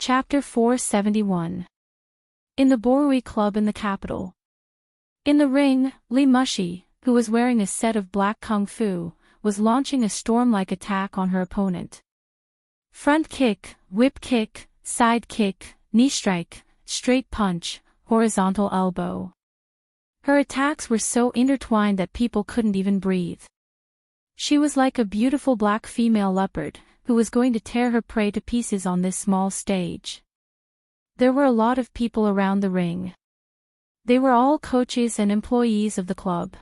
Chapter 471. In the Borui Club in the capital. In the ring, Lee Mushy, who was wearing a set of black kung fu, was launching a storm-like attack on her opponent. Front kick, whip kick, side kick, knee strike, straight punch, horizontal elbow. Her attacks were so intertwined that people couldn't even breathe. She was like a beautiful black female leopard, who was going to tear her prey to pieces on this small stage. There were a lot of people around the ring. They were all coaches and employees of the club.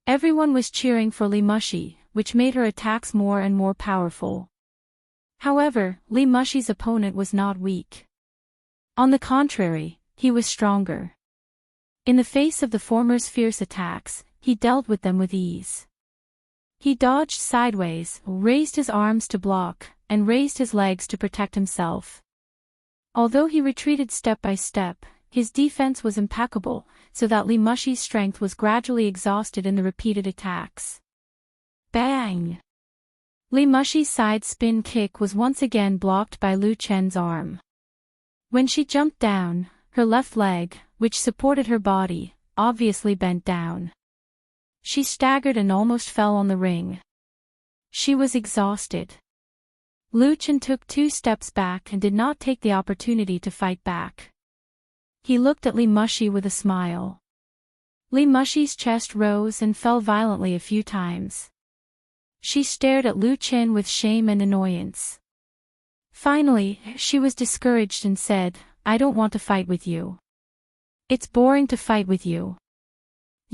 Everyone was cheering for Lee Mushy, which made her attacks more and more powerful. However, Lee Mushy's opponent was not weak. On the contrary, he was stronger. In the face of the former's fierce attacks, he dealt with them with ease. He dodged sideways, raised his arms to block, and raised his legs to protect himself. Although he retreated step by step, his defense was impeccable, so that Lee Mushy's strength was gradually exhausted in the repeated attacks. Bang! Lee Mushy's side spin kick was once again blocked by Lu Chen's arm. When she jumped down, her left leg, which supported her body, obviously bent down. She staggered and almost fell on the ring. She was exhausted. Lu Chen took 2 steps back and did not take the opportunity to fight back. He looked at Lee Mushy with a smile. Lee Mushy's chest rose and fell violently a few times. She stared at Lu Chen with shame and annoyance. Finally, she was discouraged and said, "I don't want to fight with you. It's boring to fight with you.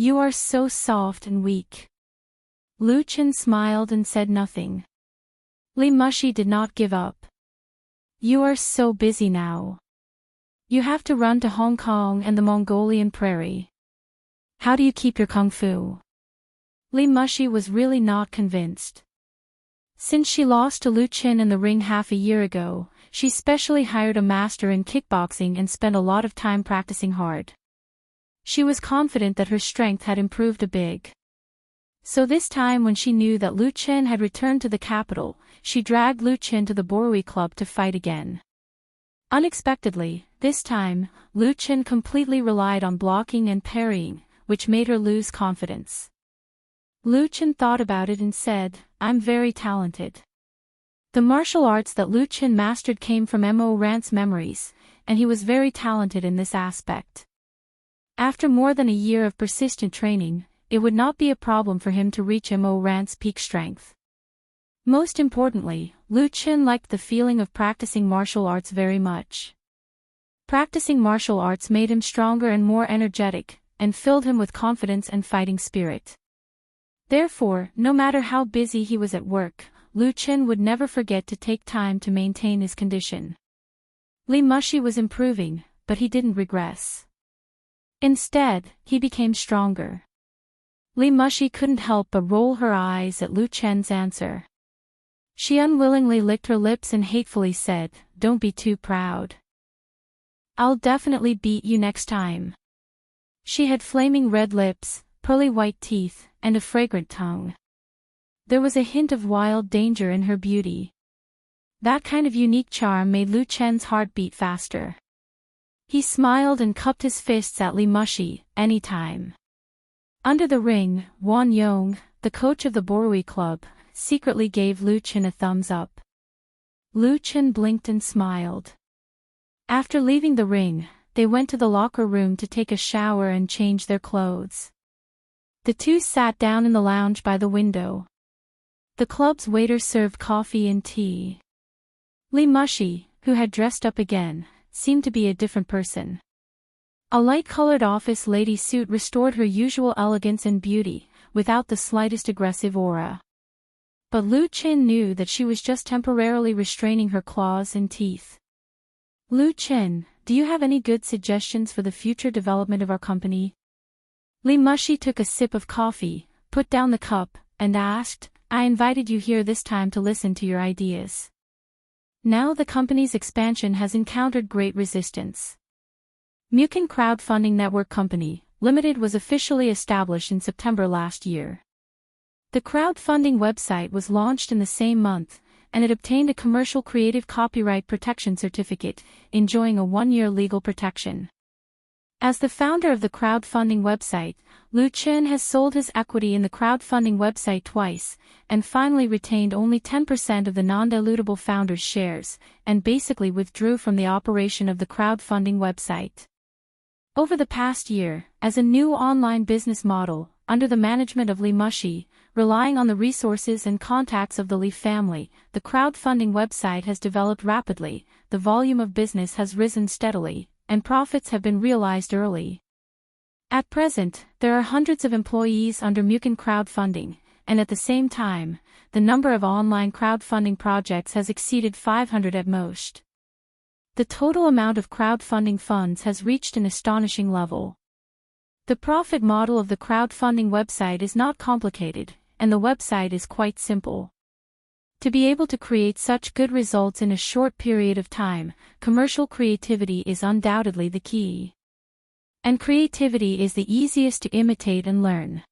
You are so soft and weak." Lu Chen smiled and said nothing. Lee Mushy did not give up. "You are so busy now. You have to run to Hong Kong and the Mongolian prairie. How do you keep your kung fu?" Lee Mushy was really not convinced. Since she lost to Lu Chen in the ring half a year ago, she specially hired a master in kickboxing and spent a lot of time practicing hard. She was confident that her strength had improved a bit. So this time when she knew that Lu Chen had returned to the capital, she dragged Lu Chen to the Borui Club to fight again. Unexpectedly, this time, Lu Chen completely relied on blocking and parrying, which made her lose confidence. Lu Chen thought about it and said, "I'm very talented." The martial arts that Lu Chen mastered came from Mo Rant's memories, and he was very talented in this aspect. After more than a year of persistent training, it would not be a problem for him to reach Mo Rant's peak strength. Most importantly, Lu Chen liked the feeling of practicing martial arts very much. Practicing martial arts made him stronger and more energetic, and filled him with confidence and fighting spirit. Therefore, no matter how busy he was at work, Lu Chen would never forget to take time to maintain his condition. Lee Mushy was improving, but he didn't regress. Instead, he became stronger. Lee Mushy couldn't help but roll her eyes at Lu Chen's answer. She unwillingly licked her lips and hatefully said, "Don't be too proud. I'll definitely beat you next time." She had flaming red lips, pearly white teeth, and a fragrant tongue. There was a hint of wild danger in her beauty. That kind of unique charm made Lu Chen's heart beat faster. He smiled and cupped his fists at Lee Mushy, anytime. Under the ring, Wan Yong, the coach of the Borui Club, secretly gave Lu Chen a thumbs up. Lu Chen blinked and smiled. After leaving the ring, they went to the locker room to take a shower and change their clothes. The two sat down in the lounge by the window. The club's waiter served coffee and tea. Lee Mushy, who had dressed up again, seemed to be a different person. A light-colored office lady suit restored her usual elegance and beauty, without the slightest aggressive aura. But Lu Chen knew that she was just temporarily restraining her claws and teeth. "Lu Chen, do you have any good suggestions for the future development of our company?" Lee Mushy took a sip of coffee, put down the cup, and asked, "I invited you here this time to listen to your ideas. Now the company's expansion has encountered great resistance. Mukin Crowdfunding Network Company, Limited was officially established in September last year. The crowdfunding website was launched in the same month, and it obtained a commercial creative copyright protection certificate, enjoying a 1-year legal protection. As the founder of the crowdfunding website, Lu Chen has sold his equity in the crowdfunding website twice, and finally retained only 10% of the non-dilutable founder's shares, and basically withdrew from the operation of the crowdfunding website. Over the past year, as a new online business model, under the management of Li Mushi, relying on the resources and contacts of the Li family, the crowdfunding website has developed rapidly, the volume of business has risen steadily, and profits have been realized early. At present, there are hundreds of employees under Mukin crowdfunding, and at the same time, the number of online crowdfunding projects has exceeded 500 at most. The total amount of crowdfunding funds has reached an astonishing level. The profit model of the crowdfunding website is not complicated, and the website is quite simple. To be able to create such good results in a short period of time, commercial creativity is undoubtedly the key. And creativity is the easiest to imitate and learn.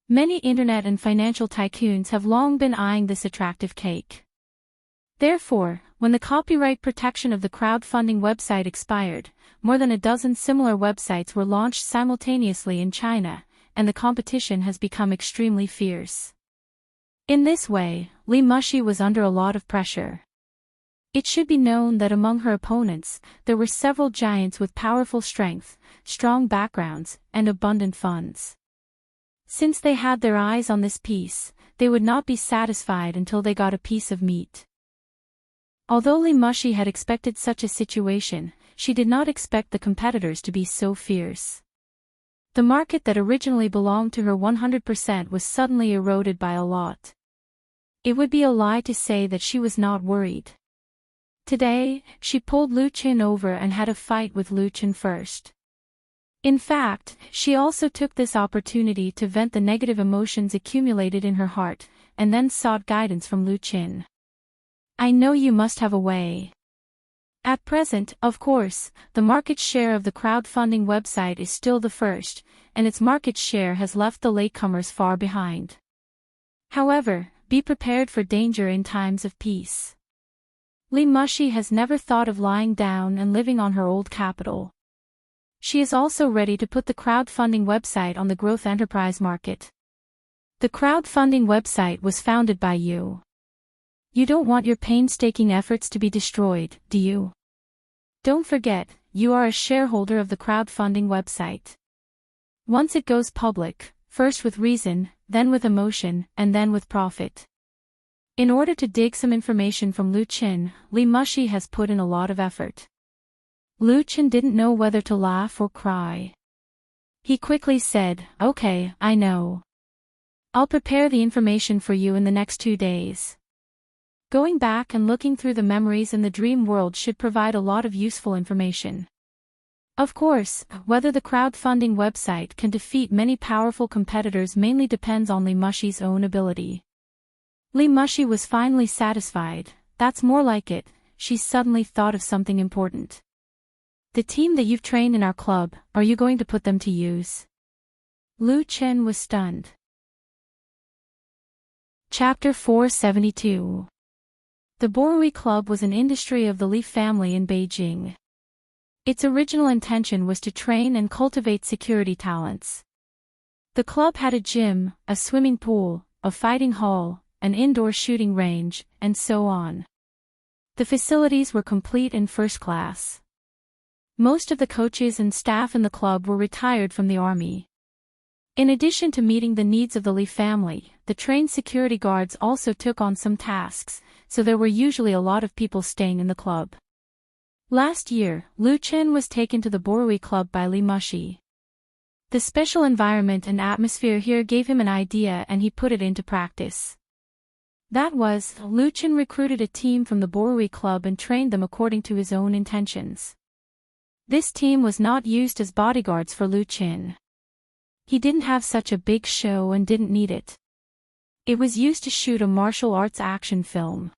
Many internet and financial tycoons have long been eyeing this attractive cake. Therefore, when the copyright protection of the crowdfunding website expired, more than a dozen similar websites were launched simultaneously in China, and the competition has become extremely fierce. In this way, Li Mushi was under a lot of pressure. It should be known that among her opponents, there were several giants with powerful strength, strong backgrounds, and abundant funds. Since they had their eyes on this piece, they would not be satisfied until they got a piece of meat. Although Li Mushi had expected such a situation, she did not expect the competitors to be so fierce. The market that originally belonged to her 100% was suddenly eroded by a lot. It would be a lie to say that she was not worried. Today, she pulled Lu Chen over and had a fight with Lu Chen first. In fact, she also took this opportunity to vent the negative emotions accumulated in her heart, and then sought guidance from Lu Chen. I know you must have a way. At present, of course, the market share of the crowdfunding website is still the first, and its market share has left the latecomers far behind. However, be prepared for danger in times of peace. Li Mushi has never thought of lying down and living on her old capital. She is also ready to put the crowdfunding website on the growth enterprise market. The crowdfunding website was founded by you. You don't want your painstaking efforts to be destroyed, do you? Don't forget, you are a shareholder of the crowdfunding website. Once it goes public, first with reason, then with emotion, and then with profit. In order to dig some information from Lu Chen, Li Mushi has put in a lot of effort. Lu Chen didn't know whether to laugh or cry. He quickly said, "Okay, I know. I'll prepare the information for you in the next 2 days." Going back and looking through the memories in the dream world should provide a lot of useful information. Of course, whether the crowdfunding website can defeat many powerful competitors mainly depends on Li Mushi's own ability. Li Mushi was finally satisfied. That's more like it, she suddenly thought of something important. The team that you've trained in our club, are you going to put them to use? Lu Chen was stunned. Chapter 472. The Borui Club was an industry of the Li family in Beijing. Its original intention was to train and cultivate security talents. The club had a gym, a swimming pool, a fighting hall, an indoor shooting range, and so on. The facilities were complete and first class. Most of the coaches and staff in the club were retired from the army. In addition to meeting the needs of the Li family, the trained security guards also took on some tasks, so there were usually a lot of people staying in the club. Last year, Lu Chen was taken to the Borui Club by Li Mushi. The special environment and atmosphere here gave him an idea and he put it into practice. That was, Lu Chen recruited a team from the Borui Club and trained them according to his own intentions. This team was not used as bodyguards for Lu Chen. He didn't have such a big show and didn't need it. It was used to shoot a martial arts action film.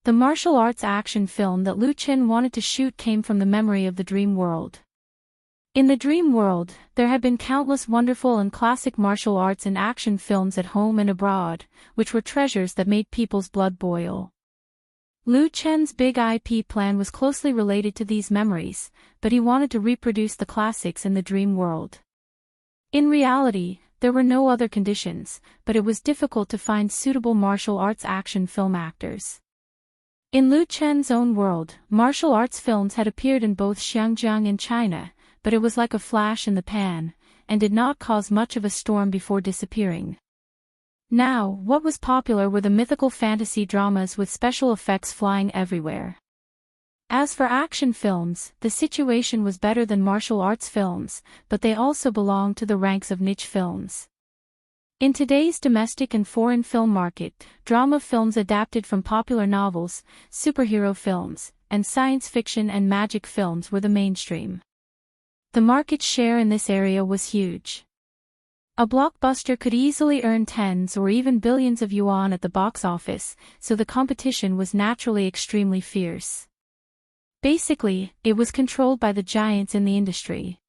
The martial arts action film that Lu Chen wanted to shoot came from the memory of the dream world. In the dream world, there had been countless wonderful and classic martial arts and action films at home and abroad, which were treasures that made people's blood boil. Lu Chen's big IP plan was closely related to these memories, but he wanted to reproduce the classics in the dream world. In reality, there were no other conditions, but it was difficult to find suitable martial arts action film actors. In Lu Chen's own world, martial arts films had appeared in both Xinjiang and China, but it was like a flash in the pan, and did not cause much of a storm before disappearing. Now, what was popular were the mythical fantasy dramas with special effects flying everywhere. As for action films, the situation was better than martial arts films, but they also belonged to the ranks of niche films. In today's domestic and foreign film market, drama films adapted from popular novels, superhero films, and science fiction and magic films were the mainstream. The market share in this area was huge. A blockbuster could easily earn tens or even billions of yuan at the box office, so the competition was naturally extremely fierce. Basically, it was controlled by the giants in the industry.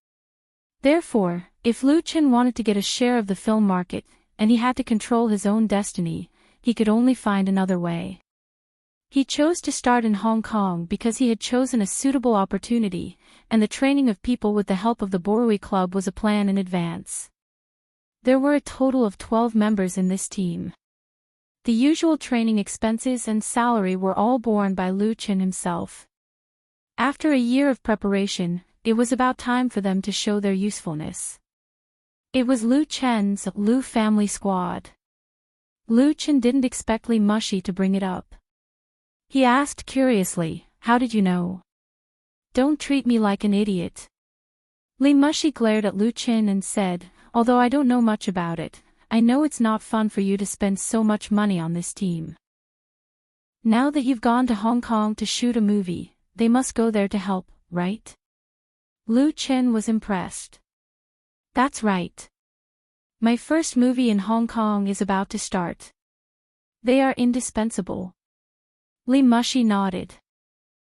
Therefore, if Lu Chen wanted to get a share of the film market, and he had to control his own destiny, he could only find another way. He chose to start in Hong Kong because he had chosen a suitable opportunity, and the training of people with the help of the Borui Club was a plan in advance. There were a total of 12 members in this team. The usual training expenses and salary were all borne by Lu Chen himself. After a year of preparation, it was about time for them to show their usefulness. It was Lu Chen's Lu family squad. Lu Chen didn't expect Li Mushi to bring it up. He asked curiously, "How did you know?" "Don't treat me like an idiot." Li Mushi glared at Lu Chen and said, "Although I don't know much about it, I know it's not fun for you to spend so much money on this team. Now that you've gone to Hong Kong to shoot a movie, they must go there to help, right?" Lu Chen was impressed. "That's right. My first movie in Hong Kong is about to start. They are indispensable." Li Mushi nodded.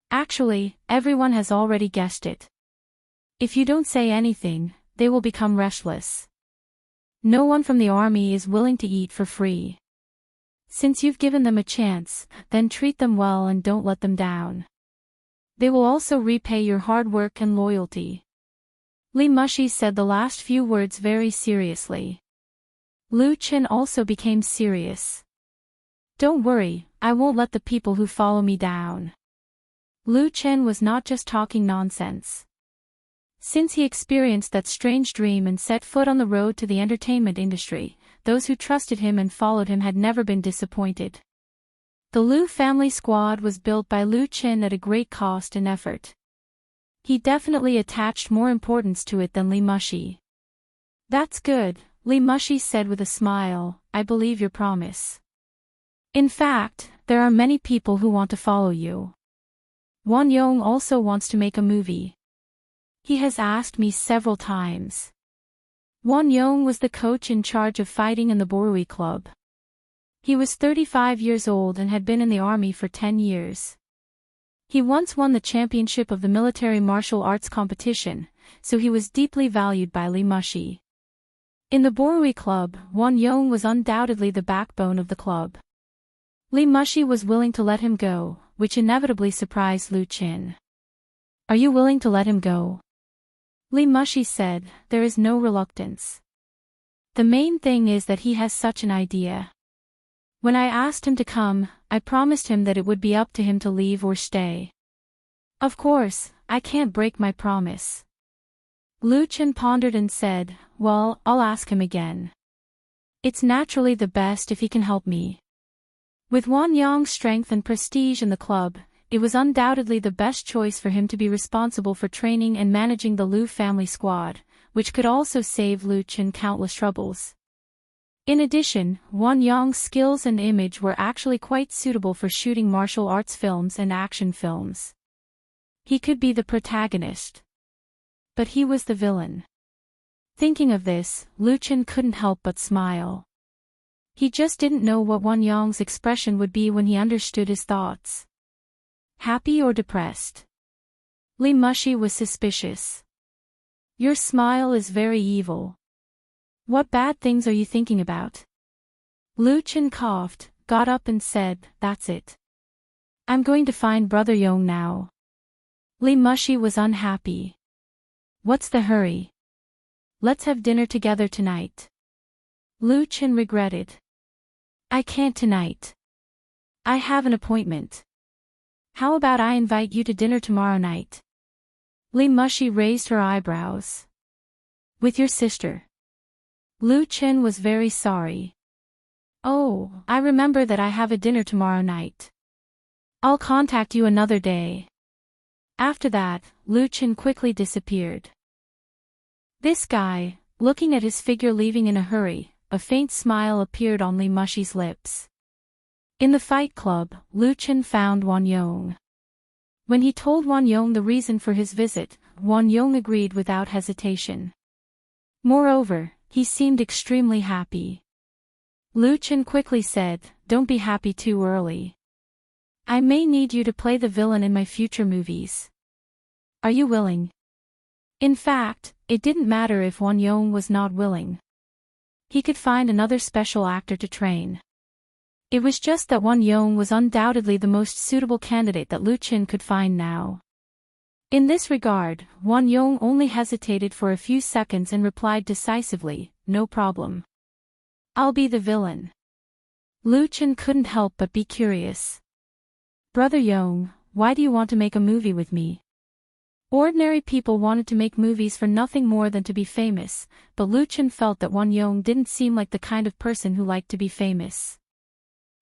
"Actually, everyone has already guessed it. If you don't say anything, they will become restless. No one from the army is willing to eat for free. Since you've given them a chance, then treat them well and don't let them down. They will also repay your hard work and loyalty." Li Mushi said the last few words very seriously. Lu Chen also became serious. "Don't worry, I won't let the people who follow me down." Lu Chen was not just talking nonsense. Since he experienced that strange dream and set foot on the road to the entertainment industry, those who trusted him and followed him had never been disappointed. The Lu family squad was built by Lu Chen at a great cost and effort. He definitely attached more importance to it than Li Mushi. "That's good," Li Mushi said with a smile, "I believe your promise. In fact, there are many people who want to follow you. Won Yong also wants to make a movie. He has asked me several times." Won Yong was the coach in charge of fighting in the Borui Club. He was 35 years old and had been in the army for 10 years. He once won the championship of the military martial arts competition, so he was deeply valued by Li Mushi. In the Borui Club, Won Yong was undoubtedly the backbone of the club. Li Mushi was willing to let him go, which inevitably surprised Lu Chen. "Are you willing to let him go?" Li Mushi said, "There is no reluctance. The main thing is that he has such an idea. When I asked him to come, I promised him that it would be up to him to leave or stay. Of course, I can't break my promise." Lu Chen pondered and said, "Well, I'll ask him again. It's naturally the best if he can help me." With Won Yong's strength and prestige in the club, it was undoubtedly the best choice for him to be responsible for training and managing the Lu family squad, which could also save Lu Chen countless troubles. In addition, Won Yong's skills and image were actually quite suitable for shooting martial arts films and action films. He could be the protagonist. But he was the villain. Thinking of this, Lu Chen couldn't help but smile. He just didn't know what Won Yong's expression would be when he understood his thoughts. Happy or depressed? Li Mushi was suspicious. "Your smile is very evil. What bad things are you thinking about?" Lu Chen coughed, got up and said, "That's it. I'm going to find Brother Yong now. Li Mushi was unhappy. What's the hurry? Let's have dinner together tonight. Lu Chen regretted. I can't tonight. I have an appointment. How about I invite you to dinner tomorrow night? Li Mushi raised her eyebrows. With your sister. Lu Chen was very sorry. Oh, I remember that I have a dinner tomorrow night. I'll contact you another day. After that, Lu Chen quickly disappeared. This guy, looking at his figure leaving in a hurry, a faint smile appeared on Li Mushi's lips. In the fight club, Lu Chen found Wan Yong. When he told Wan Yong the reason for his visit, Wan Yong agreed without hesitation. Moreover, he seemed extremely happy. Lu Chen quickly said, "Don't be happy too early. I may need you to play the villain in my future movies. Are you willing?" In fact, it didn't matter if Wan Yong was not willing. He could find another special actor to train. It was just that Wan Yong was undoubtedly the most suitable candidate that Lu Chen could find now. In this regard, Wan Yong only hesitated for a few seconds and replied decisively, "No problem. I'll be the villain." Lu Chen couldn't help but be curious. "Brother Yong, why do you want to make a movie with me?" Ordinary people wanted to make movies for nothing more than to be famous, but Lu Chen felt that Wan Yong didn't seem like the kind of person who liked to be famous.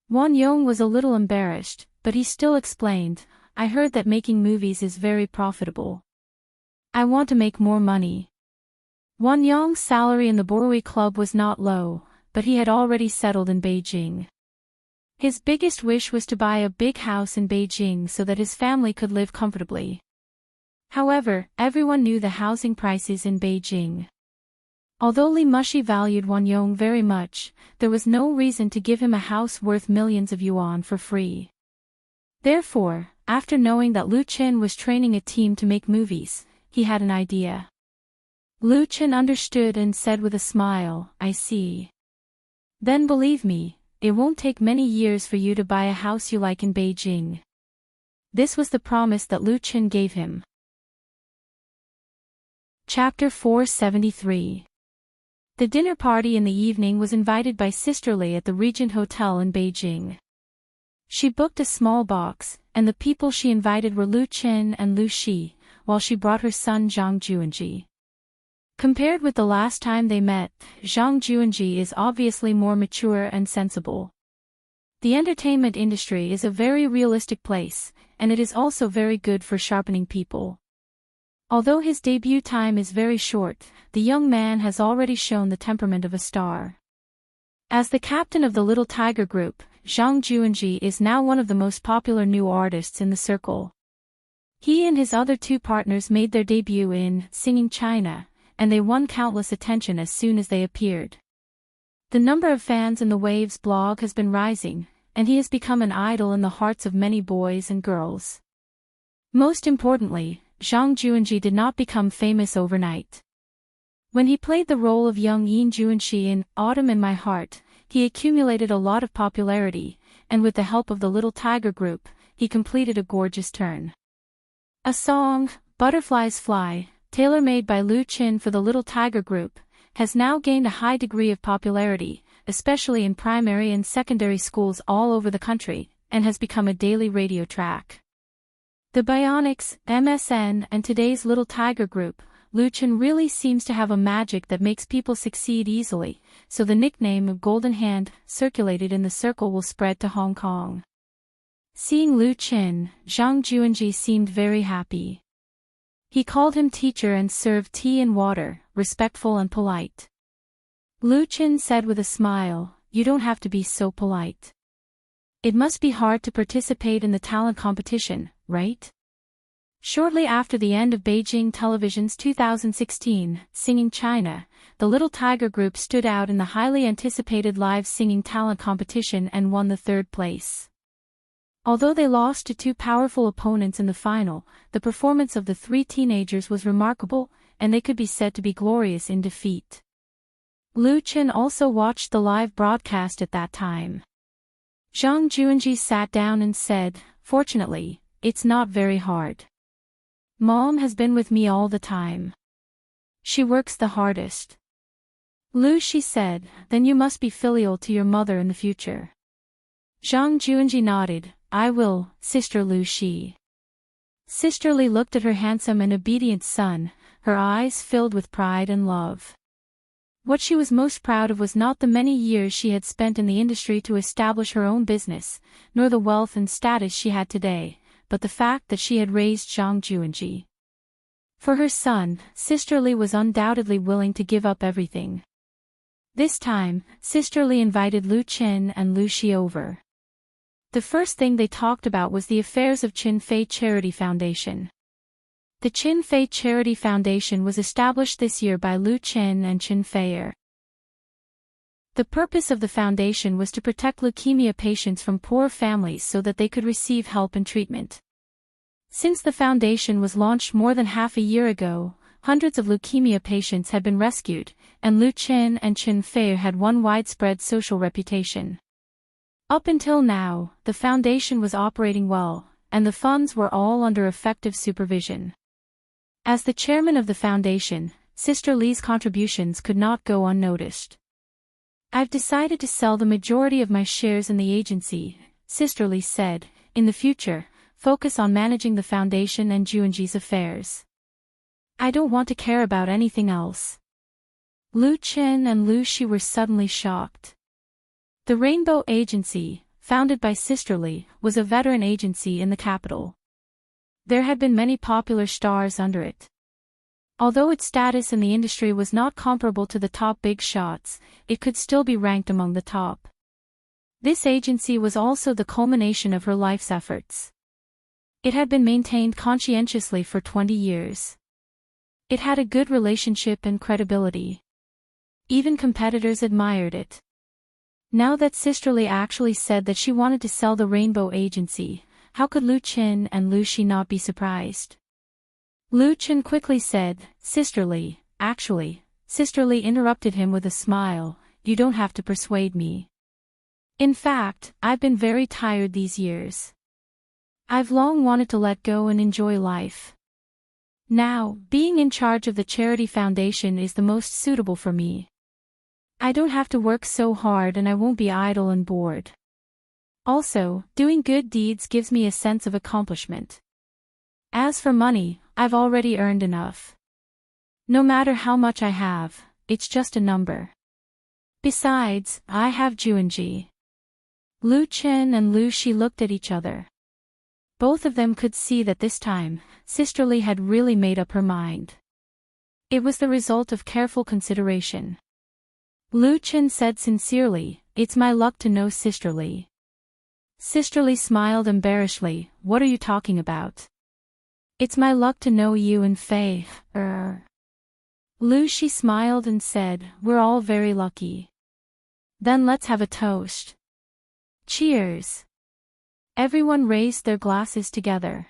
Wan Yong was a little embarrassed, but he still explained, "I heard that making movies is very profitable. I want to make more money." Wan Yong's salary in the Borui Club was not low, but he had already settled in Beijing. His biggest wish was to buy a big house in Beijing so that his family could live comfortably. However, everyone knew the housing prices in Beijing. Although Li Mushi valued Wan Yong very much, there was no reason to give him a house worth millions of yuan for free. Therefore, after knowing that Lu Chen was training a team to make movies, he had an idea. Lu Chen understood and said with a smile, "I see. Then believe me, it won't take many years for you to buy a house you like in Beijing." This was the promise that Lu Chen gave him. Chapter 473. The dinner party in the evening was invited by Sister Li at the Regent Hotel in Beijing. She booked a small box, and the people she invited were Lu Chen and Lu Shi, while she brought her son Zhang Juanji. Compared with the last time they met, Zhang Juanji is obviously more mature and sensible. The entertainment industry is a very realistic place, and it is also very good for sharpening people. Although his debut time is very short, the young man has already shown the temperament of a star. As the captain of the Little Tiger Group, Zhang Juanji is now one of the most popular new artists in the circle. He and his other two partners made their debut in Singing China, and they won countless attention as soon as they appeared. The number of fans in the Waves blog has been rising, and he has become an idol in the hearts of many boys and girls. Most importantly, Zhang Juanji did not become famous overnight. When he played the role of young Yin Juanxi in Autumn in My Heart, he accumulated a lot of popularity, and with the help of the Little Tiger Group, he completed a gorgeous turn. A song, Butterflies Fly, tailor-made by Lu Chen for the Little Tiger Group, has now gained a high degree of popularity, especially in primary and secondary schools all over the country, and has become a daily radio track. The Bionics, MSN, and today's Little Tiger Group, Lu Chen really seems to have a magic that makes people succeed easily, so the nickname of Golden Hand, circulated in the circle, will spread to Hong Kong. Seeing Lu Chen, Zhang Juanji seemed very happy. He called him teacher and served tea and water, respectful and polite. Lu Chen said with a smile, "You don't have to be so polite. It must be hard to participate in the talent competition, right?" Shortly after the end of Beijing Television's 2016 Singing China, the Little Tiger Group stood out in the highly anticipated live singing talent competition and won the third place. Although they lost to two powerful opponents in the final, the performance of the three teenagers was remarkable, and they could be said to be glorious in defeat. Lu Chen also watched the live broadcast at that time. Zhang Juanji sat down and said, fortunately, it's not very hard. Mom has been with me all the time. She works the hardest. Lu Shi said, then you must be filial to your mother in the future. Zhang Juanji nodded, I will, Sister Lu Shi. Sister Li looked at her handsome and obedient son, her eyes filled with pride and love. What she was most proud of was not the many years she had spent in the industry to establish her own business, nor the wealth and status she had today, but the fact that she had raised Zhang Juanji. For her son, Sister Li was undoubtedly willing to give up everything. This time, Sister Li invited Lu Qin and Lu Shi over. The first thing they talked about was the affairs of Qin Fei Charity Foundation. The Qin Fei Charity Foundation was established this year by Lu Qin and Qin Feier. The purpose of the foundation was to protect leukemia patients from poor families so that they could receive help and treatment. Since the foundation was launched more than half a year ago, hundreds of leukemia patients had been rescued, and Lu Qin and Qin Feier had won widespread social reputation. Up until now, the foundation was operating well, and the funds were all under effective supervision. As the chairman of the foundation, Sister Li's contributions could not go unnoticed. I've decided to sell the majority of my shares in the agency, Sister Li said. In the future, focus on managing the foundation and Juanji's affairs. I don't want to care about anything else. Lu Qin and Lu Shi were suddenly shocked. The Rainbow Agency, founded by Sister Li, was a veteran agency in the capital. There had been many popular stars under it. Although its status in the industry was not comparable to the top big shots, it could still be ranked among the top. This agency was also the culmination of her life's efforts. It had been maintained conscientiously for 20 years. It had a good relationship and credibility. Even competitors admired it. Now that Sister Li actually said that she wanted to sell the Rainbow Agency, how could Lu Qin and Lu Shi not be surprised? Lu Qin quickly said, Sister Li, actually, Sister Li interrupted him with a smile, you don't have to persuade me. In fact, I've been very tired these years. I've long wanted to let go and enjoy life. Now, being in charge of the charity foundation is the most suitable for me. I don't have to work so hard and I won't be idle and bored. Also, doing good deeds gives me a sense of accomplishment. As for money, I've already earned enough. No matter how much I have, it's just a number. Besides, I have Juanji. Lu Qin and Lu Shi looked at each other. Both of them could see that this time, Sister Li had really made up her mind. It was the result of careful consideration. Lu Qin said sincerely, it's my luck to know Sister Li. Sister Li smiled embarrassedly, what are you talking about? It's my luck to know you and Fei. Lu Shi smiled and said, we're all very lucky. Then let's have a toast. Cheers. Everyone raised their glasses together.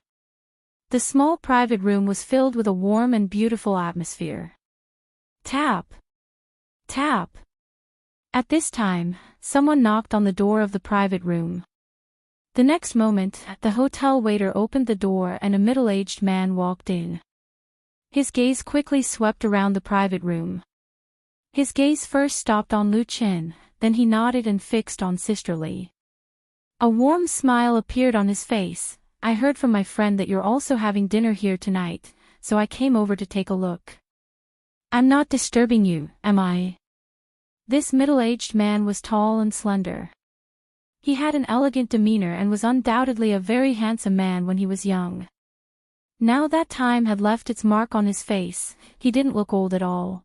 The small private room was filled with a warm and beautiful atmosphere. Tap. Tap. At this time, someone knocked on the door of the private room. The next moment, the hotel waiter opened the door and a middle-aged man walked in. His gaze quickly swept around the private room. His gaze first stopped on Lu Qin, then he nodded and fixed on Sister Li. A warm smile appeared on his face. I heard from my friend that you're also having dinner here tonight, so I came over to take a look. I'm not disturbing you, am I? This middle-aged man was tall and slender. He had an elegant demeanor and was undoubtedly a very handsome man when he was young. Now that time had left its mark on his face, he didn't look old at all.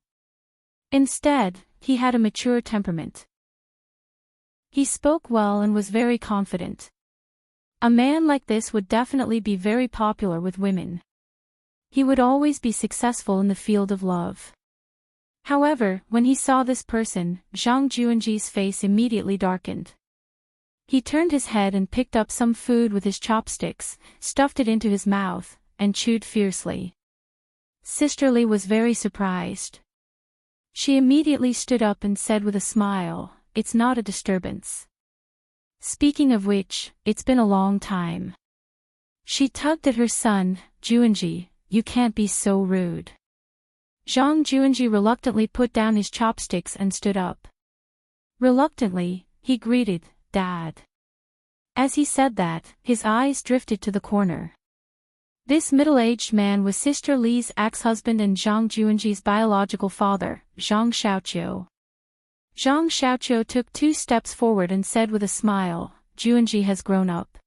Instead, he had a mature temperament. He spoke well and was very confident. A man like this would definitely be very popular with women. He would always be successful in the field of love. However, when he saw this person, Zhang Juanji's face immediately darkened. He turned his head and picked up some food with his chopsticks, stuffed it into his mouth, and chewed fiercely. Sister Li was very surprised. She immediately stood up and said with a smile, it's not a disturbance. Speaking of which, it's been a long time. She tugged at her son. Juanji, you can't be so rude. Zhang Juanji reluctantly put down his chopsticks and stood up. Reluctantly, he greeted, Dad. As he said that, his eyes drifted to the corner. This middle-aged man was Sister Li's ex-husband and Zhang Juanji's biological father, Zhang Xiaoqiu. Zhang Xiaoqiu took 2 steps forward and said with a smile, Juanji has grown up.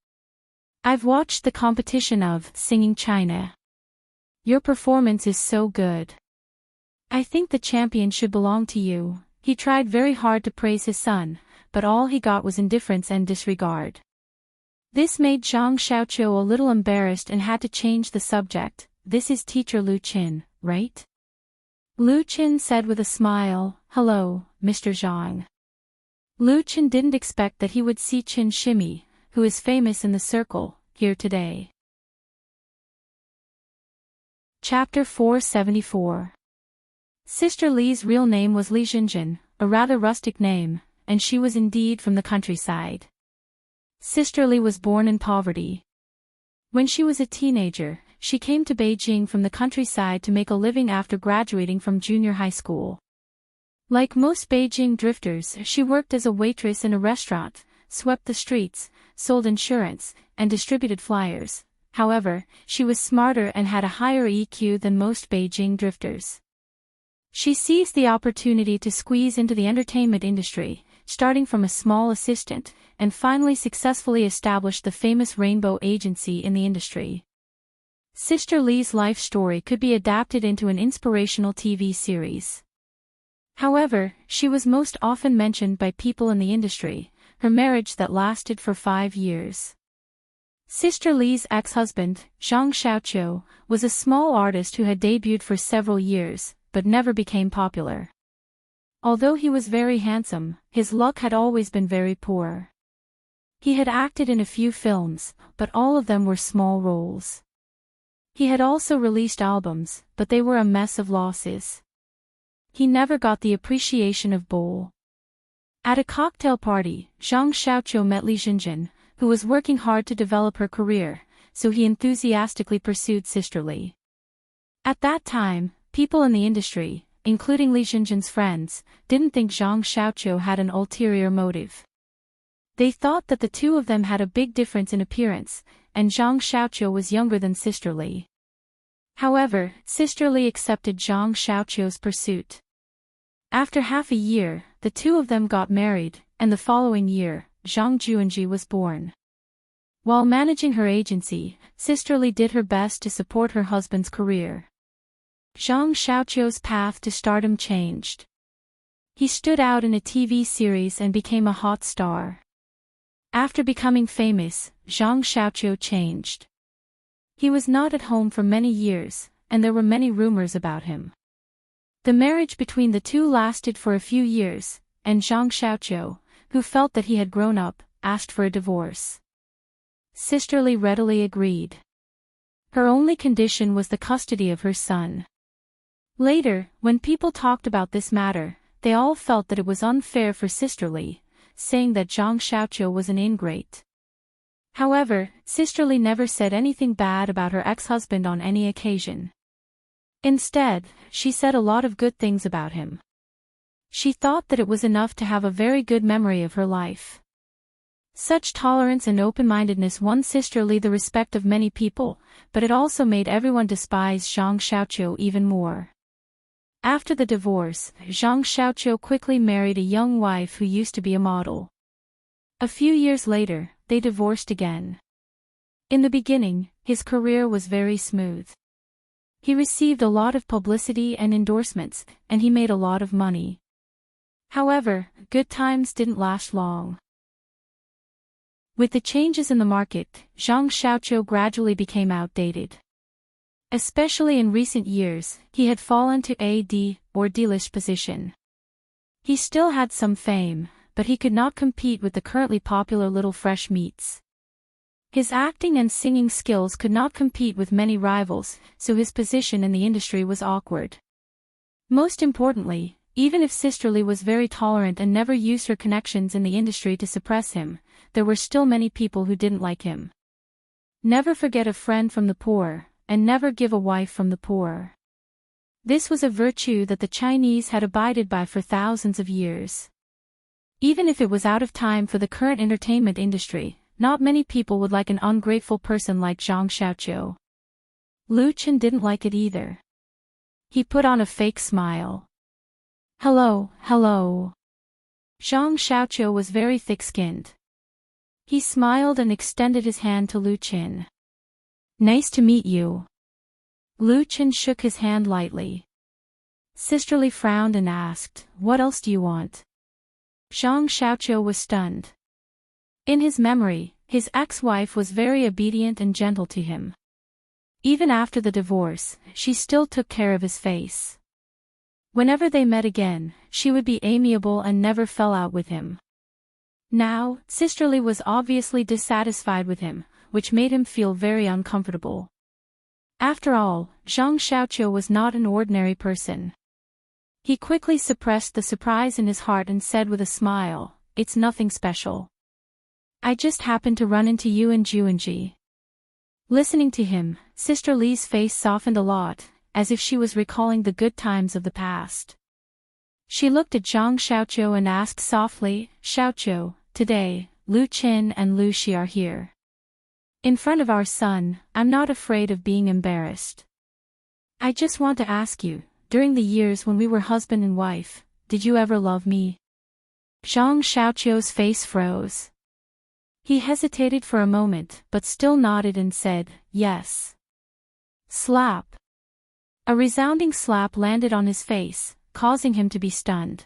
I've watched the competition of Singing China. Your performance is so good. I think the champion should belong to you. He tried very hard to praise his son, but all he got was indifference and disregard. This made Zhang Xiaoqiu a little embarrassed and had to change the subject. This is teacher Lu Qin, right? Lu Qin said with a smile, Hello, Mr. Zhang. Lu Qin didn't expect that he would see Qin Shimi, who is famous in the circle, here today. Chapter 474. Sister Li's real name was Li Jinjin, a rather rustic name, and she was indeed from the countryside. Sister Li was born in poverty. When she was a teenager, she came to Beijing from the countryside to make a living after graduating from junior high school. Like most Beijing drifters, she worked as a waitress in a restaurant, swept the streets, sold insurance, and distributed flyers. However, she was smarter and had a higher EQ than most Beijing drifters. She seized the opportunity to squeeze into the entertainment industry, starting from a small assistant, and finally successfully established the famous Rainbow Agency in the industry. Sister Li's life story could be adapted into an inspirational TV series. However, she was most often mentioned by people in the industry, her marriage that lasted for 5 years. Sister Li's ex-husband, Zhang Xiaoqiu, was a small artist who had debuted for several years, but never became popular. Although he was very handsome, his luck had always been very poor. He had acted in a few films, but all of them were small roles. He had also released albums, but they were a mess of losses. He never got the appreciation of Bowl. At a cocktail party, Zhang Xiaoqiu met Li Jinjin, who was working hard to develop her career, so he enthusiastically pursued Sister Li. At that time, people in the industry, including Li Jinjin's friends, didn't think Zhang Xiaoqiu had an ulterior motive. They thought that the two of them had a big difference in appearance, and Zhang Xiaoqiu was younger than Sister Li. However, Sister Li accepted Zhang Xiaoqiu's pursuit. After half a year, the two of them got married, and the following year, Zhang Juanji was born. While managing her agency, Sister Li did her best to support her husband's career. Zhang Xiaoqiu's path to stardom changed. He stood out in a TV series and became a hot star. After becoming famous, Zhang Xiaoqiu changed. He was not at home for many years, and there were many rumors about him. The marriage between the two lasted for a few years, and Zhang Xiaoqiu, who felt that he had grown up, asked for a divorce. Sister Li readily agreed. Her only condition was the custody of her son. Later, when people talked about this matter, they all felt that it was unfair for Sister Li, saying that Zhang Xiaoqiu was an ingrate. However, Sister Li never said anything bad about her ex-husband on any occasion. Instead, she said a lot of good things about him. She thought that it was enough to have a very good memory of her life. Such tolerance and open-mindedness won Sister Li the respect of many people, but it also made everyone despise Zhang Xiaoqiu even more. After the divorce, Zhang Xiaoqiu quickly married a young wife who used to be a model. A few years later, they divorced again. In the beginning, his career was very smooth. He received a lot of publicity and endorsements, and he made a lot of money. However, good times didn't last long. With the changes in the market, Zhang Xiaoqiu gradually became outdated. Especially in recent years, he had fallen to a D or D-list position. He still had some fame, but he could not compete with the currently popular Little Fresh Meats. His acting and singing skills could not compete with many rivals, so his position in the industry was awkward. Most importantly, even if Sister Li was very tolerant and never used her connections in the industry to suppress him, there were still many people who didn't like him. Never forget a friend from the poor, and never give a wife from the poor. This was a virtue that the Chinese had abided by for thousands of years. Even if it was out of time for the current entertainment industry, not many people would like an ungrateful person like Zhang Xiaoqiu. Lu Chen didn't like it either. He put on a fake smile. Hello, hello. Zhang Xiaoqiu was very thick-skinned. He smiled and extended his hand to Lu Chen. Nice to meet you. Lu Chen shook his hand lightly. Sisterly frowned and asked, what else do you want? Zhang Xiaoqiu was stunned. In his memory, his ex-wife was very obedient and gentle to him. Even after the divorce, she still took care of his face. Whenever they met again, she would be amiable and never fell out with him. Now, Sisterly was obviously dissatisfied with him, which made him feel very uncomfortable. After all, Zhang Xiaoqiu was not an ordinary person. He quickly suppressed the surprise in his heart and said with a smile, it's nothing special. I just happened to run into you in Juanji. Listening to him, Sister Li's face softened a lot, as if she was recalling the good times of the past. She looked at Zhang Xiaoqiu and asked softly, Xiaoqiu, today, Lu Chen and Lu Shi are here. In front of our son, I'm not afraid of being embarrassed. I just want to ask you, during the years when we were husband and wife, did you ever love me? Zhang Xiaoqiu's face froze. He hesitated for a moment but still nodded and said, yes. Slap. A resounding slap landed on his face, causing him to be stunned.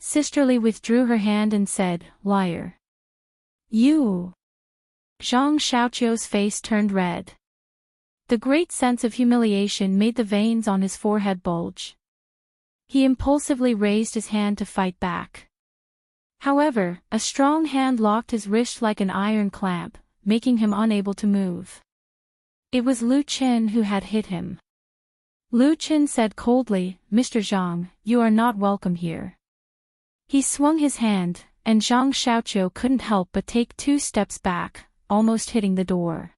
Sisterly withdrew her hand and said, liar. You. Zhang Xiaoqiu's face turned red. The great sense of humiliation made the veins on his forehead bulge. He impulsively raised his hand to fight back. However, a strong hand locked his wrist like an iron clamp, making him unable to move. It was Lu Chen who had hit him. Lu Chen said coldly, Mr. Zhang, you are not welcome here. He swung his hand, and Zhang Xiaoqiu couldn't help but take 2 steps back, almost hitting the door.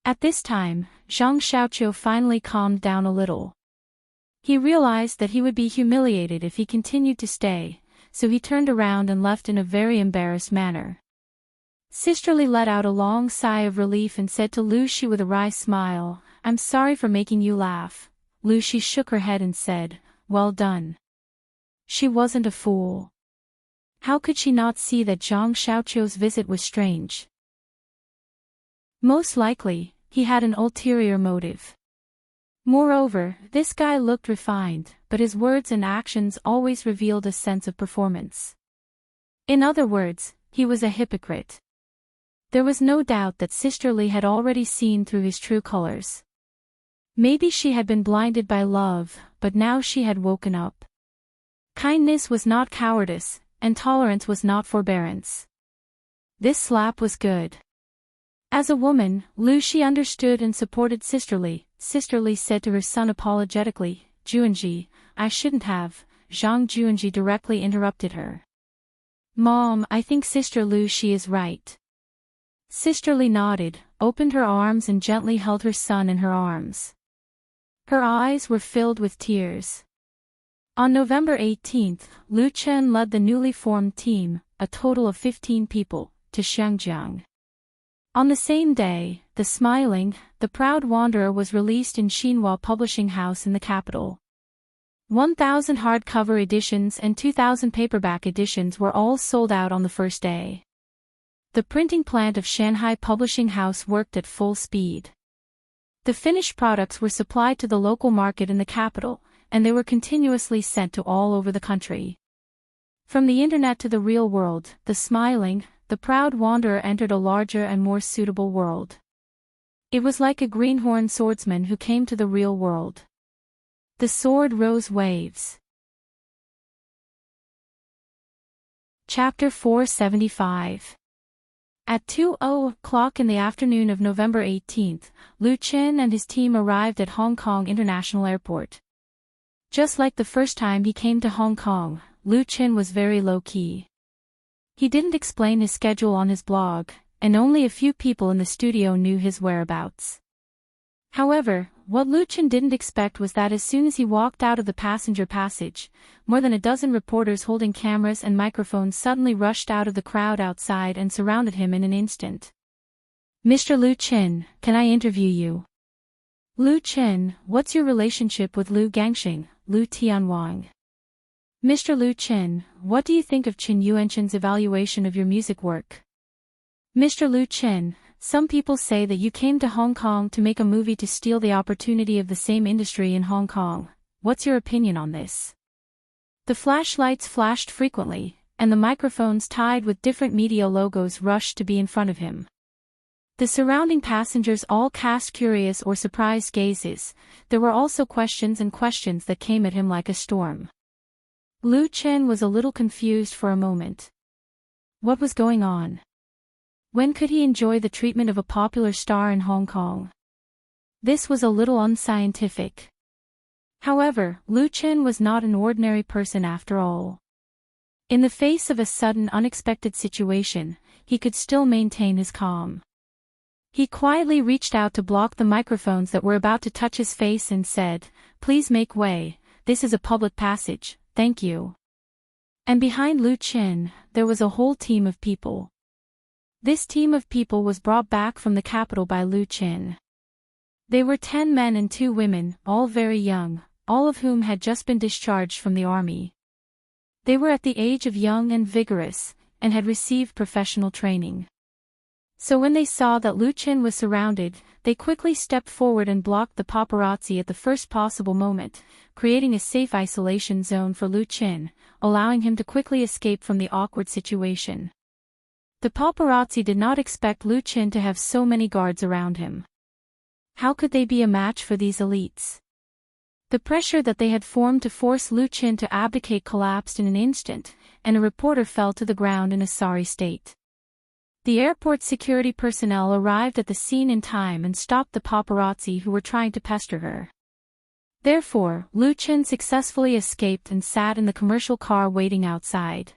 At this time, Zhang Xiaoqiu finally calmed down a little. He realized that he would be humiliated if he continued to stay, so he turned around and left in a very embarrassed manner. Sisterly let out a long sigh of relief and said to Lu Shi with a wry smile, I'm sorry for making you laugh. Lu Shi shook her head and said, well done. She wasn't a fool. How could she not see that Zhang Xiaoqiu's visit was strange? Most likely, he had an ulterior motive. Moreover, this guy looked refined, but his words and actions always revealed a sense of performance. In other words, he was a hypocrite. There was no doubt that Sisterly had already seen through his true colors. Maybe she had been blinded by love, but now she had woken up. Kindness was not cowardice, and tolerance was not forbearance. This slap was good. As a woman, Lu Shi understood and supported Sisterly. Sisterly said to her son apologetically, Juanji, I shouldn't have. Zhang Juanji directly interrupted her. Mom, I think Sister Lu Shi is right. Sisterly nodded, opened her arms and gently held her son in her arms. Her eyes were filled with tears. On November 18th, Lu Chen led the newly formed team, a total of 15 people, to Xiangjiang. On the same day, The Smiling, The Proud Wanderer was released in Xinhua Publishing House in the capital. 1,000 hardcover editions and 2,000 paperback editions were all sold out on the first day. The printing plant of Shanghai Publishing House worked at full speed. The finished products were supplied to the local market in the capital, and they were continuously sent to all over the country. From the internet to the real world, The Smiling, The Proud Wanderer entered a larger and more suitable world. It was like a greenhorn swordsman who came to the real world. The sword rose waves. Chapter 475. At 2:00 in the afternoon of November 18th, Lu Chen and his team arrived at Hong Kong International Airport. Just like the first time he came to Hong Kong, Lu Chen was very low-key. He didn't explain his schedule on his blog, and only a few people in the studio knew his whereabouts. However, what Lu Chen didn't expect was that as soon as he walked out of the passenger passage, more than a dozen reporters holding cameras and microphones suddenly rushed out of the crowd outside and surrounded him in an instant. "Mr. Lu Chen, can I interview you?" "Lu Chen, what's your relationship with Lu Gangxing, Lu Tianwang?" "Mr. Lu Chen, what do you think of Chen Yuanchen's evaluation of your music work?" "Mr. Lu Chen, some people say that you came to Hong Kong to make a movie to steal the opportunity of the same industry in Hong Kong. What's your opinion on this?" The flashlights flashed frequently, and the microphones tied with different media logos rushed to be in front of him. The surrounding passengers all cast curious or surprised gazes. There were also questions that came at him like a storm. Lu Chen was a little confused for a moment. What was going on? When could he enjoy the treatment of a popular star in Hong Kong? This was a little unscientific. However, Lu Chen was not an ordinary person after all. In the face of a sudden unexpected situation, he could still maintain his calm. He quietly reached out to block the microphones that were about to touch his face and said, "Please make way, this is a public passage, thank you." And behind Lu Chen, there was a whole team of people. This team of people was brought back from the capital by Lu Chen. They were 10 men and 2 women, all very young, all of whom had just been discharged from the army. They were at the age of young and vigorous, and had received professional training. So when they saw that Lu Chen was surrounded, they quickly stepped forward and blocked the paparazzi at the first possible moment, creating a safe isolation zone for Lu Chen, allowing him to quickly escape from the awkward situation. The paparazzi did not expect Lu Chen to have so many guards around him. How could they be a match for these elites? The pressure that they had formed to force Lu Chen to abdicate collapsed in an instant, and a reporter fell to the ground in a sorry state. The airport security personnel arrived at the scene in time and stopped the paparazzi who were trying to pester her. Therefore, Lu Chen successfully escaped and sat in the commercial car waiting outside.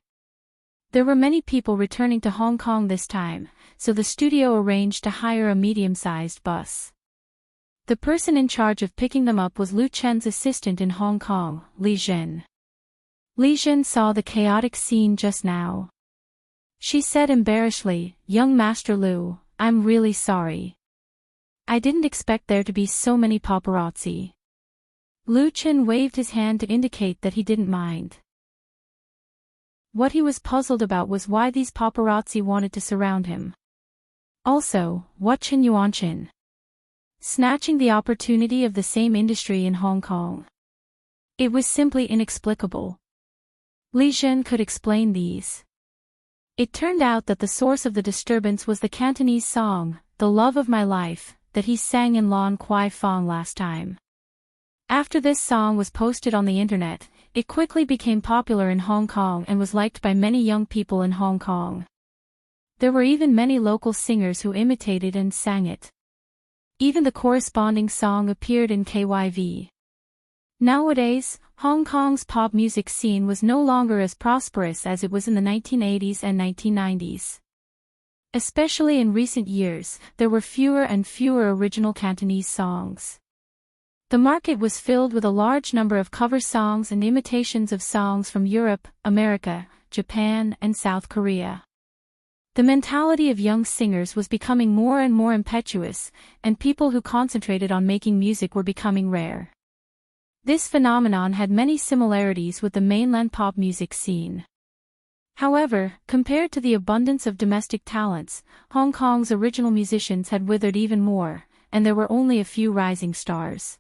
There were many people returning to Hong Kong this time, so the studio arranged to hire a medium-sized bus. The person in charge of picking them up was Lu Chen's assistant in Hong Kong, Li Zhen. Li Zhen saw the chaotic scene just now. She said embarrassedly, "Young Master Lu, I'm really sorry. I didn't expect there to be so many paparazzi." Lu Chen waved his hand to indicate that he didn't mind. What he was puzzled about was why these paparazzi wanted to surround him. Also, what Chen Yuanchen? Snatching the opportunity of the same industry in Hong Kong. It was simply inexplicable. Li Zhen could explain these. It turned out that the source of the disturbance was the Cantonese song, "The Love of My Life," that he sang in Lan Kwai Fong last time. After this song was posted on the internet, it quickly became popular in Hong Kong and was liked by many young people in Hong Kong. There were even many local singers who imitated and sang it. Even the corresponding song appeared in KYV. Nowadays, Hong Kong's pop music scene was no longer as prosperous as it was in the 1980s and 1990s. Especially in recent years, there were fewer and fewer original Cantonese songs. The market was filled with a large number of cover songs and imitations of songs from Europe, America, Japan, and South Korea. The mentality of young singers was becoming more and more impetuous, and people who concentrated on making music were becoming rare. This phenomenon had many similarities with the mainland pop music scene. However, compared to the abundance of domestic talents, Hong Kong's original musicians had withered even more, and there were only a few rising stars.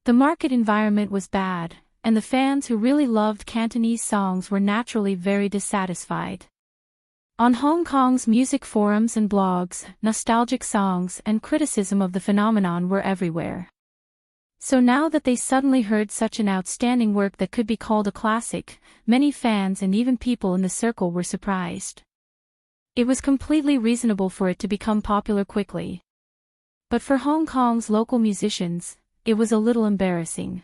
The market environment was bad, and the fans who really loved Cantonese songs were naturally very dissatisfied. On Hong Kong's music forums and blogs, nostalgic songs and criticism of the phenomenon were everywhere. So now that they suddenly heard such an outstanding work that could be called a classic, many fans and even people in the circle were surprised. It was completely reasonable for it to become popular quickly. But for Hong Kong's local musicians, it was a little embarrassing.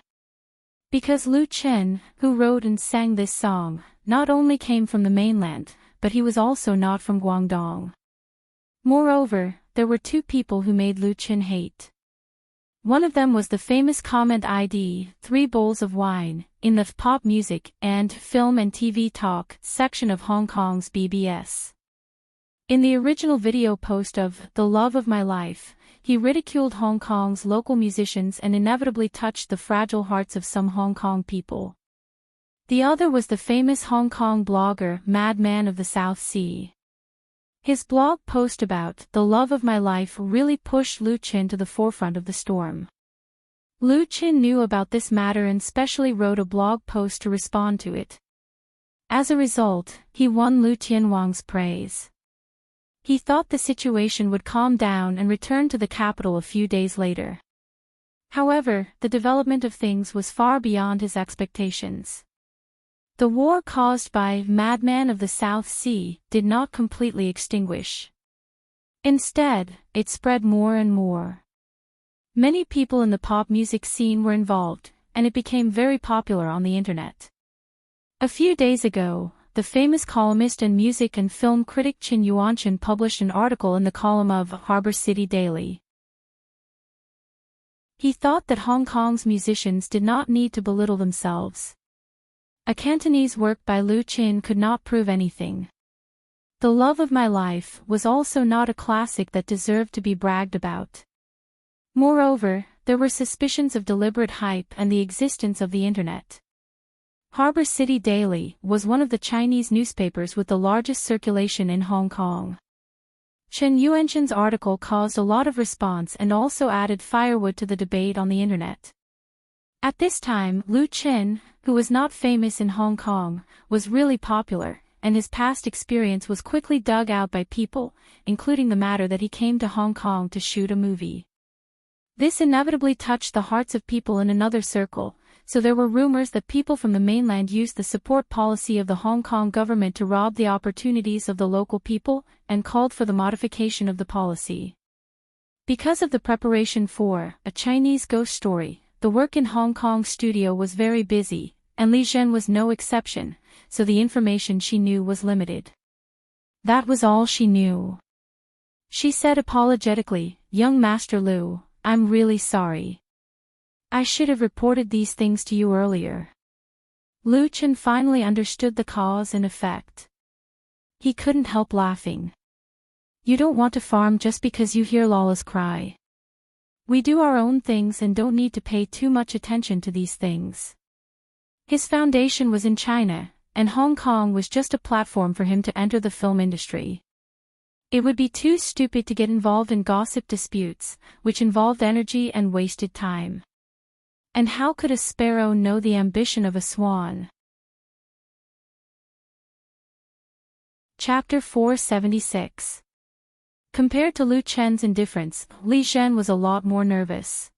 Because Lu Chen, who wrote and sang this song, not only came from the mainland, but he was also not from Guangdong. Moreover, there were two people who made Lu Qin hate. One of them was the famous comment ID, 3 bowls of wine, in the pop music and film and TV talk section of Hong Kong's BBS. In the original video post of The Love of My Life, he ridiculed Hong Kong's local musicians and inevitably touched the fragile hearts of some Hong Kong people. The other was the famous Hong Kong blogger Madman of the South Sea. His blog post about The Love of My Life really pushed Lu Qin to the forefront of the storm. Lu Qin knew about this matter and specially wrote a blog post to respond to it. As a result, he won Lu Tianwang's praise. He thought the situation would calm down and return to the capital a few days later. However, the development of things was far beyond his expectations. The war caused by Madman of the South Sea did not completely extinguish. Instead, it spread more and more. Many people in the pop music scene were involved, and it became very popular on the internet. A few days ago, the famous columnist and music and film critic Qin Yuanqin published an article in the column of Harbour City Daily. He thought that Hong Kong's musicians did not need to belittle themselves. A Cantonese work by Lu Qin could not prove anything. The Love of My Life was also not a classic that deserved to be bragged about. Moreover, there were suspicions of deliberate hype and the existence of the internet. Harbour City Daily was one of the Chinese newspapers with the largest circulation in Hong Kong. Qin Yuanqin's article caused a lot of response and also added firewood to the debate on the internet. At this time, Lu Qin, who was not famous in Hong Kong, was really popular, and his past experience was quickly dug out by people, including the matter that he came to Hong Kong to shoot a movie. This inevitably touched the hearts of people in another circle, so there were rumors that people from the mainland used the support policy of the Hong Kong government to rob the opportunities of the local people, and called for the modification of the policy. Because of the preparation for A Chinese Ghost Story, the work in Hong Kong studio was very busy, and Li Zhen was no exception, so the information she knew was limited. That was all she knew. She said apologetically, "Young Master Lu, I'm really sorry. I should have reported these things to you earlier." Lu Qin finally understood the cause and effect. He couldn't help laughing. You don't want to farm just because you hear Lala's cry. We do our own things and don't need to pay too much attention to these things. His foundation was in China, and Hong Kong was just a platform for him to enter the film industry. It would be too stupid to get involved in gossip disputes, which involved energy and wasted time. And how could a sparrow know the ambition of a swan? Chapter 476. Compared to Lu Qin's indifference, Li Zhen was a lot more nervous.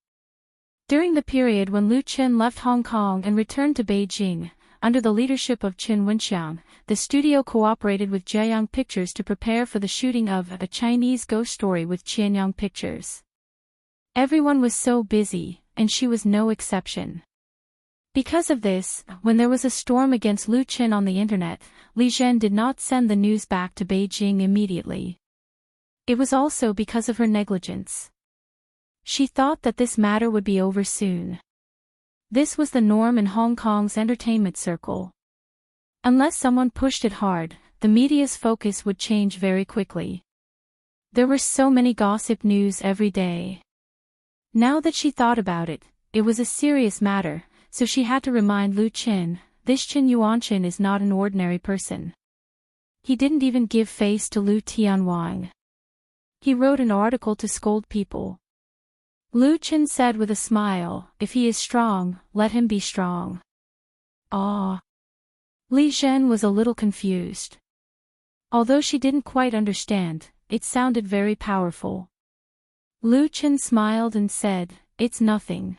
During the period when Lu Qin left Hong Kong and returned to Beijing, under the leadership of Qin Wenxiang, the studio cooperated with Jiayang Pictures to prepare for the shooting of A Chinese Ghost Story with Qianyang Pictures. Everyone was so busy, and she was no exception. Because of this, when there was a storm against Lu Qin on the internet, Li Zhen did not send the news back to Beijing immediately. It was also because of her negligence. She thought that this matter would be over soon. This was the norm in Hong Kong's entertainment circle. Unless someone pushed it hard, the media's focus would change very quickly. There were so many gossip news every day. Now that she thought about it, it was a serious matter, so she had to remind Lu Qin, this Qin Yuanqin is not an ordinary person. He didn't even give face to Lu Tianwang. He wrote an article to scold people. Lu Qin said with a smile, if he is strong, let him be strong. Ah. Li Zhen was a little confused. Although she didn't quite understand, it sounded very powerful. Lu Qin smiled and said, it's nothing.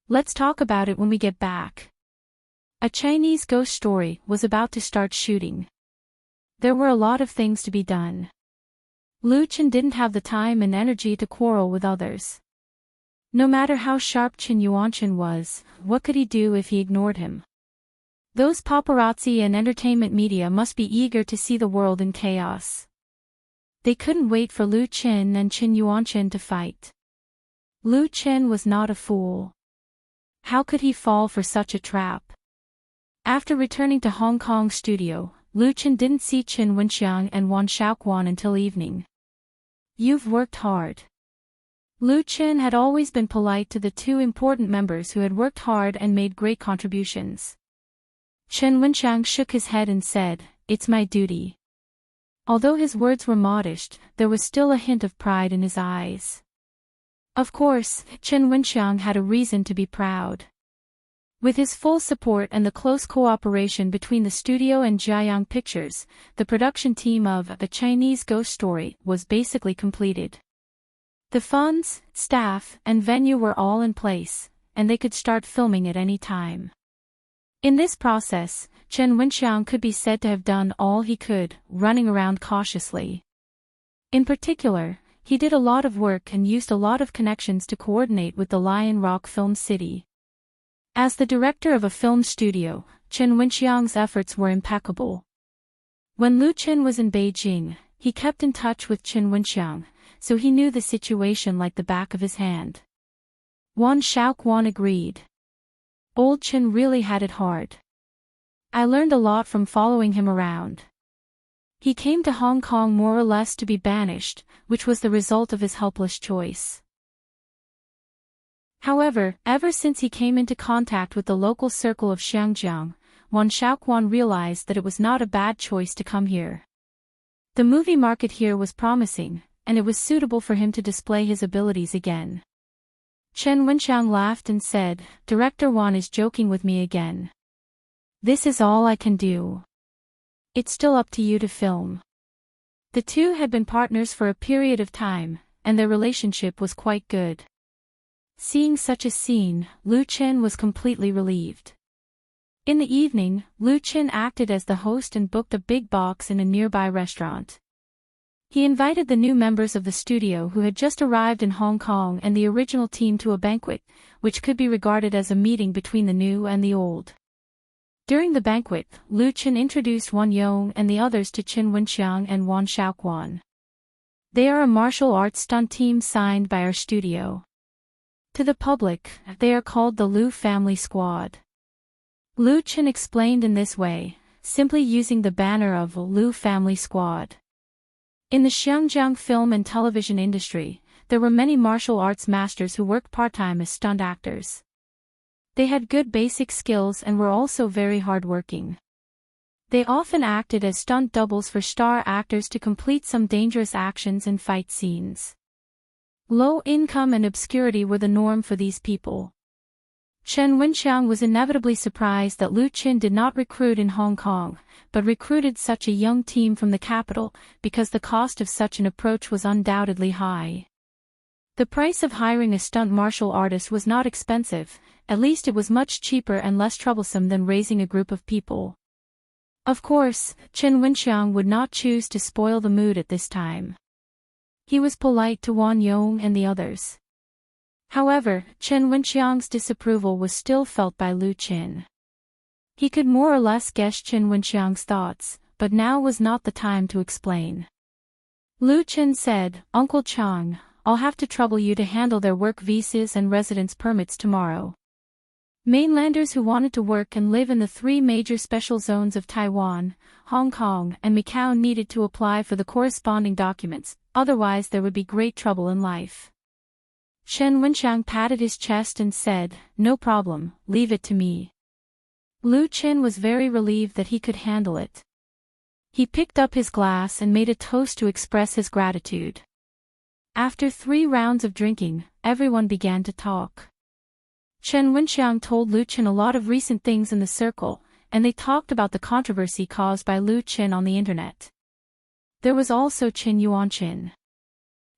Let's talk about it when we get back. A Chinese Ghost Story was about to start shooting. There were a lot of things to be done. Lu Qin didn't have the time and energy to quarrel with others. No matter how sharp Qin Yuanqin was, what could he do if he ignored him? Those paparazzi and entertainment media must be eager to see the world in chaos. They couldn't wait for Lu Qin and Qin Yuanqin to fight. Lu Qin was not a fool. How could he fall for such a trap? After returning to Hong Kong studio, Lu Qin didn't see Qin Wenxiang and Wan Shaoquan until evening. You've worked hard. Lu Qin had always been polite to the two important members who had worked hard and made great contributions. Qin Wenxiang shook his head and said, "It's my duty." Although his words were modest, there was still a hint of pride in his eyes. Of course, Qin Wenxiang had a reason to be proud. With his full support and the close cooperation between the studio and Jiayang Pictures, the production team of A Chinese Ghost Story was basically completed. The funds, staff, and venue were all in place, and they could start filming at any time. In this process, Qin Wenxiang could be said to have done all he could, running around cautiously. In particular, he did a lot of work and used a lot of connections to coordinate with the Lion Rock Film City. As the director of a film studio, Qin Wenxiang's efforts were impeccable. When Lu Qin was in Beijing, he kept in touch with Qin Wenxiang, so he knew the situation like the back of his hand. Wan Shaoquan agreed. Old Qin really had it hard. I learned a lot from following him around. He came to Hong Kong more or less to be banished, which was the result of his helpless choice. However, ever since he came into contact with the local circle of Xiangjiang, Wan Shaoquan realized that it was not a bad choice to come here. The movie market here was promising, and it was suitable for him to display his abilities again. Qin Wenxiang laughed and said, "Director Wan is joking with me again. This is all I can do. It's still up to you to film." The two had been partners for a period of time, and their relationship was quite good. Seeing such a scene, Lu Qin was completely relieved. In the evening, Lu Qin acted as the host and booked a big box in a nearby restaurant. He invited the new members of the studio who had just arrived in Hong Kong and the original team to a banquet, which could be regarded as a meeting between the new and the old. During the banquet, Lu Qin introduced Wan Yong and the others to Qin Wenxiang and Wan Shaoquan. "They are a martial arts stunt team signed by our studio. To the public, they are called the Lu Family Squad." Lu Qin explained in this way, simply using the banner of Lu Family Squad. In the Xiangjiang film and television industry, there were many martial arts masters who worked part-time as stunt actors. They had good basic skills and were also very hardworking. They often acted as stunt doubles for star actors to complete some dangerous actions and fight scenes. Low income and obscurity were the norm for these people. Qin Wenxiang was inevitably surprised that Lu Qin did not recruit in Hong Kong, but recruited such a young team from the capital, because the cost of such an approach was undoubtedly high. The price of hiring a stunt martial artist was not expensive, at least it was much cheaper and less troublesome than raising a group of people. Of course, Qin Wenxiang would not choose to spoil the mood at this time. He was polite to Wan Yong and the others. However, Qin Wenxiang's disapproval was still felt by Lu Qin. He could more or less guess Qin Wenxiang's thoughts, but now was not the time to explain. Lu Qin said, "Uncle Chang, I'll have to trouble you to handle their work visas and residence permits tomorrow." Mainlanders who wanted to work and live in the three major special zones of Taiwan, Hong Kong, and Macau needed to apply for the corresponding documents, otherwise there would be great trouble in life. Qin Wenxiang patted his chest and said, "No problem, leave it to me." Lu Qin was very relieved that he could handle it. He picked up his glass and made a toast to express his gratitude. After 3 rounds of drinking, everyone began to talk. Qin Wenxiang told Lu Qin a lot of recent things in the circle, and they talked about the controversy caused by Lu Qin on the internet. There was also Qin Yuanqin.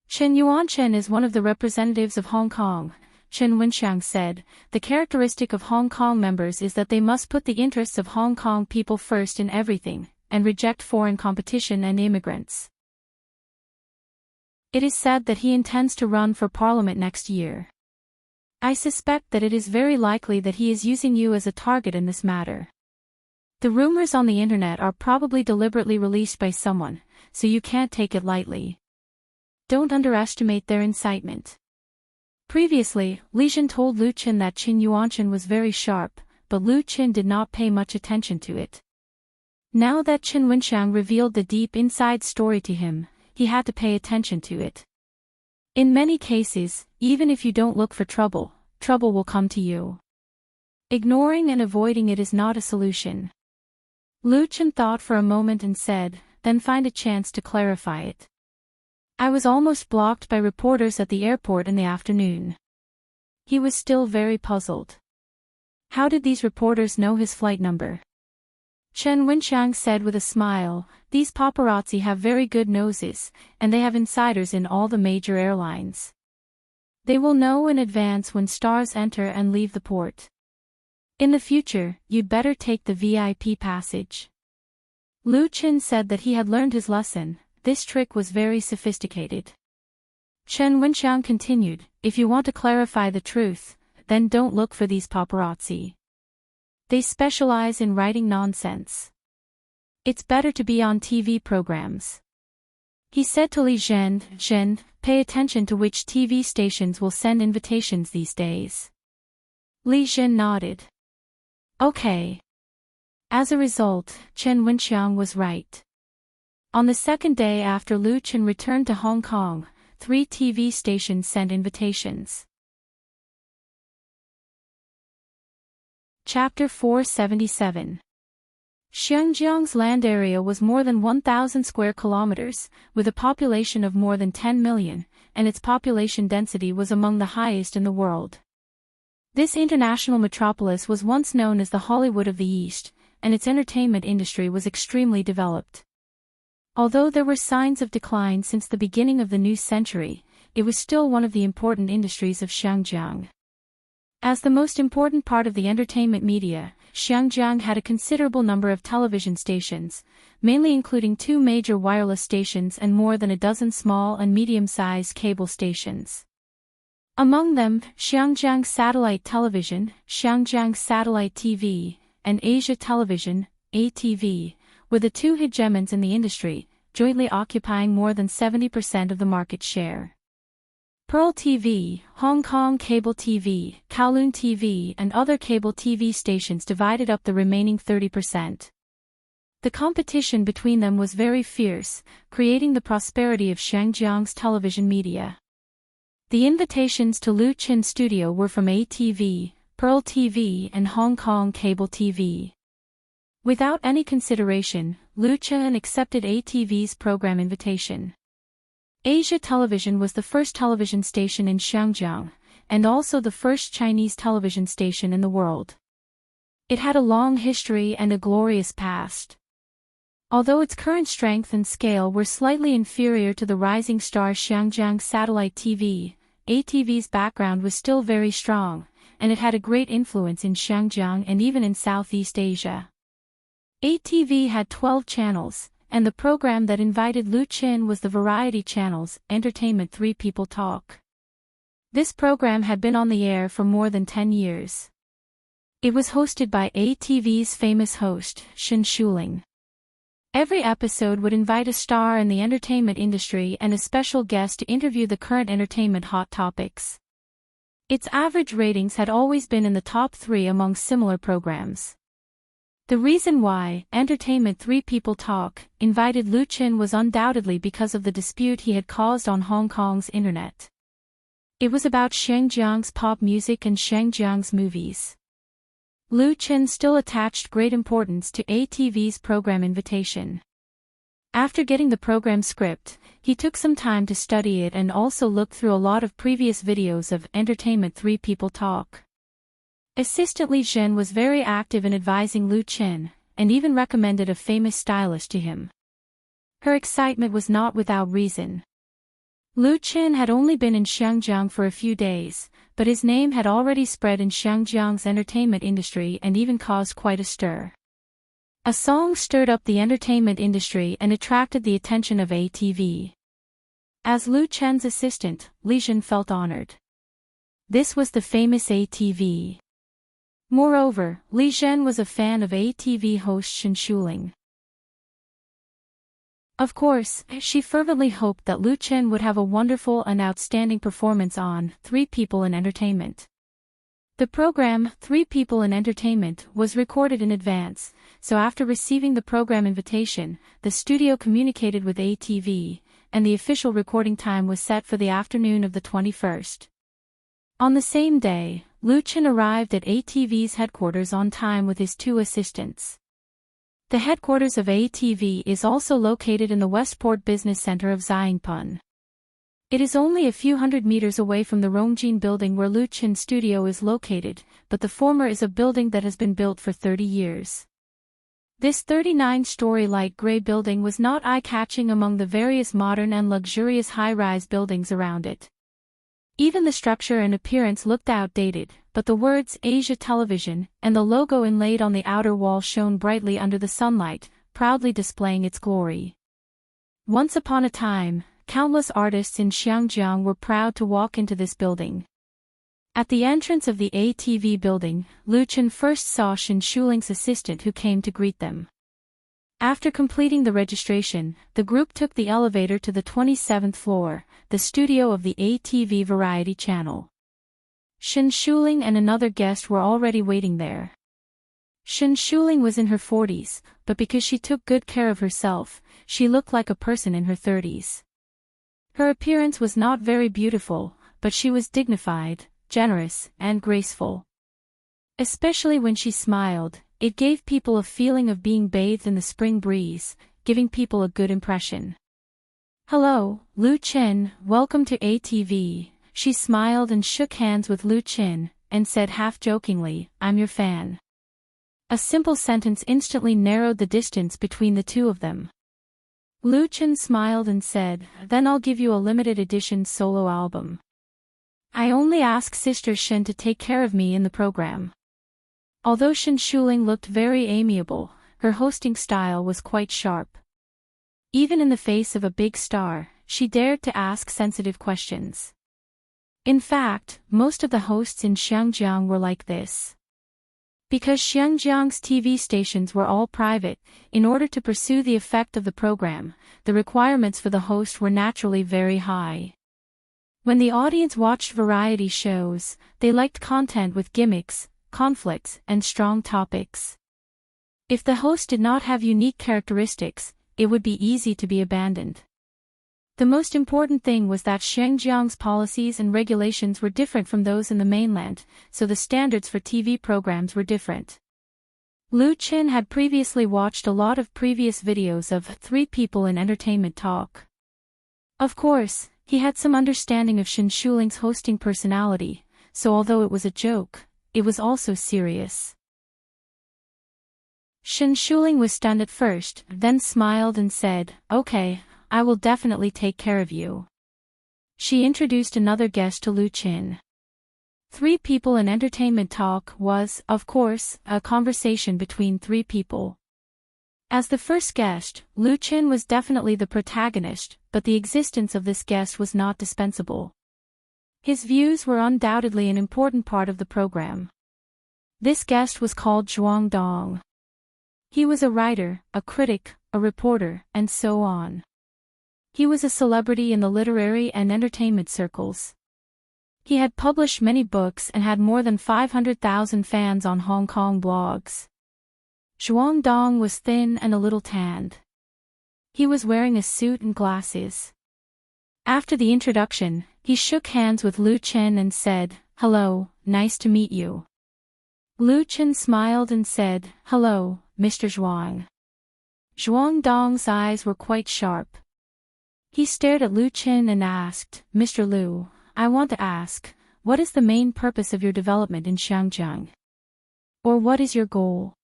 Qin Yuanqin is one of the representatives of Hong Kong, Qin Wenxiang said. The characteristic of Hong Kong members is that they must put the interests of Hong Kong people first in everything, and reject foreign competition and immigrants. It is said that he intends to run for parliament next year. I suspect that it is very likely that he is using you as a target in this matter. The rumors on the internet are probably deliberately released by someone, so you can't take it lightly. Don't underestimate their incitement. Previously, Li Zhen told Lu Qin that Qin Yuanchen was very sharp, but Lu Qin did not pay much attention to it. Now that Qin Wenxiang revealed the deep inside story to him, he had to pay attention to it. In many cases, even if you don't look for trouble, trouble will come to you. Ignoring and avoiding it is not a solution. Lu Qin thought for a moment and said, then find a chance to clarify it. I was almost blocked by reporters at the airport in the afternoon. He was still very puzzled. How did these reporters know his flight number? Chen Wenxiang said with a smile, these paparazzi have very good noses, and they have insiders in all the major airlines. They will know in advance when stars enter and leave the port. In the future, you'd better take the VIP passage. Lu Qin said that he had learned his lesson. This trick was very sophisticated. Chen Wenxiang continued, if you want to clarify the truth, then don't look for these paparazzi. They specialize in writing nonsense. It's better to be on TV programs. He said to Li Zhen, Zhen, pay attention to which TV stations will send invitations these days. Li Zhen nodded. Okay. As a result, Chen Wenxiang was right. On the second day after Lu Qin returned to Hong Kong, 3 TV stations sent invitations. Chapter 477. Xinjiang's land area was more than 1,000 square kilometers, with a population of more than 10 million, and its population density was among the highest in the world. This international metropolis was once known as the Hollywood of the East, and its entertainment industry was extremely developed. Although there were signs of decline since the beginning of the new century, it was still one of the important industries of Xinjiang. As the most important part of the entertainment media, Xinjiang had a considerable number of television stations, mainly including 2 major wireless stations and more than a dozen small and medium-sized cable stations. Among them, Xinjiang Satellite Television, Xinjiang Satellite TV, and Asia Television, ATV, were the 2 hegemons in the industry, jointly occupying more than 70% of the market share. Pearl TV, Hong Kong Cable TV, Kowloon TV and other cable TV stations divided up the remaining 30%. The competition between them was very fierce, creating the prosperity of Xinjiang's television media. The invitations to Lu Qin's studio were from ATV, Pearl TV and Hong Kong Cable TV. Without any consideration, Lu Qin accepted ATV's program invitation. Asia Television was the first television station in Xinjiang, and also the first Chinese television station in the world. It had a long history and a glorious past. Although its current strength and scale were slightly inferior to the rising star Xinjiang Satellite TV, ATV's background was still very strong, and it had a great influence in Xinjiang and even in Southeast Asia. ATV had 12 channels, and the program that invited Lu Qin was the variety channel's Entertainment 3 People Talk. This program had been on the air for more than 10 years. It was hosted by ATV's famous host, Shen Shuling. Every episode would invite a star in the entertainment industry and a special guest to interview the current entertainment hot topics. Its average ratings had always been in the top 3 among similar programs. The reason why Entertainment 3 People Talk invited Lu Qin was undoubtedly because of the dispute he had caused on Hong Kong's internet. It was about Xinjiang's pop music and Xinjiang's movies. Lu Qin still attached great importance to ATV's program invitation. After getting the program script, he took some time to study it and also looked through a lot of previous videos of Entertainment 3 People Talk. Assistant Li Zhen was very active in advising Lu Qin, and even recommended a famous stylist to him. Her excitement was not without reason. Lu Qin had only been in Xinjiang for a few days, but his name had already spread in Xinjiang's entertainment industry and even caused quite a stir. A song stirred up the entertainment industry and attracted the attention of ATV. As Lu Qin's assistant, Li Zhen felt honored. This was the famous ATV. Moreover, Li Zhen was a fan of ATV host Shen Shuling. Of course, she fervently hoped that Lu Chen would have a wonderful and outstanding performance on Three People in Entertainment. The program, Three People in Entertainment, was recorded in advance, so after receiving the program invitation, the studio communicated with ATV, and the official recording time was set for the afternoon of the 21st. On the same day, Lu Chen arrived at ATV's headquarters on time with his two assistants. The headquarters of ATV is also located in the Westport Business Center of Xiangpun. It is only a few hundred meters away from the Rongjin building where Lu Chen's studio is located, but the former is a building that has been built for 30 years. This 39-story light gray building was not eye-catching among the various modern and luxurious high-rise buildings around it. Even the structure and appearance looked outdated, but the words Asia Television and the logo inlaid on the outer wall shone brightly under the sunlight, proudly displaying its glory. Once upon a time, countless artists in Xiangjiang were proud to walk into this building. At the entrance of the ATV building, Lu Chen first saw Shen Shuling's assistant who came to greet them. After completing the registration, the group took the elevator to the 27th floor, the studio of the ATV Variety Channel. Shen Shuling and another guest were already waiting there. Shen Shuling was in her 40s, but because she took good care of herself, she looked like a person in her 30s. Her appearance was not very beautiful, but she was dignified, generous, and graceful. Especially when she smiled, it gave people a feeling of being bathed in the spring breeze, giving people a good impression. "Hello, Lu Chen, welcome to ATV," she smiled and shook hands with Lu Chen, and said half-jokingly, "I'm your fan." A simple sentence instantly narrowed the distance between the two of them. Lu Chen smiled and said, "Then I'll give you a limited edition solo album. I only ask Sister Shen to take care of me in the program." Although Shen Shuling looked very amiable, her hosting style was quite sharp. Even in the face of a big star, she dared to ask sensitive questions. In fact, most of the hosts in Xiangjiang were like this. Because Xiangjiang's TV stations were all private, in order to pursue the effect of the program, the requirements for the host were naturally very high. When the audience watched variety shows, they liked content with gimmicks, conflicts, and strong topics. If the host did not have unique characteristics, it would be easy to be abandoned. The most important thing was that Xinjiang's policies and regulations were different from those in the mainland, so the standards for TV programs were different. Lu Chen had previously watched a lot of previous videos of Three People in Entertainment talk. Of course, he had some understanding of Shen Shuling's hosting personality, so although it was a joke, it was also serious. Shen Shuling was stunned at first, then smiled and said, "Okay, I will definitely take care of you." She introduced another guest to Lu Chen. Three People in Entertainment talk was, of course, a conversation between three people. As the first guest, Lu Chen was definitely the protagonist, but the existence of this guest was not dispensable. His views were undoubtedly an important part of the program. This guest was called Zhuang Dong. He was a writer, a critic, a reporter, and so on. He was a celebrity in the literary and entertainment circles. He had published many books and had more than 500,000 fans on Hong Kong blogs. Zhuang Dong was thin and a little tanned. He was wearing a suit and glasses. After the introduction, he shook hands with Lu Chen and said, "Hello, nice to meet you." Lu Chen smiled and said, "Hello, Mr. Zhuang." Zhuang Dong's eyes were quite sharp. He stared at Lu Chen and asked, "Mr. Lu, I want to ask, what is the main purpose of your development in Xiangjiang? Or what is your goal?"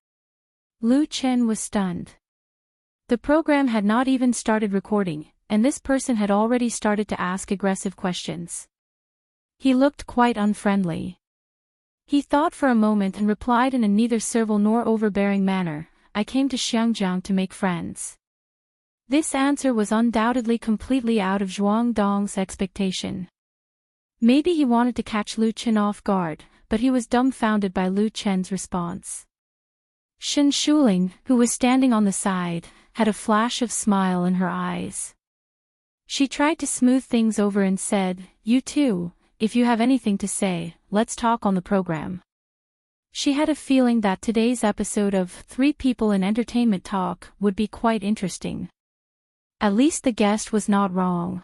Lu Chen was stunned. The program had not even started recording, and this person had already started to ask aggressive questions. He looked quite unfriendly. He thought for a moment and replied in a neither servile nor overbearing manner, "I came to Xiangjiang to make friends." This answer was undoubtedly completely out of Zhuang Dong's expectation. Maybe he wanted to catch Lu Chen off guard, but he was dumbfounded by Lu Chen's response. Shen Shuling, who was standing on the side, had a flash of smile in her eyes. She tried to smooth things over and said, "You too, if you have anything to say, let's talk on the program." She had a feeling that today's episode of Three People in Entertainment Talk would be quite interesting. At least the guest was not wrong.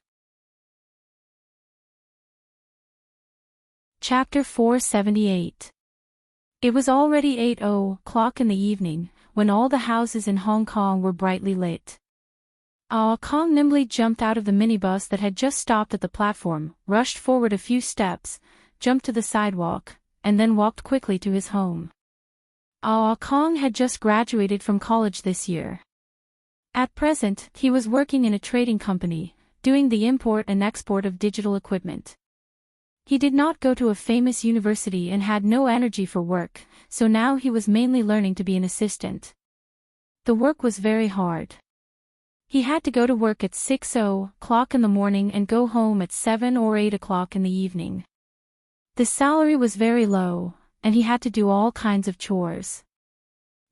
Chapter 478. It was already 8:00 in the evening, when all the houses in Hong Kong were brightly lit. Kong nimbly jumped out of the minibus that had just stopped at the platform, rushed forward a few steps, jumped to the sidewalk, and then walked quickly to his home. Kong had just graduated from college this year. At present, he was working in a trading company, doing the import and export of digital equipment. He did not go to a famous university and had no energy for work, so now he was mainly learning to be an assistant. The work was very hard. He had to go to work at 6:00 in the morning and go home at 7 or 8 in the evening. The salary was very low, and he had to do all kinds of chores.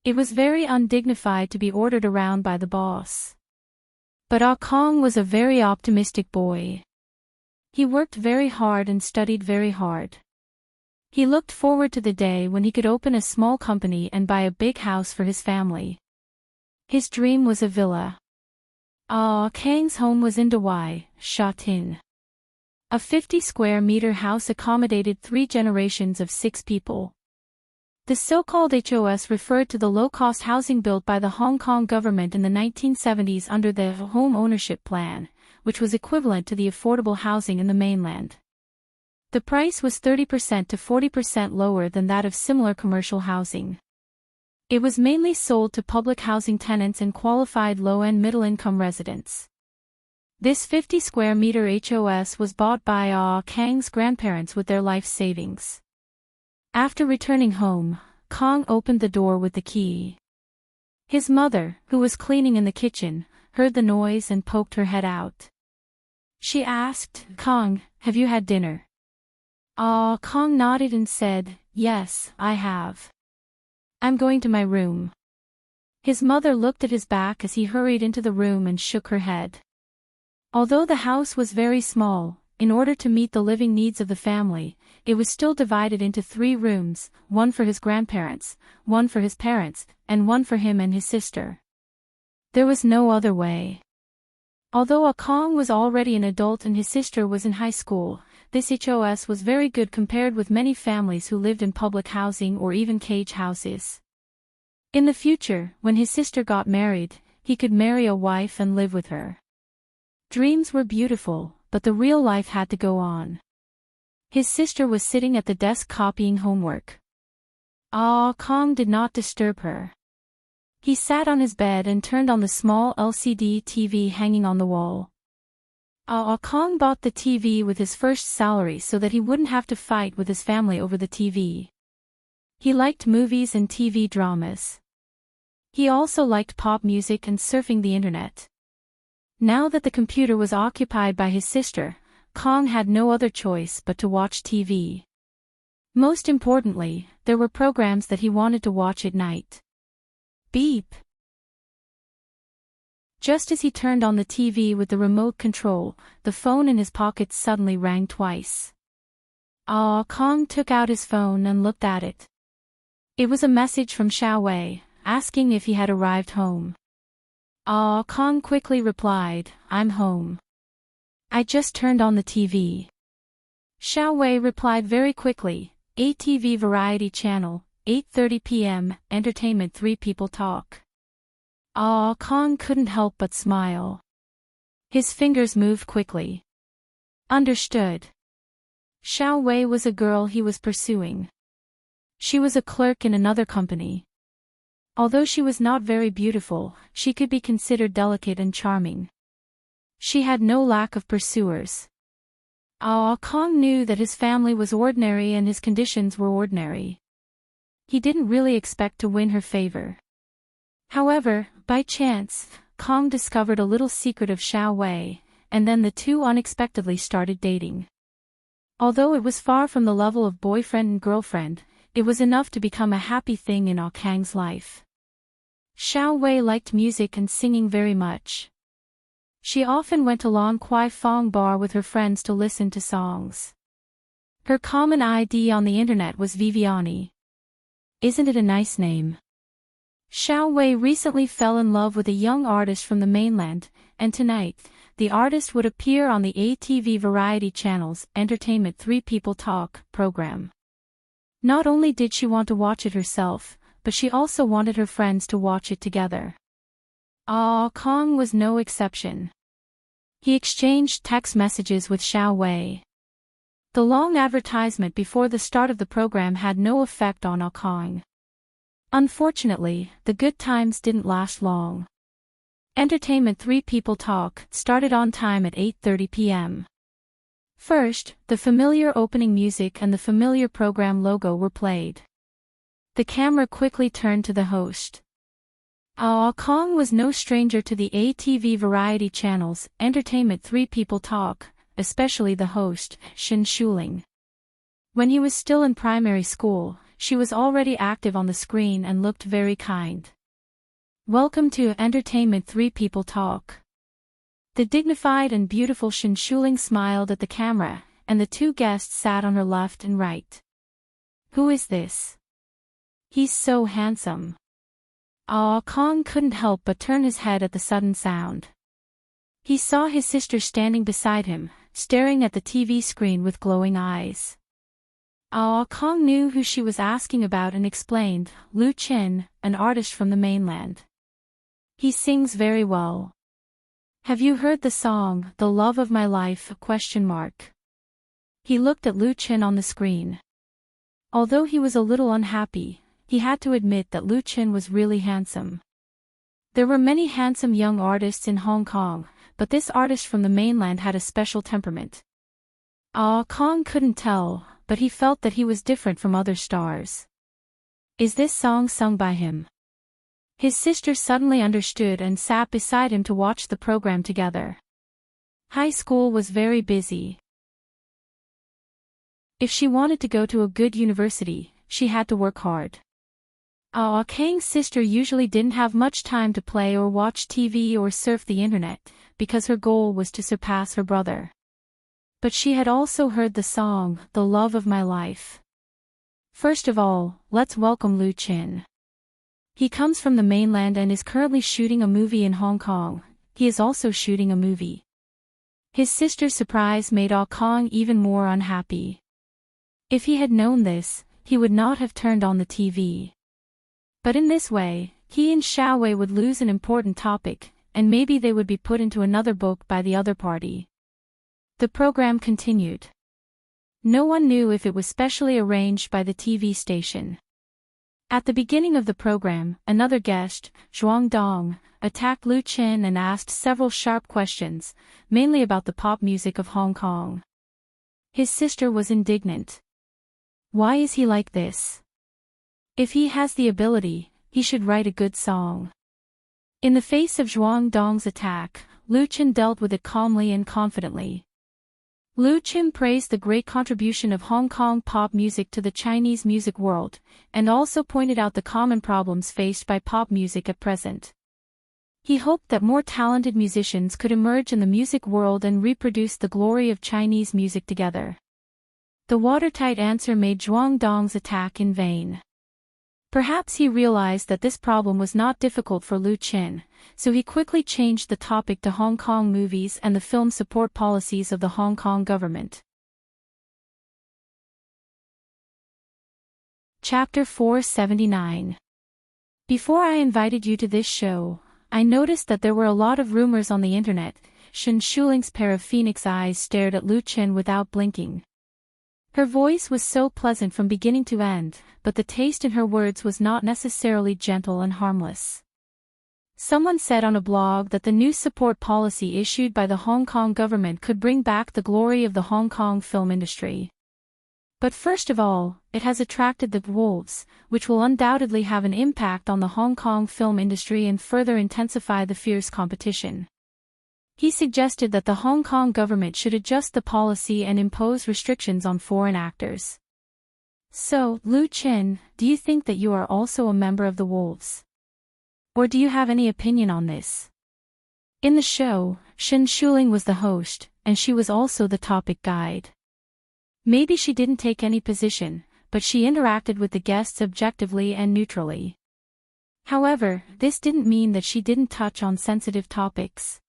It was very undignified to be ordered around by the boss. But Kong was a very optimistic boy. He worked very hard and studied very hard. He looked forward to the day when he could open a small company and buy a big house for his family. His dream was a villa. Kang's home was in Dawai, Sha Tin. A 50-square-meter house accommodated 3 generations of 6 people. The so-called HOS referred to the low-cost housing built by the Hong Kong government in the 1970s under the Home Ownership Plan, which was equivalent to the affordable housing in the mainland. The price was 30% to 40% lower than that of similar commercial housing. It was mainly sold to public housing tenants and qualified low- and middle-income residents. This 50-square-meter HOS was bought by Kang's grandparents with their life savings. After returning home, Kong opened the door with the key. His mother, who was cleaning in the kitchen, heard the noise and poked her head out. She asked, "Kong, have you had dinner?" Kong nodded and said, "Yes, I have. I'm going to my room." His mother looked at his back as he hurried into the room and shook her head. Although the house was very small, in order to meet the living needs of the family, it was still divided into 3 rooms, one for his grandparents, one for his parents, and one for him and his sister. There was no other way. Although Kong was already an adult and his sister was in high school, this HOS was very good compared with many families who lived in public housing or even cage houses. In the future, when his sister got married, he could marry a wife and live with her. Dreams were beautiful, but the real life had to go on. His sister was sitting at the desk copying homework. Kong did not disturb her. He sat on his bed and turned on the small LCD TV hanging on the wall. Kong bought the TV with his first salary so that he wouldn't have to fight with his family over the TV. He liked movies and TV dramas. He also liked pop music and surfing the internet. Now that the computer was occupied by his sister, Kong had no other choice but to watch TV. Most importantly, there were programs that he wanted to watch at night. Beep. Just as he turned on the TV with the remote control, the phone in his pocket suddenly rang twice. Kong took out his phone and looked at it. It was a message from Xiao Wei, asking if he had arrived home. Kong quickly replied, "I'm home. I just turned on the TV." Xiao Wei replied very quickly, "ATV Variety Channel, 8:30 p.m., Entertainment 3 People Talk." Kong couldn't help but smile. His fingers moved quickly. Understood. Xiao Wei was a girl he was pursuing. She was a clerk in another company. Although she was not very beautiful, she could be considered delicate and charming. She had no lack of pursuers. Kong knew that his family was ordinary and his conditions were ordinary. He didn't really expect to win her favor. However, by chance, Kong discovered a little secret of Xiao Wei, and then the two unexpectedly started dating. Although it was far from the level of boyfriend and girlfriend, it was enough to become a happy thing in Kang's life. Xiao Wei liked music and singing very much. She often went to Lan Kwai Fong Bar with her friends to listen to songs. Her common ID on the internet was Viviani. Isn't it a nice name? Xiao Wei recently fell in love with a young artist from the mainland, and tonight, the artist would appear on the ATV variety channel's Entertainment 3 People Talk program. Not only did she want to watch it herself, but she also wanted her friends to watch it together. Ah Kong was no exception. He exchanged text messages with Xiao Wei. The long advertisement before the start of the program had no effect on Ah Kong. Unfortunately, the good times didn't last long. Entertainment 3 People Talk started on time at 8:30 p.m. First, the familiar opening music and the familiar program logo were played. The camera quickly turned to the host. Ah Kong was no stranger to the ATV variety channel's Entertainment 3 People Talk, especially the host, Shen Shuling. When he was still in primary school, she was already active on the screen and looked very kind. Welcome to Entertainment 3 People Talk. The dignified and beautiful Shen Shuling smiled at the camera, and the two guests sat on her left and right. Who is this? He's so handsome. Ah Kong couldn't help but turn his head at the sudden sound. He saw his sister standing beside him, staring at the TV screen with glowing eyes. Ah Kong knew who she was asking about and explained, Lu Qin, an artist from the mainland. He sings very well. Have you heard the song, The Love of My Life? He looked at Lu Qin on the screen. Although he was a little unhappy, he had to admit that Lu Qin was really handsome. There were many handsome young artists in Hong Kong, but this artist from the mainland had a special temperament. Ah Kong couldn't tell, but he felt that he was different from other stars. Is this song sung by him? His sister suddenly understood and sat beside him to watch the program together. High school was very busy. If she wanted to go to a good university, she had to work hard. Ah Kang's sister usually didn't have much time to play or watch TV or surf the internet, because her goal was to surpass her brother. But she had also heard the song, The Love of My Life. First of all, let's welcome Lu Qin. He comes from the mainland and is currently shooting a movie in Hong Kong. He is also shooting a movie. His sister's surprise made Ah Kong even more unhappy. If he had known this, he would not have turned on the TV. But in this way, he and Xiao Wei would lose an important topic, and maybe they would be put into another book by the other party. The program continued. No one knew if it was specially arranged by the TV station. At the beginning of the program, another guest, Zhuang Dong, attacked Lu Qin and asked several sharp questions, mainly about the pop music of Hong Kong. His sister was indignant. Why is he like this? If he has the ability, he should write a good song. In the face of Zhuang Dong's attack, Lu Qin dealt with it calmly and confidently. Lu Qin praised the great contribution of Hong Kong pop music to the Chinese music world, and also pointed out the common problems faced by pop music at present. He hoped that more talented musicians could emerge in the music world and reproduce the glory of Chinese music together. The watertight answer made Zhuang Dong's attack in vain. Perhaps he realized that this problem was not difficult for Lu Qin, so he quickly changed the topic to Hong Kong movies and the film support policies of the Hong Kong government. Chapter 479. Before I invited you to this show, I noticed that there were a lot of rumors on the internet. Shen Shuling's pair of phoenix eyes stared at Lu Qin without blinking. Her voice was so pleasant from beginning to end, but the taste in her words was not necessarily gentle and harmless. Someone said on a blog that the new support policy issued by the Hong Kong government could bring back the glory of the Hong Kong film industry. But first of all, it has attracted the wolves, which will undoubtedly have an impact on the Hong Kong film industry and further intensify the fierce competition. He suggested that the Hong Kong government should adjust the policy and impose restrictions on foreign actors. So, Lu Qin, do you think that you are also a member of the wolves? Or do you have any opinion on this? In the show, Shen Shuling was the host, and she was also the topic guide. Maybe she didn't take any position, but she interacted with the guests objectively and neutrally. However, this didn't mean that she didn't touch on sensitive topics.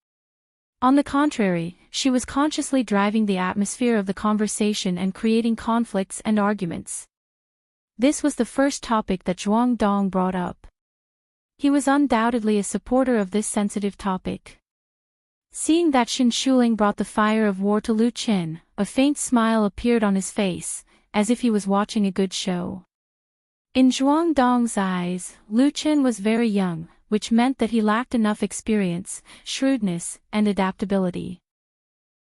On the contrary, she was consciously driving the atmosphere of the conversation and creating conflicts and arguments. This was the first topic that Zhuang Dong brought up. He was undoubtedly a supporter of this sensitive topic. Seeing that Shen Shuling brought the fire of war to Lu Qin, a faint smile appeared on his face, as if he was watching a good show. In Zhuang Dong's eyes, Lu Qin was very young, which meant that he lacked enough experience, shrewdness, and adaptability.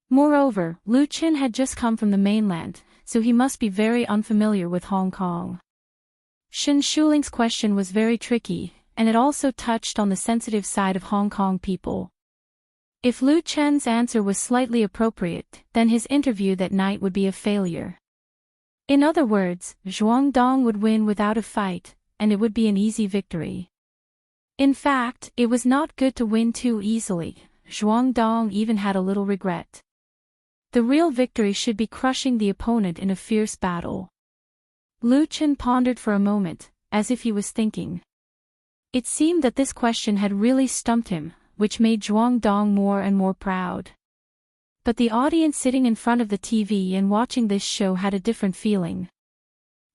Moreover, Lu Qin had just come from the mainland, so he must be very unfamiliar with Hong Kong. Shen Shuling's question was very tricky, and it also touched on the sensitive side of Hong Kong people. If Lu Chen's answer was slightly appropriate, then his interview that night would be a failure. In other words, Zhuang Dong would win without a fight, and it would be an easy victory. In fact, it was not good to win too easily. Zhuang Dong even had a little regret. The real victory should be crushing the opponent in a fierce battle. Lu Chen pondered for a moment, as if he was thinking. It seemed that this question had really stumped him, which made Zhuang Dong more and more proud. But the audience sitting in front of the TV and watching this show had a different feeling.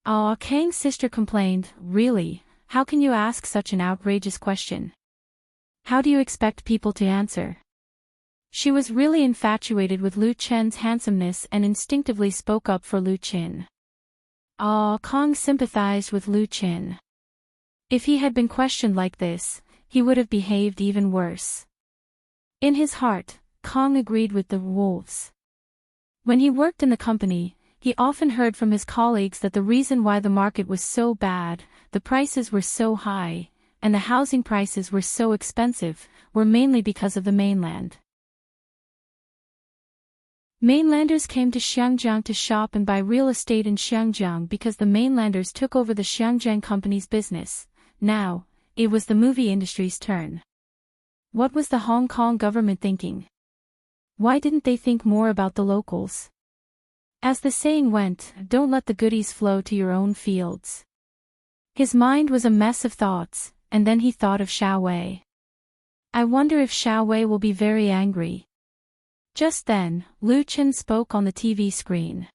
Ah, Kang's sister complained, "Really, how can you ask such an outrageous question? How do you expect people to answer?" She was really infatuated with Lu Chen's handsomeness and instinctively spoke up for Lu Chen. Ah, Kang sympathized with Lu Chen. If he had been questioned like this, he would have behaved even worse. In his heart, Kang agreed with the wolves. When he worked in the company, he often heard from his colleagues that the reason why the market was so bad, the prices were so high, and the housing prices were so expensive, were mainly because of the mainland. Mainlanders came to Xiangjiang to shop and buy real estate in Xiangjiang because the mainlanders took over the Xiangjiang company's business. Now, it was the movie industry's turn. What was the Hong Kong government thinking? Why didn't they think more about the locals? As the saying went, don't let the goodies flow to your own fields. His mind was a mess of thoughts, and then he thought of Xiao Wei. I wonder if Xiao Wei will be very angry. Just then, Lu Chen spoke on the TV screen.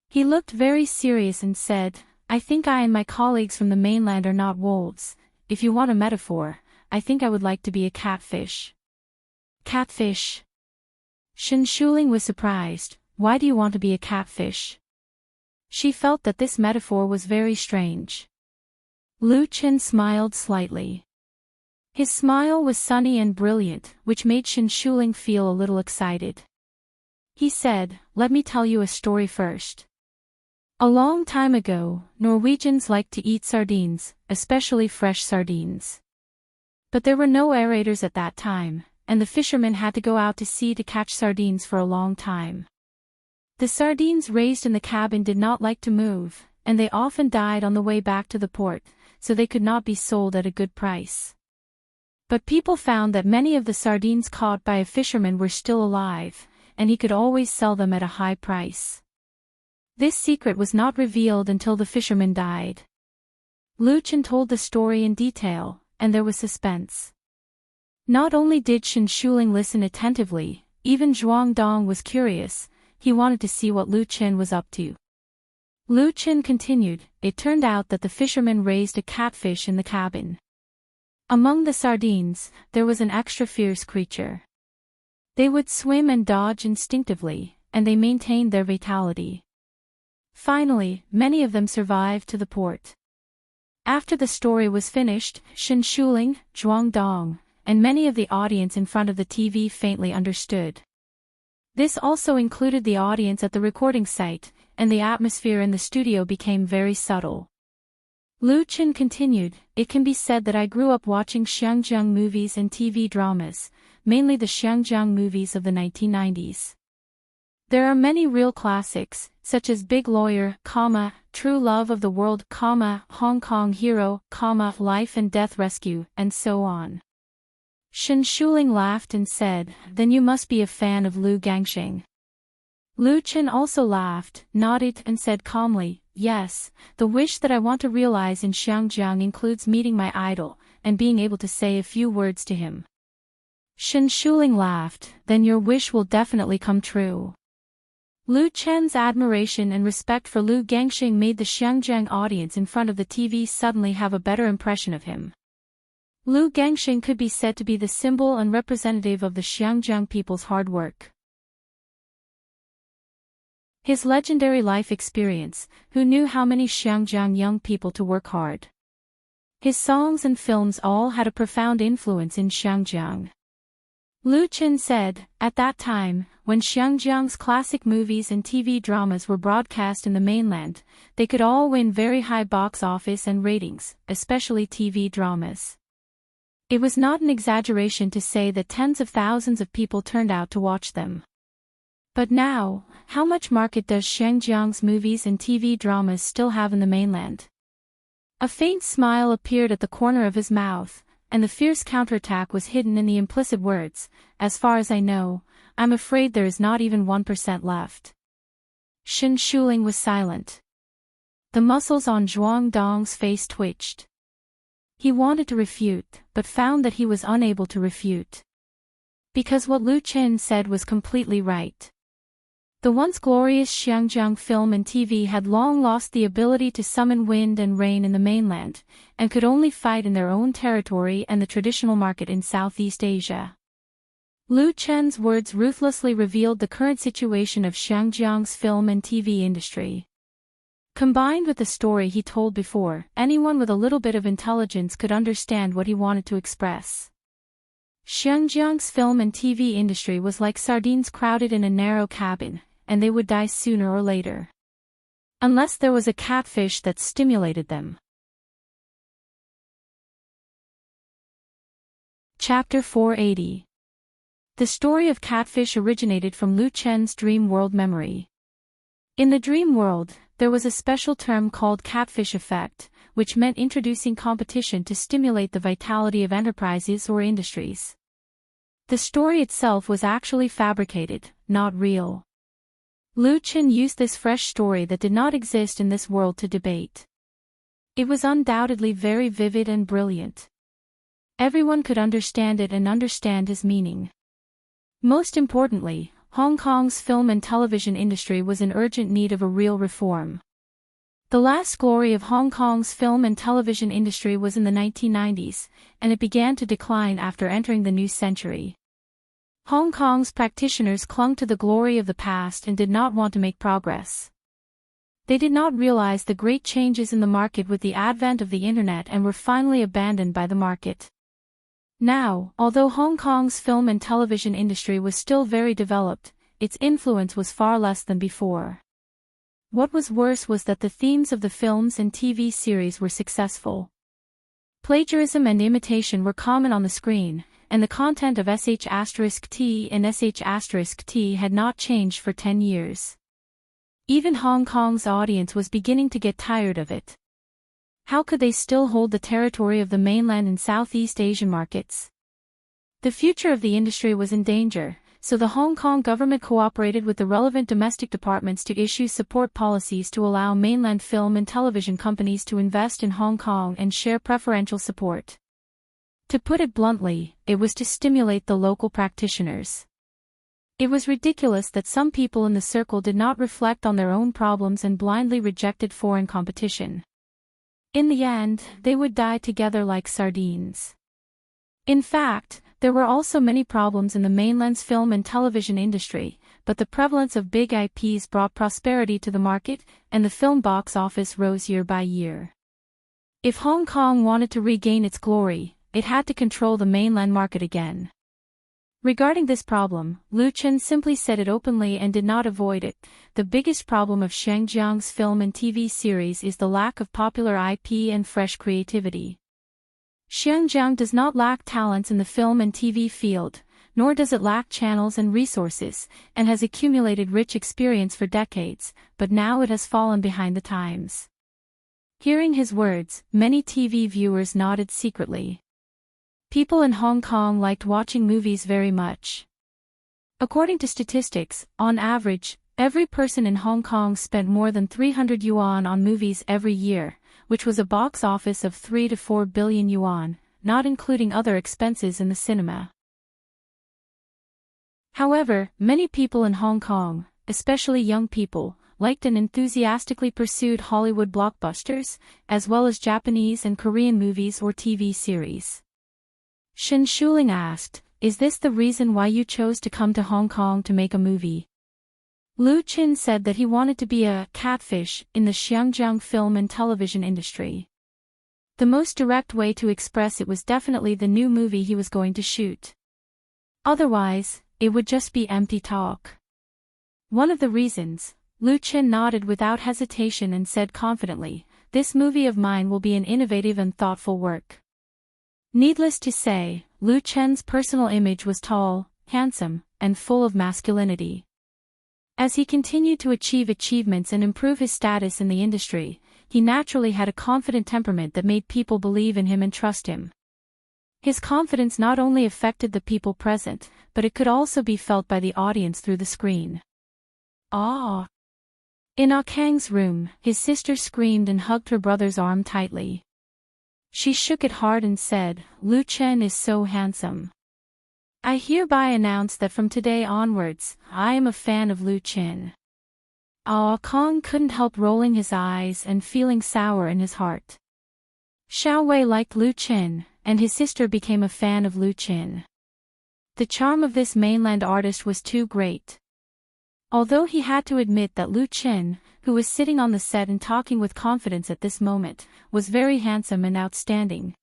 He looked very serious and said, "I think I and my colleagues from the mainland are not wolves. If you want a metaphor, I think I would like to be a catfish." Catfish? Shen Shuling was surprised. Why do you want to be a catfish? She felt that this metaphor was very strange. Lu Chen smiled slightly. His smile was sunny and brilliant, which made Shen Shuling feel a little excited. He said, "Let me tell you a story first. A long time ago, Norwegians liked to eat sardines, especially fresh sardines. But there were no aerators at that time, and the fishermen had to go out to sea to catch sardines for a long time. The sardines raised in the cabin did not like to move, and they often died on the way back to the port, so they could not be sold at a good price. But people found that many of the sardines caught by a fisherman were still alive, and he could always sell them at a high price. This secret was not revealed until the fisherman died." Lu Chen told the story in detail, and there was suspense. Not only did Shen Shuling listen attentively, even Zhuang Dong was curious. He wanted to see what Lu Chen was up to. Lu Chen continued, "It turned out that the fisherman raised a catfish in the cabin. Among the sardines, there was an extra fierce creature. They would swim and dodge instinctively, and they maintained their vitality. Finally, many of them survived to the port." After the story was finished, Shen Shuling, Zhuang Dong, and many of the audience in front of the TV faintly understood. This also included the audience at the recording site, and the atmosphere in the studio became very subtle. Lu Chen continued, "It can be said that I grew up watching Xiangjiang movies and TV dramas, mainly the Xiangjiang movies of the 1990s. There are many real classics, such as Big Lawyer, True Love of the World, Hong Kong Hero, Life and Death Rescue, and so on. Shen Shuling laughed and said, "Then you must be a fan of Lu Gangxing." Lu Chen also laughed, nodded, and said calmly, "Yes, the wish that I want to realize in Xiangjiang includes meeting my idol, and being able to say a few words to him." Shen Shuling laughed, "Then your wish will definitely come true." Lu Chen's admiration and respect for Lu Gangxing made the Xiangjiang audience in front of the TV suddenly have a better impression of him. Lu Gangxing could be said to be the symbol and representative of the Xiangjiang people's hard work. His legendary life experience, who knew how many Xiangjiang young people to work hard. His songs and films all had a profound influence in Xiangjiang. Lu Chen said, at that time, when Xiangjiang's classic movies and TV dramas were broadcast in the mainland, they could all win very high box office and ratings, especially TV dramas. It was not an exaggeration to say that tens of thousands of people turned out to watch them. But now, how much market does Xiangjiang's movies and TV dramas still have in the mainland? A faint smile appeared at the corner of his mouth, and the fierce counterattack was hidden in the implicit words, "As far as I know, I'm afraid there is not even 1% left." Shen Shuling was silent. The muscles on Zhuang Dong's face twitched. He wanted to refute, but found that he was unable to refute. Because what Lu Chen said was completely right. The once glorious Xiangjiang film and TV had long lost the ability to summon wind and rain in the mainland, and could only fight in their own territory and the traditional market in Southeast Asia. Lu Chen's words ruthlessly revealed the current situation of Xiangjiang's film and TV industry. Combined with the story he told before, anyone with a little bit of intelligence could understand what he wanted to express. Xiangjiang's film and TV industry was like sardines crowded in a narrow cabin, and they would die sooner or later. Unless there was a catfish that stimulated them. Chapter 480. The story of catfish originated from Lu Chen's dream world memory. In the dream world, there was a special term called catfish effect, which meant introducing competition to stimulate the vitality of enterprises or industries. The story itself was actually fabricated, not real. Lu Chen used this fresh story that did not exist in this world to debate. It was undoubtedly very vivid and brilliant. Everyone could understand it and understand his meaning. Most importantly, Hong Kong's film and television industry was in urgent need of a real reform. The last glory of Hong Kong's film and television industry was in the 1990s, and it began to decline after entering the new century. Hong Kong's practitioners clung to the glory of the past and did not want to make progress. They did not realize the great changes in the market with the advent of the internet and were finally abandoned by the market. Now, although Hong Kong's film and television industry was still very developed, its influence was far less than before. What was worse was that the themes of the films and TV series were successful. Plagiarism and imitation were common on the screen, and the content of sh*t and sh*t had not changed for 10 years. Even Hong Kong's audience was beginning to get tired of it. How could they still hold the territory of the mainland and Southeast Asian markets? The future of the industry was in danger, so the Hong Kong government cooperated with the relevant domestic departments to issue support policies to allow mainland film and television companies to invest in Hong Kong and share preferential support. To put it bluntly, it was to stimulate the local practitioners. It was ridiculous that some people in the circle did not reflect on their own problems and blindly rejected foreign competition. In the end, they would die together like sardines. In fact, there were also many problems in the mainland's film and television industry, but the prevalence of big IPs brought prosperity to the market, and the film box office rose year by year. If Hong Kong wanted to regain its glory, it had to control the mainland market again. Regarding this problem, Lu Chen simply said it openly and did not avoid it. The biggest problem of Xiangjiang's film and TV series is the lack of popular IP and fresh creativity. Xiangjiang does not lack talents in the film and TV field, nor does it lack channels and resources, and has accumulated rich experience for decades, but now it has fallen behind the times. Hearing his words, many TV viewers nodded secretly. People in Hong Kong liked watching movies very much. According to statistics, on average, every person in Hong Kong spent more than 300 yuan on movies every year, which was a box office of 3 to 4 billion yuan, not including other expenses in the cinema. However, many people in Hong Kong, especially young people, liked and enthusiastically pursued Hollywood blockbusters, as well as Japanese and Korean movies or TV series. Shen Shuling asked, "Is this the reason why you chose to come to Hong Kong to make a movie?" Lu Qin said that he wanted to be a catfish in the Xinjiang film and television industry. The most direct way to express it was definitely the new movie he was going to shoot. Otherwise, it would just be empty talk. One of the reasons, Lu Qin nodded without hesitation and said confidently, "This movie of mine will be an innovative and thoughtful work." Needless to say, Lu Chen's personal image was tall, handsome, and full of masculinity. As he continued to achieve achievements and improve his status in the industry, he naturally had a confident temperament that made people believe in him and trust him. His confidence not only affected the people present, but it could also be felt by the audience through the screen. Ah! In Ah Kang's room, his sister screamed and hugged her brother's arm tightly. She shook it hard and said, "Lu Chen is so handsome. I hereby announce that from today onwards, I am a fan of Lu Chen." Ah Kang couldn't help rolling his eyes and feeling sour in his heart. Xiao Wei liked Lu Chen, and his sister became a fan of Lu Chen. The charm of this mainland artist was too great. Although he had to admit that Lu Chen, who was sitting on the set and talking with confidence at this moment, was very handsome and outstanding.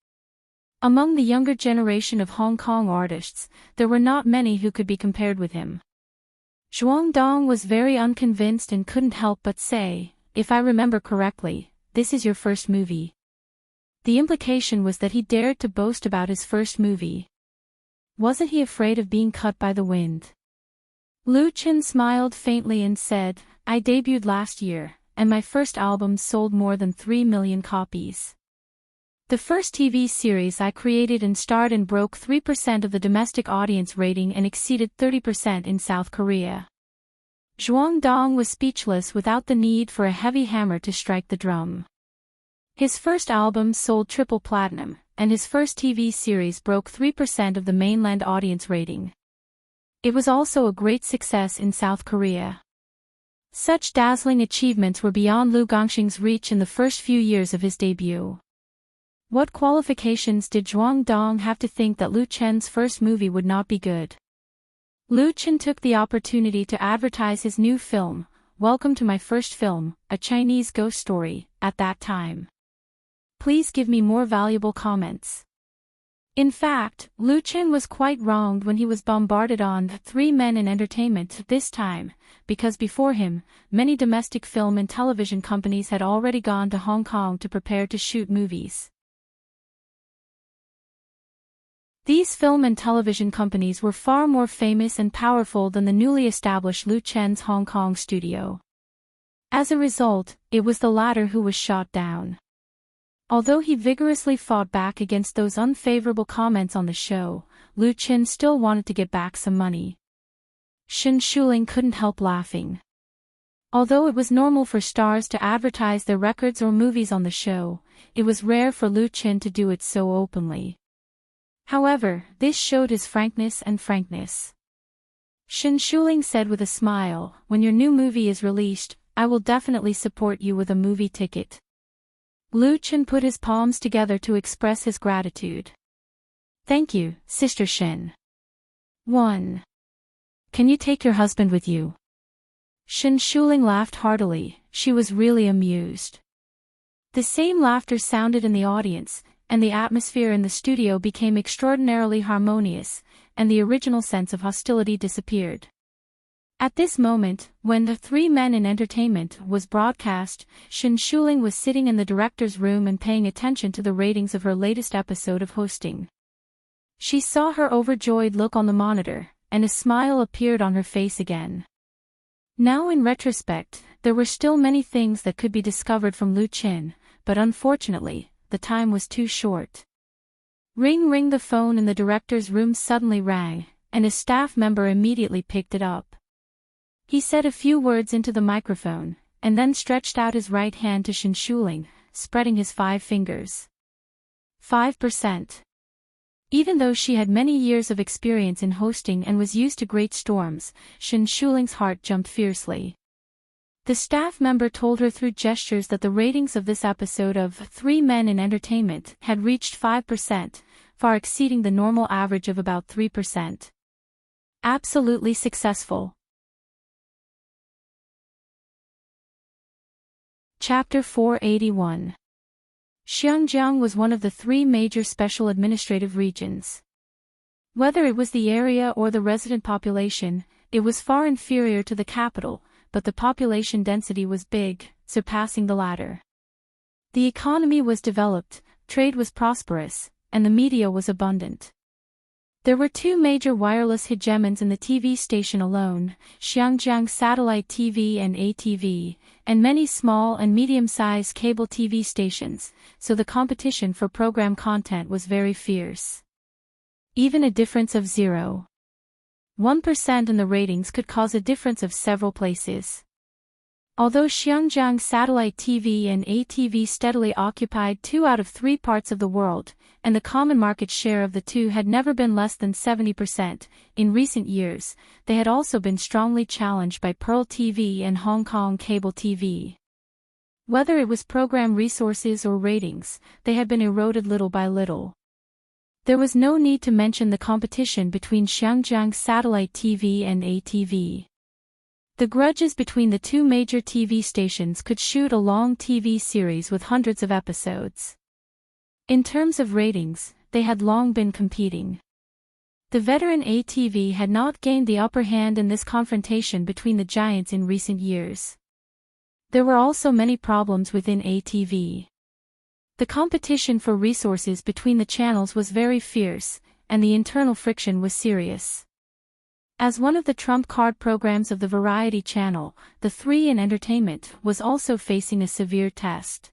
Among the younger generation of Hong Kong artists, there were not many who could be compared with him. Zhuang Dong was very unconvinced and couldn't help but say, "If I remember correctly, this is your first movie." The implication was that he dared to boast about his first movie. Wasn't he afraid of being cut by the wind? Lu Chen smiled faintly and said, "I debuted last year, and my first album sold more than 3 million copies. The first TV series I created and starred in broke 3% of the domestic audience rating and exceeded 30% in South Korea." Zhuang Dong was speechless without the need for a heavy hammer to strike the drum. His first album sold triple platinum, and his first TV series broke 3% of the mainland audience rating. It was also a great success in South Korea. Such dazzling achievements were beyond Lu Gongxing's reach in the first few years of his debut. What qualifications did Zhuang Dong have to think that Lu Chen's first movie would not be good? Lu Chen took the opportunity to advertise his new film, "Welcome to my first film, a Chinese ghost story," at that time. Please give me more valuable comments. In fact, Lu Chen was quite wronged when he was bombarded on Three Men in Entertainment this time, because before him, many domestic film and television companies had already gone to Hong Kong to prepare to shoot movies. These film and television companies were far more famous and powerful than the newly established Lu Chen's Hong Kong studio. As a result, it was the latter who was shot down. Although he vigorously fought back against those unfavorable comments on the show, Lu Chen still wanted to get back some money. Shen Shuling couldn't help laughing. Although it was normal for stars to advertise their records or movies on the show, it was rare for Lu Chen to do it so openly. However, this showed his frankness. Shen Shuling said with a smile, "When your new movie is released, I will definitely support you with a movie ticket." Lu Chen put his palms together to express his gratitude. "Thank you, Sister Shen." 1. Can you take your husband with you? Shen Shuling laughed heartily. She was really amused. The same laughter sounded in the audience, and the atmosphere in the studio became extraordinarily harmonious, and the original sense of hostility disappeared. At this moment, when the Three Men in Entertainment was broadcast, Shen Shuling was sitting in the director's room and paying attention to the ratings of her latest episode of hosting. She saw her overjoyed look on the monitor, and a smile appeared on her face again. Now in retrospect, there were still many things that could be discovered from Lu Qin, but unfortunately, the time was too short. Ring ring, the phone in the director's room suddenly rang, and a staff member immediately picked it up. He said a few words into the microphone, and then stretched out his right hand to Shen Shuling, spreading his 5 fingers. 5%. Even though she had many years of experience in hosting and was used to great storms, Shen Shuling's heart jumped fiercely. The staff member told her through gestures that the ratings of this episode of 3 Men in Entertainment had reached 5%, far exceeding the normal average of about 3%. Absolutely successful. Chapter 481. Xinjiang was one of the 3 major special administrative regions. Whether it was the area or the resident population, it was far inferior to the capital, but the population density was big, surpassing the latter. The economy was developed, trade was prosperous, and the media was abundant. There were 2 major wireless hegemons in the TV station alone, Xinjiang Satellite TV and ATV, and many small and medium-sized cable TV stations, so the competition for program content was very fierce. Even a difference of 0.1% in the ratings could cause a difference of several places. Although Xinjiang Satellite TV and ATV steadily occupied 2 out of 3 parts of the world, and the common market share of the 2 had never been less than 70%, in recent years, they had also been strongly challenged by Pearl TV and Hong Kong cable TV. Whether it was program resources or ratings, they had been eroded little by little. There was no need to mention the competition between Xinjiang Satellite TV and ATV. The grudges between the 2 major TV stations could shoot a long TV series with hundreds of episodes. In terms of ratings, they had long been competing. The veteran ATV had not gained the upper hand in this confrontation between the giants in recent years. There were also many problems within ATV. The competition for resources between the channels was very fierce, and the internal friction was serious. As one of the trump card programs of the Variety Channel, the 3 in Entertainment was also facing a severe test.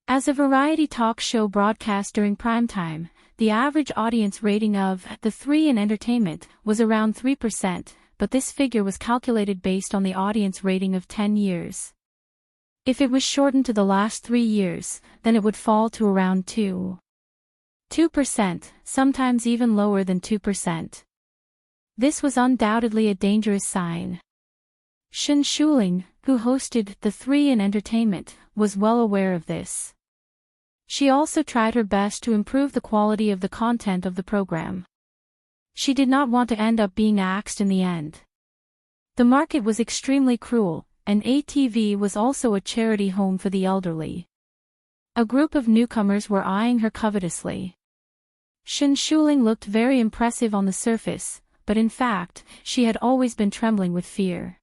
As a variety talk show broadcast during prime time, the average audience rating of the 3 in Entertainment was around 3%, but this figure was calculated based on the audience rating of 10 years. If it was shortened to the last 3 years, then it would fall to around 2%, sometimes even lower than 2%. This was undoubtedly a dangerous sign. Shen Shuling, who hosted the 3 in Entertainment, was well aware of this. She also tried her best to improve the quality of the content of the program. She did not want to end up being axed in the end. The market was extremely cruel, and ATV was also a charity home for the elderly. A group of newcomers were eyeing her covetously. Shen Shuling looked very impressive on the surface, but in fact, she had always been trembling with fear.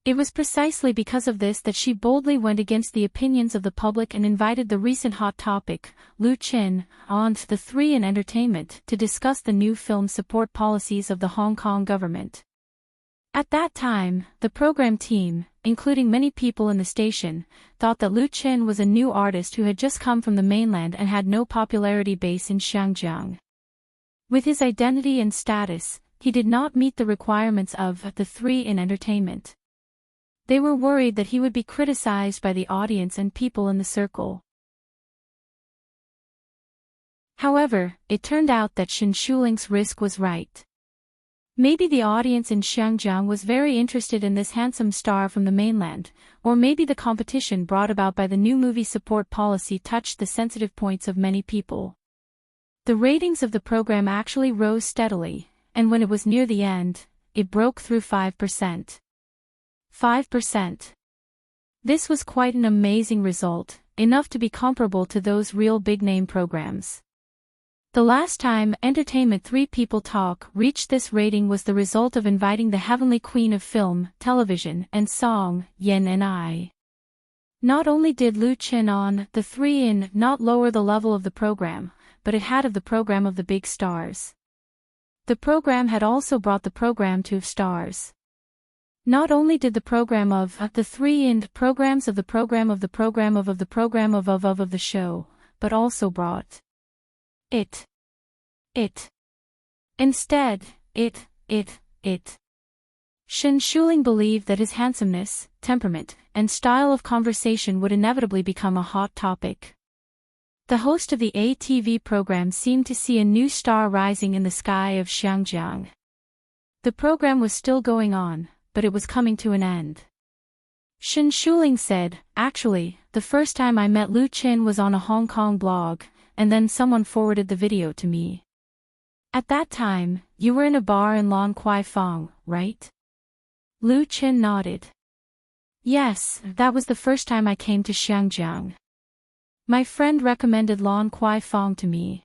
It was precisely because of this that she boldly went against the opinions of the public and invited the recent hot topic, Lu Qin, on the 3 in Entertainment to discuss the new film support policies of the Hong Kong government. At that time, the program team, including many people in the station, thought that Lu Qin was a new artist who had just come from the mainland and had no popularity base in Xinjiang. With his identity and status, he did not meet the requirements of the 3 in Entertainment. They were worried that he would be criticized by the audience and people in the circle. However, it turned out that Shen Shuling's risk was right. Maybe the audience in Xinjiang was very interested in this handsome star from the mainland, or maybe the competition brought about by the new movie support policy touched the sensitive points of many people. The ratings of the program actually rose steadily, and when it was near the end, it broke through 5%. 5%. This was quite an amazing result, enough to be comparable to those real big-name programs. The last time Entertainment 3 People Talk reached this rating was the result of inviting the heavenly queen of film, television, and song, Yen and I. Not only did Lu Qin on the 3 in not lower the level of the program, but it had of the program of the big stars. The program had also brought the program to stars. Not only did the program of the three end programs of the program of the program of the program of the show, but also brought it. Instead, it. Shen Shuling believed that his handsomeness, temperament, and style of conversation would inevitably become a hot topic. The host of the ATV program seemed to see a new star rising in the sky of Xiangjiang. The program was still going on, but it was coming to an end. Shen Shuling said, "Actually, the first time I met Lu Qin was on a Hong Kong blog, and then someone forwarded the video to me. At that time, you were in a bar in Lan Kwai Fong, right?" Lu Qin nodded. "Yes, that was the first time I came to Xiangjiang. My friend recommended Lan Kwai Fong to me."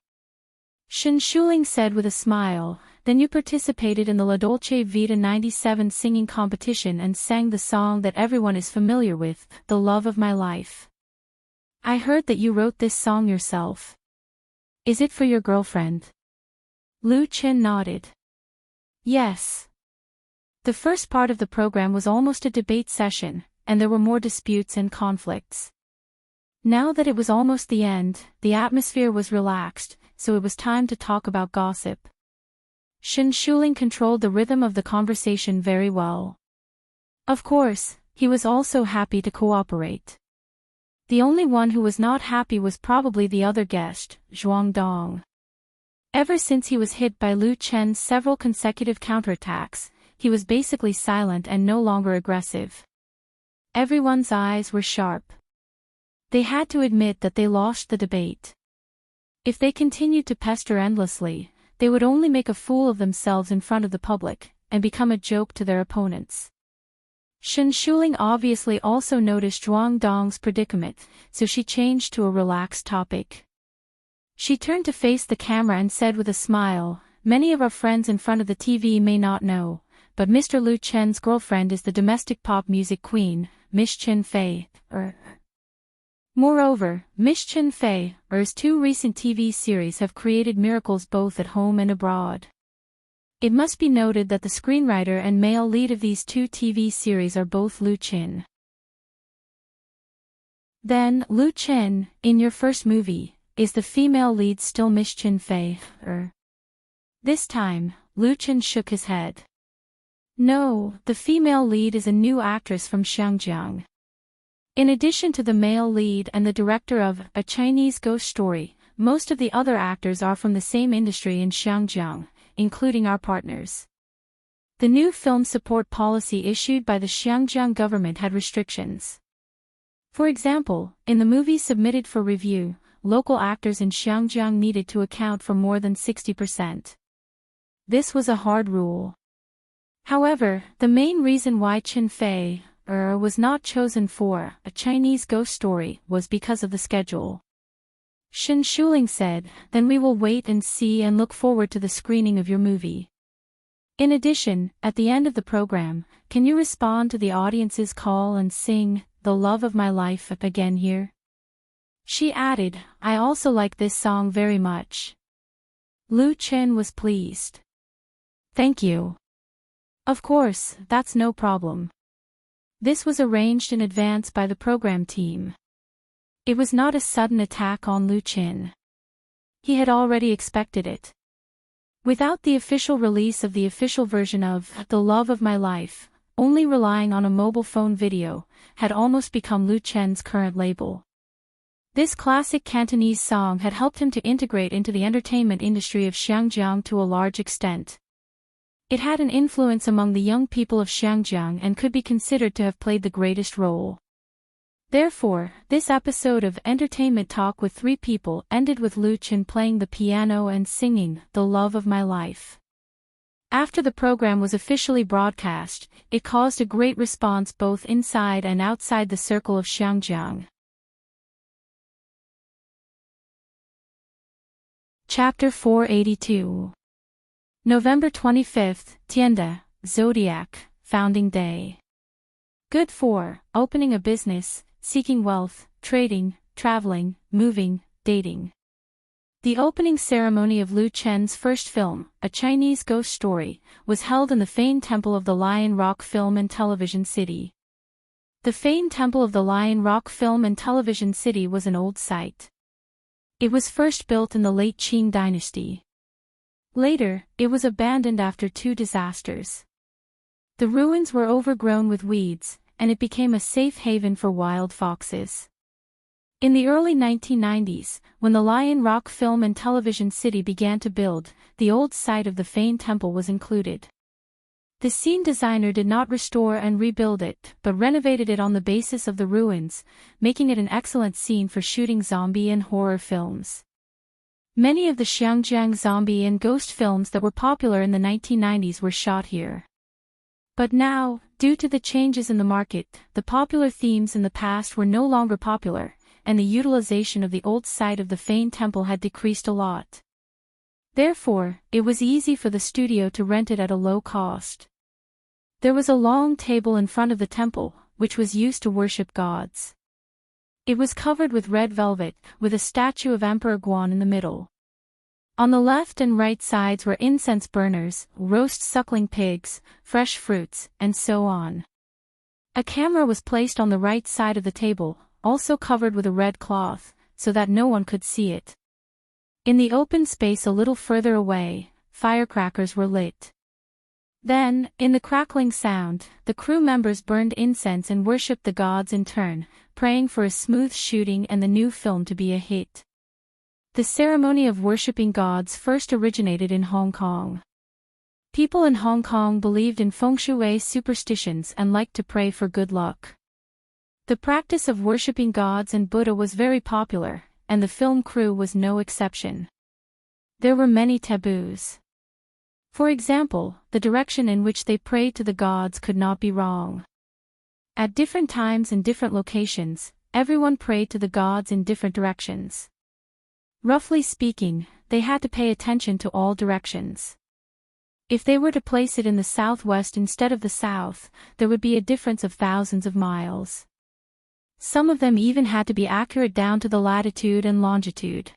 Shen Shuling said with a smile, "Then you participated in the La Dolce Vita 97 singing competition and sang the song that everyone is familiar with, The Love of My Life. I heard that you wrote this song yourself. Is it for your girlfriend?" Lu Qin nodded. "Yes." The first part of the program was almost a debate session, and there were more disputes and conflicts. Now that it was almost the end, the atmosphere was relaxed, so it was time to talk about gossip. Shen Shuling controlled the rhythm of the conversation very well. Of course, he was also happy to cooperate. The only one who was not happy was probably the other guest, Zhuang Dong. Ever since he was hit by Lu Chen's several consecutive counterattacks, he was basically silent and no longer aggressive. Everyone's eyes were sharp. They had to admit that they lost the debate. If they continued to pester endlessly, they would only make a fool of themselves in front of the public, and become a joke to their opponents. Shen Shuling obviously also noticed Zhuang Dong's predicament, so she changed to a relaxed topic. She turned to face the camera and said with a smile, "Many of our friends in front of the TV may not know, but Mr. Lu Chen's girlfriend is the domestic pop music queen, Miss Chen Fei. Moreover, Miss Chen Fei's two recent TV series have created miracles both at home and abroad. It must be noted that the screenwriter and male lead of these two TV series are both Lu Qin. Then, Lu Qin, in your first movie, is the female lead still Miss Chen Fei? This time, Lu Qin shook his head. No, the female lead is a new actress from Xiangjiang. In addition to the male lead and the director of A Chinese Ghost Story, most of the other actors are from the same industry in Xiangjiang, including our partners. The new film support policy issued by the Xiangjiang government had restrictions. For example, in the movies submitted for review, local actors in Xiangjiang needed to account for more than 60%. This was a hard rule. However, the main reason why Chen Fei was not chosen for A Chinese Ghost Story was because of the schedule. Shen Shuling said, "Then we will wait and see and look forward to the screening of your movie. In addition, at the end of the program, can you respond to the audience's call and sing The Love of My Life again here?" She added, "I also like this song very much." Lu Qin was pleased. "Thank you. Of course, that's no problem." This was arranged in advance by the program team. It was not a sudden attack on Lu Qin. He had already expected it. Without the official release of the official version of The Love of My Life, only relying on a mobile phone video, had almost become Lu Chen's current label. This classic Cantonese song had helped him to integrate into the entertainment industry of Xiangjiang to a large extent. It had an influence among the young people of Xiangjiang and could be considered to have played the greatest role. Therefore, this episode of Entertainment Talk with Three People ended with Lu Qin playing the piano and singing The Love of My Life. After the program was officially broadcast, it caused a great response both inside and outside the circle of Xiangjiang. Chapter 482. November 25th, Tianda, Zodiac, Founding Day. Good for opening a business, seeking wealth, trading, traveling, moving, dating. The opening ceremony of Lu Chen's first film, A Chinese Ghost Story, was held in the famed Temple of the Lion Rock Film and Television City. The famed Temple of the Lion Rock Film and Television City was an old site. It was first built in the late Qing dynasty. Later, it was abandoned after 2 disasters. The ruins were overgrown with weeds, and it became a safe haven for wild foxes. In the early 1990s, when the Lion Rock Film and Television City began to build, the old site of the famed temple was included. The scene designer did not restore and rebuild it, but renovated it on the basis of the ruins, making it an excellent scene for shooting zombie and horror films. Many of the Xiangjiang zombie and ghost films that were popular in the 1990s were shot here. But now, due to the changes in the market, the popular themes in the past were no longer popular, and the utilization of the old site of the famed temple had decreased a lot. Therefore, it was easy for the studio to rent it at a low cost. There was a long table in front of the temple, which was used to worship gods. It was covered with red velvet, with a statue of Emperor Guan in the middle. On the left and right sides were incense burners, roast suckling pigs, fresh fruits, and so on. A camera was placed on the right side of the table, also covered with a red cloth, so that no one could see it. In the open space a little further away, firecrackers were lit. Then, in the crackling sound, the crew members burned incense and worshipped the gods in turn, praying for a smooth shooting and the new film to be a hit. The ceremony of worshipping gods first originated in Hong Kong. People in Hong Kong believed in feng shui superstitions and liked to pray for good luck. The practice of worshipping gods and Buddha was very popular, and the film crew was no exception. There were many taboos. For example, the direction in which they prayed to the gods could not be wrong. At different times in different locations, everyone prayed to the gods in different directions. Roughly speaking, they had to pay attention to all directions. If they were to place it in the southwest instead of the south, there would be a difference of thousands of miles. Some of them even had to be accurate down to the latitude and longitude.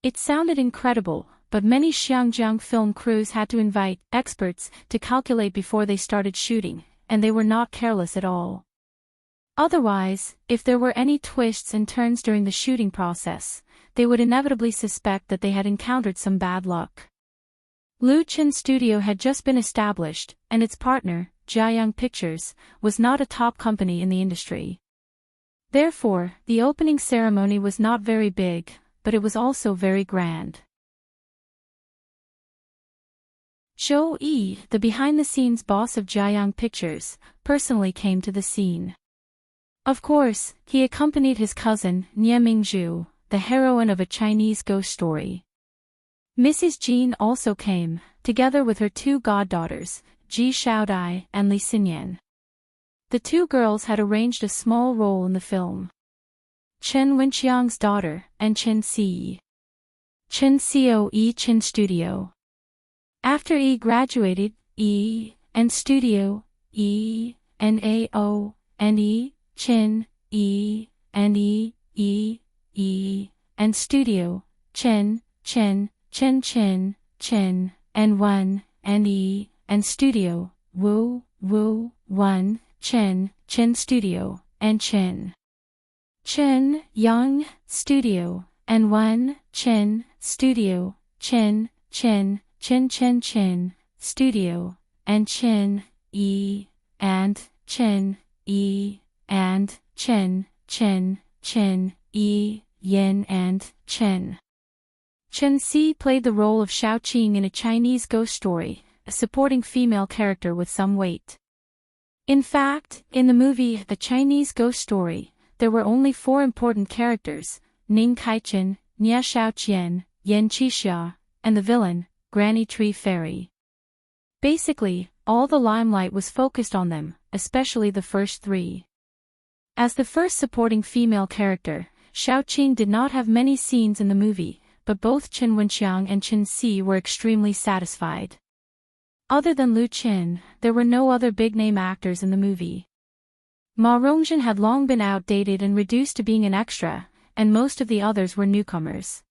It sounded incredible, but many Xiangjiang film crews had to invite experts to calculate before they started shooting, and they were not careless at all. Otherwise, if there were any twists and turns during the shooting process, they would inevitably suspect that they had encountered some bad luck. Lu Chen's studio had just been established, and its partner, Jiayang Pictures, was not a top company in the industry. Therefore, the opening ceremony was not very big, but it was also very grand. Zhou Yi, the behind-the-scenes boss of Jiayang Pictures, personally came to the scene. Of course, he accompanied his cousin, Nie Mingzhu, the heroine of A Chinese Ghost Story. Mrs. Jean also came, together with her 2 goddaughters, Ji Xiaodai and Li Xinyan. The 2 girls had arranged a small role in the film. Chen Wenqiang's daughter, and Chen Si. Chen Xiao Yi Chen Studio. After Yi graduated, Yi, and Studio, Yi, and AO, and Yi, Chen, Yi, and Yi, Yi, Yi, and Studio, Chen, Chen, Chen Chen, Chen, and Wen, and Yi, and Studio, Wu, Wu, Wen, Chen, Chen Studio, and Chen. Chen, Yang, Studio, and Wen, Chen, Studio, Chen, Chen, Chen Chen Chen, Studio, and Chen, Yi, and Chen, Yi, and Chen, Chen, Chen, Yi, Yen and Chen. Chen Si played the role of Xiaoqing in A Chinese Ghost Story, a supporting female character with some weight. In fact, in the movie A Chinese Ghost Story, there were only 4 important characters, Ning Kaichen, Nia Xiaoqian, Yan Qixia, and the villain, Granny Tree Fairy. Basically, all the limelight was focused on them, especially the first 3. As the first supporting female character, Xiaoqing did not have many scenes in the movie, but both Chen Wenqiang and Chen Si were extremely satisfied. Other than Lu Chen, there were no other big-name actors in the movie. Ma Rongjin had long been outdated and reduced to being an extra, and most of the others were newcomers.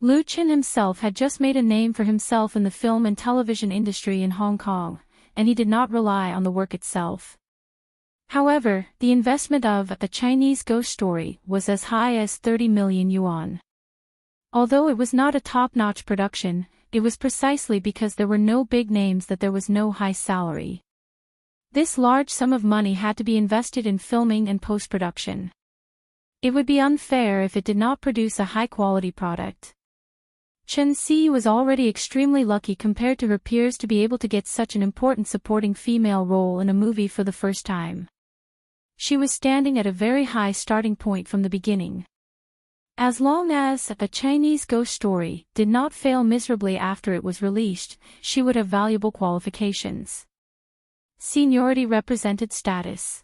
Liu Qin himself had just made a name for himself in the film and television industry in Hong Kong, and he did not rely on the work itself. However, the investment of A Chinese Ghost Story was as high as 30 million yuan. Although it was not a top-notch production, it was precisely because there were no big names that there was no high salary. This large sum of money had to be invested in filming and post-production. It would be unfair if it did not produce a high-quality product. Chen Si was already extremely lucky compared to her peers to be able to get such an important supporting female role in a movie for the first time. She was standing at a very high starting point from the beginning. As long as A Chinese Ghost Story did not fail miserably after it was released, she would have valuable qualifications. Seniority represented status.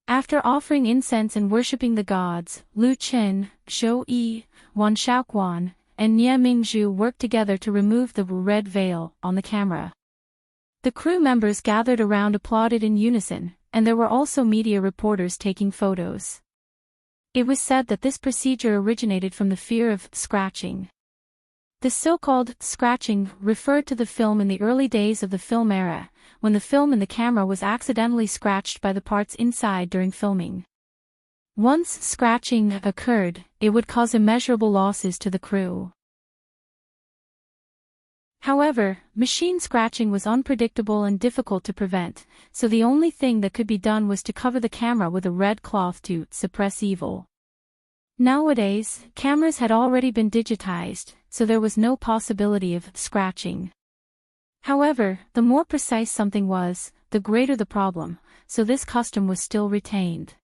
After offering incense and worshipping the gods, Liu Qin, Zhou Yi, Wan Shaoquan, and Nie Mingzhu worked together to remove the red veil on the camera. The crew members gathered around applauded in unison, and there were also media reporters taking photos. It was said that this procedure originated from the fear of scratching. The so-called scratching referred to the film in the early days of the film era, when the film in the camera was accidentally scratched by the parts inside during filming. Once scratching occurred, it would cause immeasurable losses to the crew. However, machine scratching was unpredictable and difficult to prevent, so the only thing that could be done was to cover the camera with a red cloth to suppress evil. Nowadays, cameras had already been digitized, so there was no possibility of scratching. However, the more precise something was, the greater the problem, so this custom was still retained.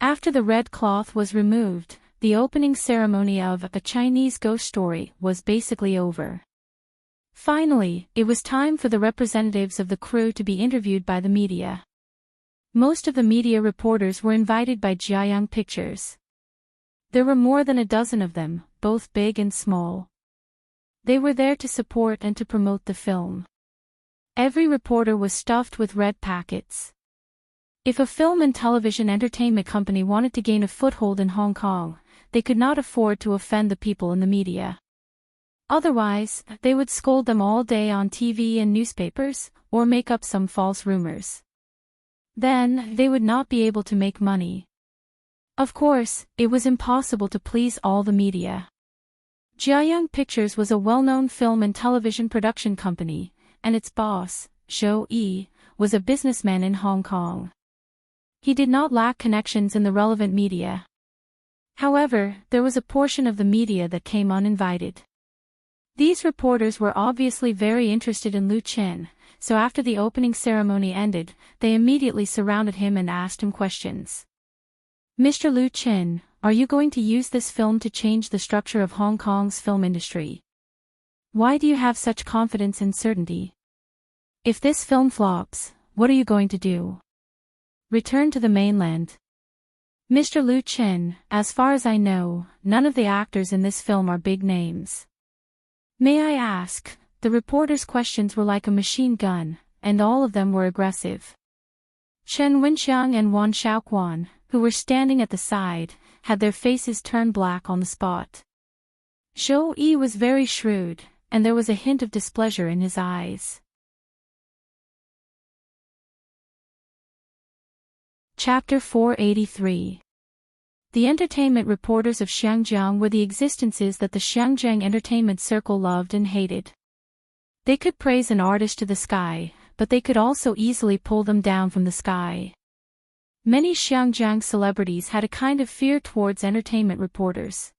After the red cloth was removed, the opening ceremony of A Chinese Ghost Story was basically over. Finally, it was time for the representatives of the crew to be interviewed by the media. Most of the media reporters were invited by Jiayang Pictures. There were more than a dozen of them, both big and small. They were there to support and to promote the film. Every reporter was stuffed with red packets. If a film and television entertainment company wanted to gain a foothold in Hong Kong, they could not afford to offend the people in the media. Otherwise, they would scold them all day on TV and newspapers, or make up some false rumors. Then, they would not be able to make money. Of course, it was impossible to please all the media. Jiayang Pictures was a well-known film and television production company, and its boss, Zhou Yi, was a businessman in Hong Kong. He did not lack connections in the relevant media. However, there was a portion of the media that came uninvited. These reporters were obviously very interested in Liu Qin, so after the opening ceremony ended, they immediately surrounded him and asked him questions. Mr. Liu Qin, are you going to use this film to change the structure of Hong Kong's film industry? Why do you have such confidence and certainty? If this film flops, what are you going to do? Return to the mainland. Mr. Liu Qin, as far as I know, none of the actors in this film are big names. May I ask? The reporters' questions were like a machine gun, and all of them were aggressive. Chen Wenxiang and Wan Shaoquan, who were standing at the side, had their faces turned black on the spot. Zhou Yi was very shrewd, and there was a hint of displeasure in his eyes. Chapter 483. The entertainment reporters of Xiangjiang were the existences that the Xiangjiang entertainment circle loved and hated. They could praise an artist to the sky, but they could also easily pull them down from the sky. Many Xiangjiang celebrities had a kind of fear towards entertainment reporters.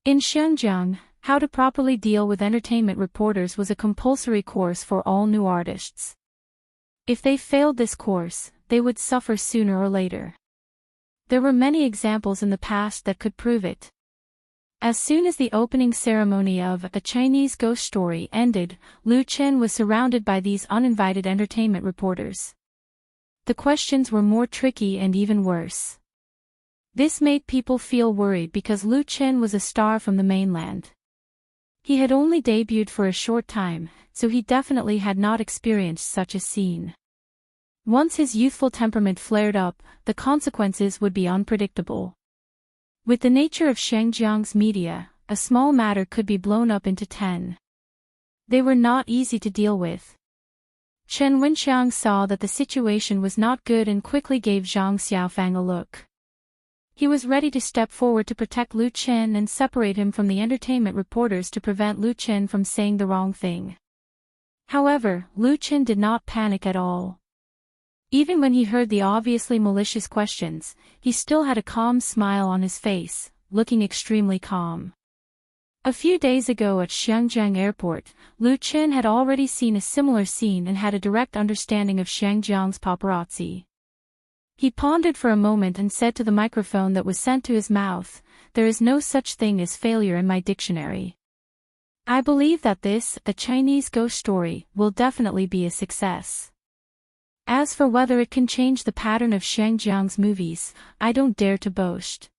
In Xiangjiang, how to properly deal with entertainment reporters was a compulsory course for all new artists. If they failed this course, they would suffer sooner or later. There were many examples in the past that could prove it. As soon as the opening ceremony of A Chinese Ghost Story ended, Liu Qin was surrounded by these uninvited entertainment reporters. The questions were more tricky and even worse. This made people feel worried because Liu Qin was a star from the mainland. He had only debuted for a short time, so he definitely had not experienced such a scene. Once his youthful temperament flared up, the consequences would be unpredictable. With the nature of Xiangjiang's media, a small matter could be blown up into 10. They were not easy to deal with. Chen Wenxiang saw that the situation was not good and quickly gave Zhang Xiaofang a look. He was ready to step forward to protect Lu Chen and separate him from the entertainment reporters to prevent Lu Chen from saying the wrong thing. However, Lu Chen did not panic at all. Even when he heard the obviously malicious questions, he still had a calm smile on his face, looking extremely calm. A few days ago at Xiangjiang Airport, Lu Chen had already seen a similar scene and had a direct understanding of Xiangjiang's paparazzi. He pondered for a moment and said to the microphone that was sent to his mouth, "There is no such thing as failure in my dictionary. I believe that this, a Chinese ghost story, will definitely be a success. As for whether it can change the pattern of Xiangjiang's movies, I don't dare to boast.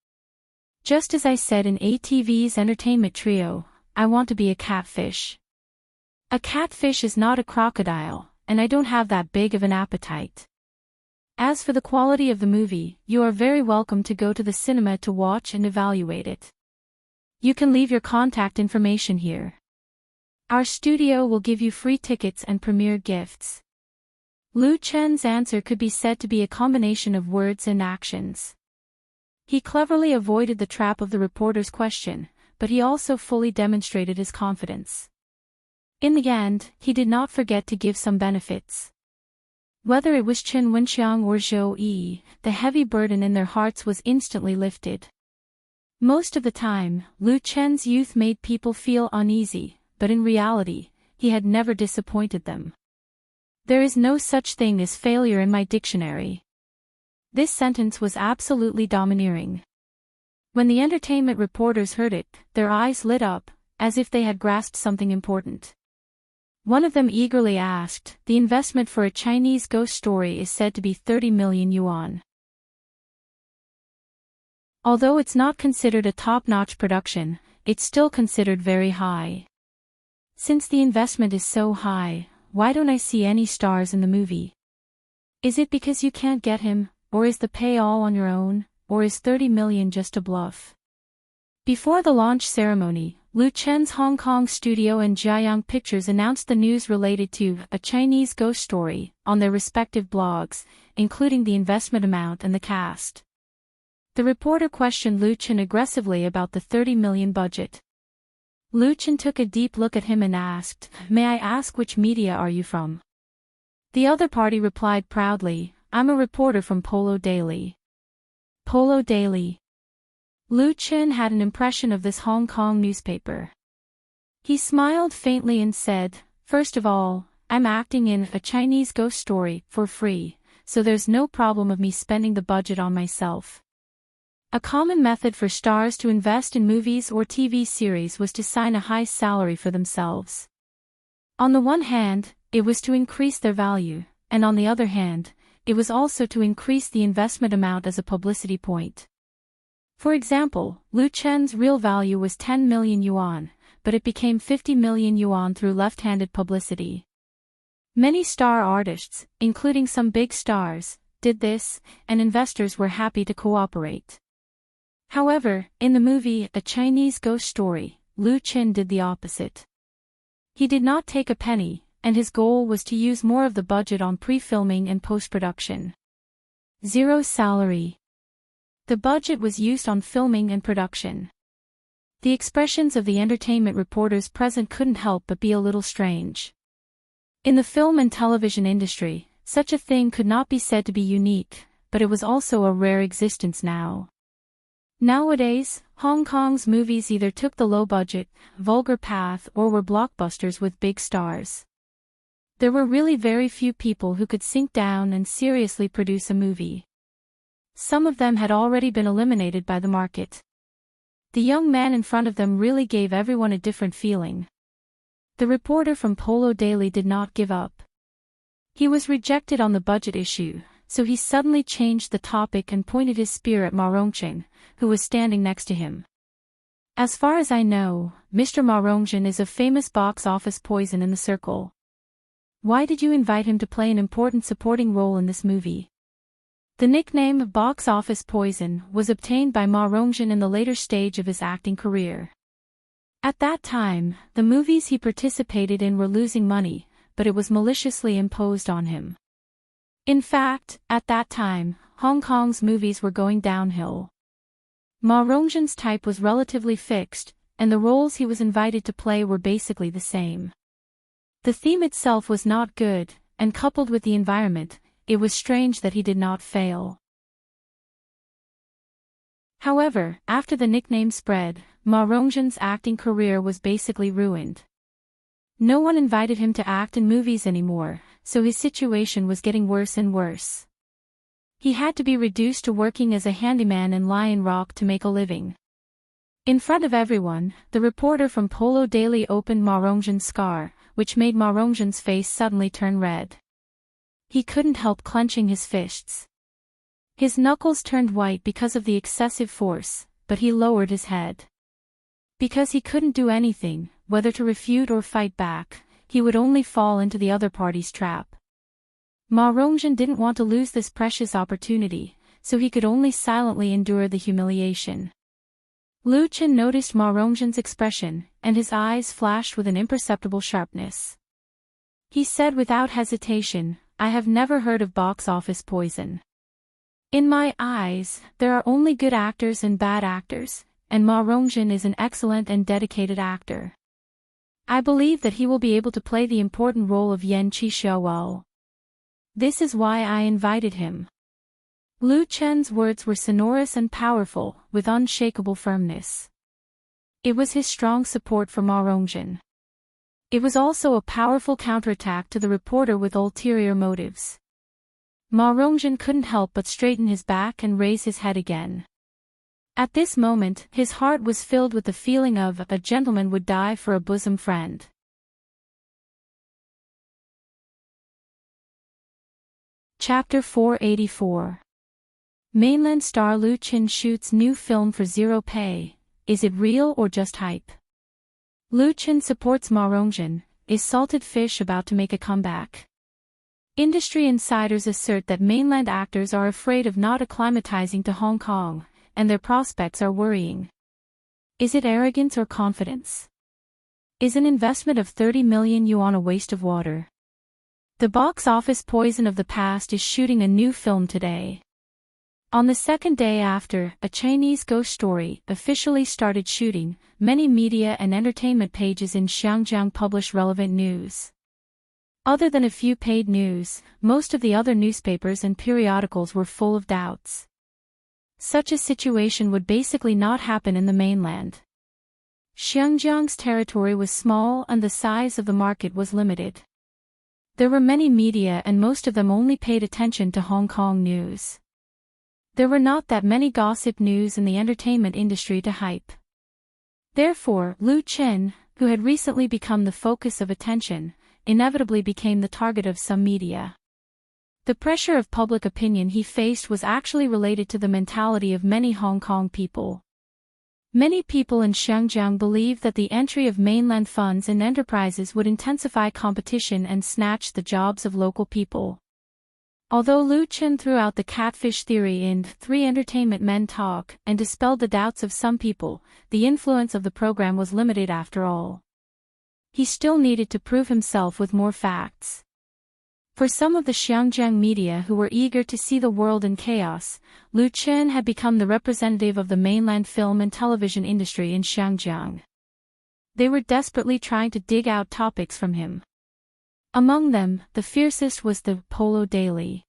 Just as I said in ATV's entertainment trio, I want to be a catfish. A catfish is not a crocodile, and I don't have that big of an appetite. As for the quality of the movie, you are very welcome to go to the cinema to watch and evaluate it. You can leave your contact information here. Our studio will give you free tickets and premiere gifts." Lu Chen's answer could be said to be a combination of words and actions. He cleverly avoided the trap of the reporter's question, but he also fully demonstrated his confidence. In the end, he did not forget to give some benefits. Whether it was Chen Wenxiang or Zhou Yi, the heavy burden in their hearts was instantly lifted. Most of the time, Lu Chen's youth made people feel uneasy, but in reality, he had never disappointed them. There is no such thing as failure in my dictionary. This sentence was absolutely domineering. When the entertainment reporters heard it, their eyes lit up, as if they had grasped something important. One of them eagerly asked, "The investment for a Chinese ghost story is said to be 30 million yuan. Although it's not considered a top-notch production, it's still considered very high. Since the investment is so high, why don't I see any stars in the movie? Is it because you can't get him, or is the pay all on your own, or is 30 million just a bluff?" Before the launch ceremony, Lu Chen's Hong Kong studio and Jiayang Pictures announced the news related to A Chinese Ghost Story on their respective blogs, including the investment amount and the cast. The reporter questioned Lu Chen aggressively about the 30 million budget. Lu Chen took a deep look at him and asked, "May I ask which media are you from?" The other party replied proudly, "I'm a reporter from Polo Daily." Polo Daily. Lu Chen had an impression of this Hong Kong newspaper. He smiled faintly and said, "First of all, I'm acting in A Chinese Ghost Story for free, so there's no problem of me spending the budget on myself." A common method for stars to invest in movies or TV series was to sign a high salary for themselves. On the one hand, it was to increase their value, and on the other hand, it was also to increase the investment amount as a publicity point. For example, Lu Chen's real value was 10 million yuan, but it became 50 million yuan through left-handed publicity. Many star artists, including some big stars, did this, and investors were happy to cooperate. However, in the movie A Chinese Ghost Story, Lu Chen did the opposite. He did not take a penny, and his goal was to use more of the budget on pre-filming and post-production. Zero salary. The budget was used on filming and production. The expressions of the entertainment reporters present couldn't help but be a little strange. In the film and television industry, such a thing could not be said to be unique, but it was also a rare existence now. Nowadays, Hong Kong's movies either took the low-budget, vulgar path or were blockbusters with big stars. There were really very few people who could sink down and seriously produce a movie. Some of them had already been eliminated by the market. The young man in front of them really gave everyone a different feeling. The reporter from Polo Daily did not give up. He was rejected on the budget issue, so he suddenly changed the topic and pointed his spear at Ma Rongqing, who was standing next to him. "As far as I know, Mr. Ma Rongqing is a famous box office poison in the circle. Why did you invite him to play an important supporting role in this movie?" The nickname Box Office Poison was obtained by Ma Rongqing in the later stage of his acting career. At that time, the movies he participated in were losing money, but it was maliciously imposed on him. In fact, at that time, Hong Kong's movies were going downhill. Ma Rongzhen's type was relatively fixed, and the roles he was invited to play were basically the same. The theme itself was not good, and coupled with the environment, it was strange that he did not fail. However, after the nickname spread, Ma Rongzhen's acting career was basically ruined. No one invited him to act in movies anymore, so his situation was getting worse and worse. He had to be reduced to working as a handyman in Lion Rock to make a living. In front of everyone, the reporter from Polo Daily opened Ma Rongzhen's scar, which made Ma Rongzhen's face suddenly turn red. He couldn't help clenching his fists. His knuckles turned white because of the excessive force, but he lowered his head. Because he couldn't do anything, whether to refute or fight back, he would only fall into the other party's trap. Ma Rongzhen didn't want to lose this precious opportunity, so he could only silently endure the humiliation. Lu Chen noticed Ma Rongzhen's expression, and his eyes flashed with an imperceptible sharpness. He said without hesitation, "I have never heard of box office poison. In my eyes, there are only good actors and bad actors, and Ma Rongzhen is an excellent and dedicated actor. I believe that he will be able to play the important role of Yan Qixia well. This is why I invited him." Lu Chen's words were sonorous and powerful, with unshakable firmness. It was his strong support for Ma Rongzhen. It was also a powerful counterattack to the reporter with ulterior motives. Ma Rongzhen couldn't help but straighten his back and raise his head again. At this moment, his heart was filled with the feeling of a gentleman would die for a bosom friend. Chapter 484. Mainland star Lu Chen shoots new film for zero pay. Is it real or just hype? Lu Chen supports Ma Rongzhen. Is salted fish about to make a comeback? Industry insiders assert that mainland actors are afraid of not acclimatizing to Hong Kong, and their prospects are worrying. Is it arrogance or confidence? Is an investment of 30 million yuan a waste of water? The box office poison of the past is shooting a new film today. On the second day after A Chinese Ghost Story officially started shooting, many media and entertainment pages in Xiangjiang publish relevant news. Other than a few paid news, most of the other newspapers and periodicals were full of doubts. Such a situation would basically not happen in the mainland. Xiangjiang's territory was small and the size of the market was limited. There were many media and most of them only paid attention to Hong Kong news. There were not that many gossip news in the entertainment industry to hype. Therefore, Lu Chen, who had recently become the focus of attention, inevitably became the target of some media. The pressure of public opinion he faced was actually related to the mentality of many Hong Kong people. Many people in Xiangjiang believed that the entry of mainland funds and enterprises would intensify competition and snatch the jobs of local people. Although Lu Chen threw out the catfish theory in Three Entertainment Men Talk and dispelled the doubts of some people, the influence of the program was limited after all. He still needed to prove himself with more facts. For some of the Xiangjiang media who were eager to see the world in chaos, Lu Chen had become the representative of the mainland film and television industry in Xiangjiang. They were desperately trying to dig out topics from him. Among them, the fiercest was the Polo Daily.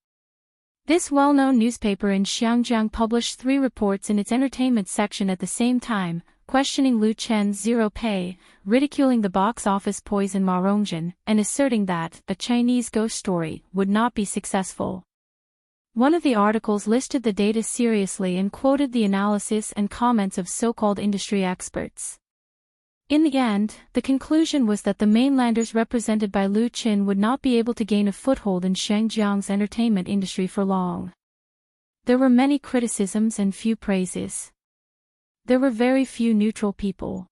This well-known newspaper in Xiangjiang published 3 reports in its entertainment section at the same time, questioning Lu Chen's zero pay, ridiculing the box office poison Ma Rongzhen, and asserting that A Chinese Ghost Story would not be successful. One of the articles listed the data seriously and quoted the analysis and comments of so-called industry experts. In the end, the conclusion was that the mainlanders represented by Lu Chen would not be able to gain a foothold in Xiangjiang's entertainment industry for long. There were many criticisms and few praises. There were very few neutral people.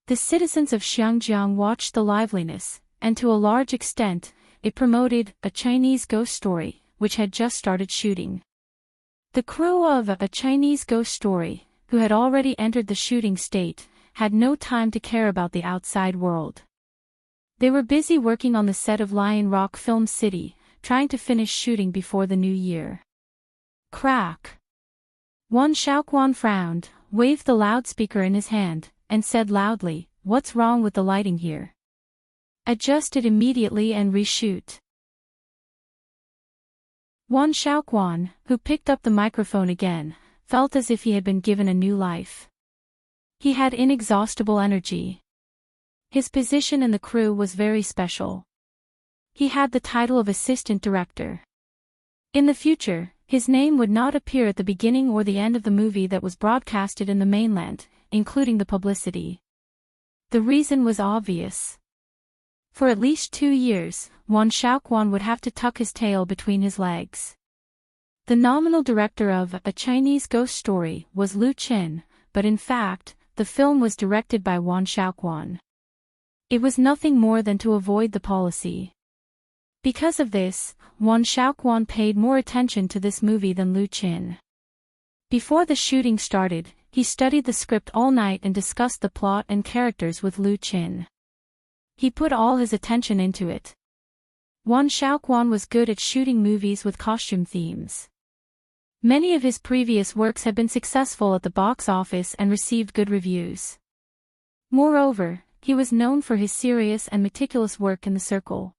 The citizens of Xiangjiang watched the liveliness, and to a large extent, it promoted A Chinese Ghost Story, which had just started shooting. The crew of A Chinese Ghost Story, who had already entered the shooting state, had no time to care about the outside world. They were busy working on the set of Lion Rock Film City, trying to finish shooting before the new year. Crack! Wan Shaoquan frowned, waved the loudspeaker in his hand, and said loudly, "What's wrong with the lighting here? Adjust it immediately and reshoot." Wan Shaoquan, who picked up the microphone again, felt as if he had been given a new life. He had inexhaustible energy. His position in the crew was very special. He had the title of assistant director. In the future, his name would not appear at the beginning or the end of the movie that was broadcasted in the mainland, including the publicity. The reason was obvious. For at least 2 years, Wan Shaoquan would have to tuck his tail between his legs. The nominal director of A Chinese Ghost Story was Lu Qin, but in fact, the film was directed by Wan Shaoquan. It was nothing more than to avoid the policy. Because of this, Wan Shaoquan paid more attention to this movie than Lu Qin. Before the shooting started, he studied the script all night and discussed the plot and characters with Lu Qin. He put all his attention into it. Wan Shaoquan was good at shooting movies with costume themes. Many of his previous works had been successful at the box office and received good reviews. Moreover, he was known for his serious and meticulous work in the circle.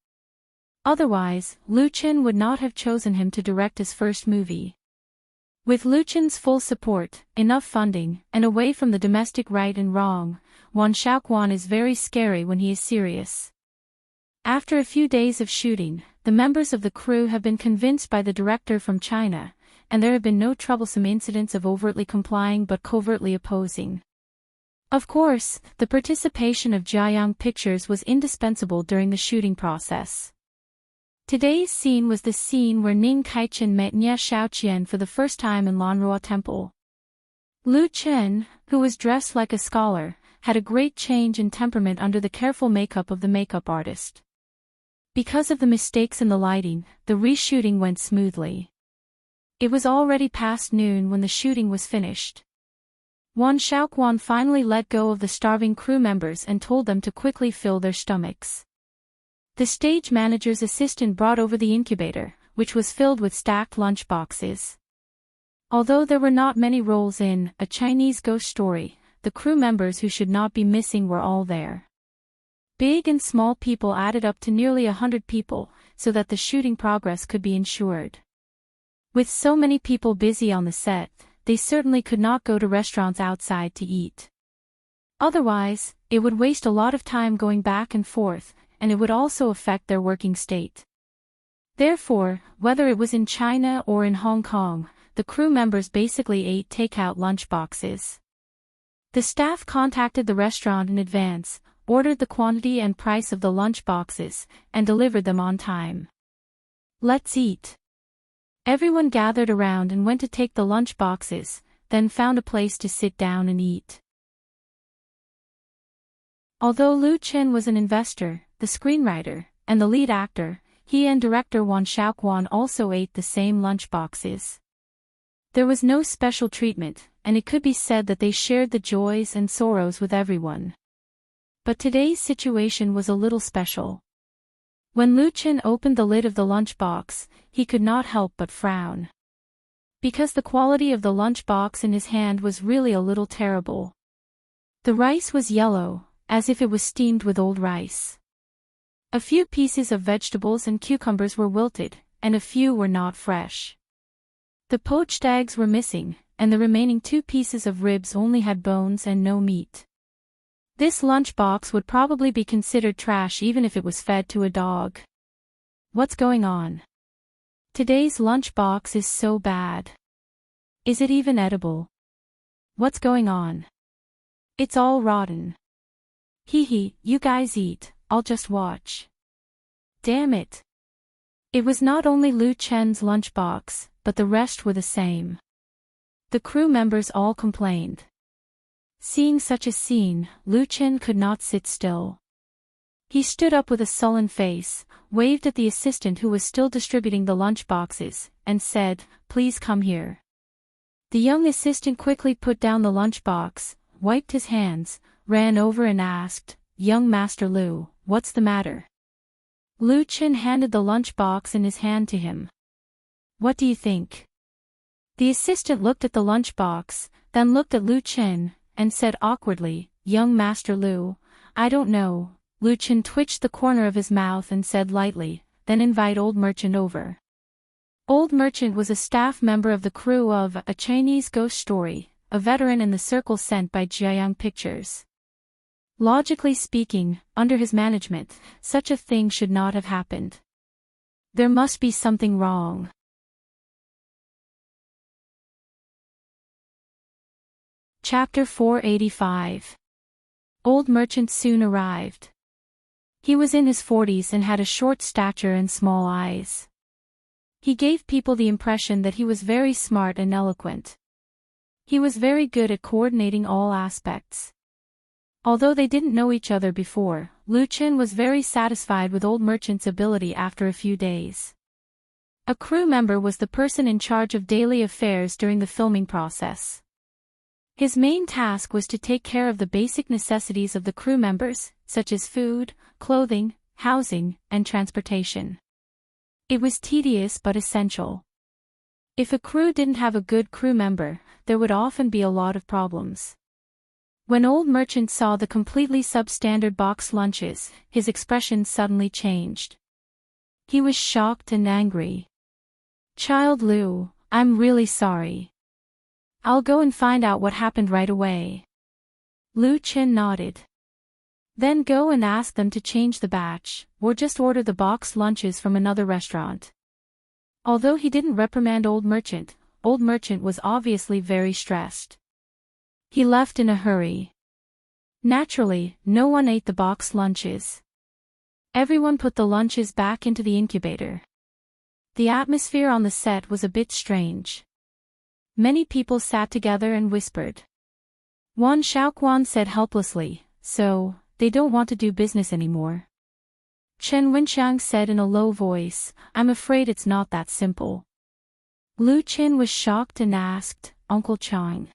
Otherwise, Lu Qin would not have chosen him to direct his first movie. With Lu Qin's full support, enough funding, and away from the domestic right and wrong, Wan Shaoquan is very scary when he is serious. After a few days of shooting, the members of the crew have been convinced by the director from China, and there have been no troublesome incidents of overtly complying but covertly opposing. Of course, the participation of Jiayang Pictures was indispensable during the shooting process. Today's scene was the scene where Ning Kaichen met Nye Shaoqian for the first time in Lanrua Temple. Lu Qin, who was dressed like a scholar, had a great change in temperament under the careful makeup of the makeup artist. Because of the mistakes in the lighting, the reshooting went smoothly. It was already past noon when the shooting was finished. Wan Shaoquan finally let go of the starving crew members and told them to quickly fill their stomachs. The stage manager's assistant brought over the incubator, which was filled with stacked lunch boxes. Although there were not many roles in A Chinese Ghost Story, the crew members who should not be missing were all there. Big and small people added up to nearly 100 people, so that the shooting progress could be ensured. With so many people busy on the set, they certainly could not go to restaurants outside to eat. Otherwise, it would waste a lot of time going back and forth, and it would also affect their working state. Therefore, whether it was in China or in Hong Kong, the crew members basically ate takeout lunch boxes. The staff contacted the restaurant in advance, ordered the quantity and price of the lunch boxes, and delivered them on time. Let's eat. Everyone gathered around and went to take the lunch boxes, then found a place to sit down and eat. Although Lu Qin was an investor, the screenwriter, and the lead actor, he and director Wan Shaoquan also ate the same lunch boxes. There was no special treatment, and it could be said that they shared the joys and sorrows with everyone. But today's situation was a little special. When Lu Qin opened the lid of the lunchbox, he could not help but frown. Because the quality of the lunchbox in his hand was really a little terrible. The rice was yellow, as if it was steamed with old rice. A few pieces of vegetables and cucumbers were wilted, and a few were not fresh. The poached eggs were missing, and the remaining 2 pieces of ribs only had bones and no meat. This lunchbox would probably be considered trash even if it was fed to a dog. What's going on? Today's lunchbox is so bad. Is it even edible? What's going on? It's all rotten. Hee, you guys eat, I'll just watch. Damn it. It was not only Lu Qin's lunchbox, but the rest were the same. The crew members all complained. Seeing such a scene, Lu Qin could not sit still. He stood up with a sullen face, waved at the assistant who was still distributing the lunch boxes, and said, "Please come here." The young assistant quickly put down the lunchbox, wiped his hands, ran over and asked, "Young Master Lu, what's the matter?" Lu Qin handed the lunchbox in his hand to him. "What do you think?" The assistant looked at the lunchbox, then looked at Lu Qin, and said awkwardly, "Young Master Lu, I don't know." Lu Qin twitched the corner of his mouth and said lightly, "Then invite Old Merchant over." Old Merchant was a staff member of the crew of A Chinese Ghost Story, a veteran in the circle sent by Jiayang Pictures. Logically speaking, under his management, such a thing should not have happened. There must be something wrong. Chapter 485. Old Merchant soon arrived. He was in his 40s and had a short stature and small eyes. He gave people the impression that he was very smart and eloquent. He was very good at coordinating all aspects. Although they didn't know each other before, Lu Qin was very satisfied with Old Merchant's ability after a few days. A crew member was the person in charge of daily affairs during the filming process. His main task was to take care of the basic necessities of the crew members, such as food, clothing, housing, and transportation. It was tedious but essential. If a crew didn't have a good crew member, there would often be a lot of problems. When Old Merchant saw the completely substandard box lunches, his expression suddenly changed. He was shocked and angry. "Child Lu, I'm really sorry. I'll go and find out what happened right away." Lu Qin nodded. "Then go and ask them to change the batch, or just order the box lunches from another restaurant." Although he didn't reprimand Old Merchant was obviously very stressed. He left in a hurry. Naturally, no one ate the box lunches. Everyone put the lunches back into the incubator. The atmosphere on the set was a bit strange. Many people sat together and whispered. Wan Xiaoquan said helplessly, "So, they don't want to do business anymore." Chen Wenxiang said in a low voice, "I'm afraid it's not that simple." Lu Qin was shocked and asked, "Uncle Chang?"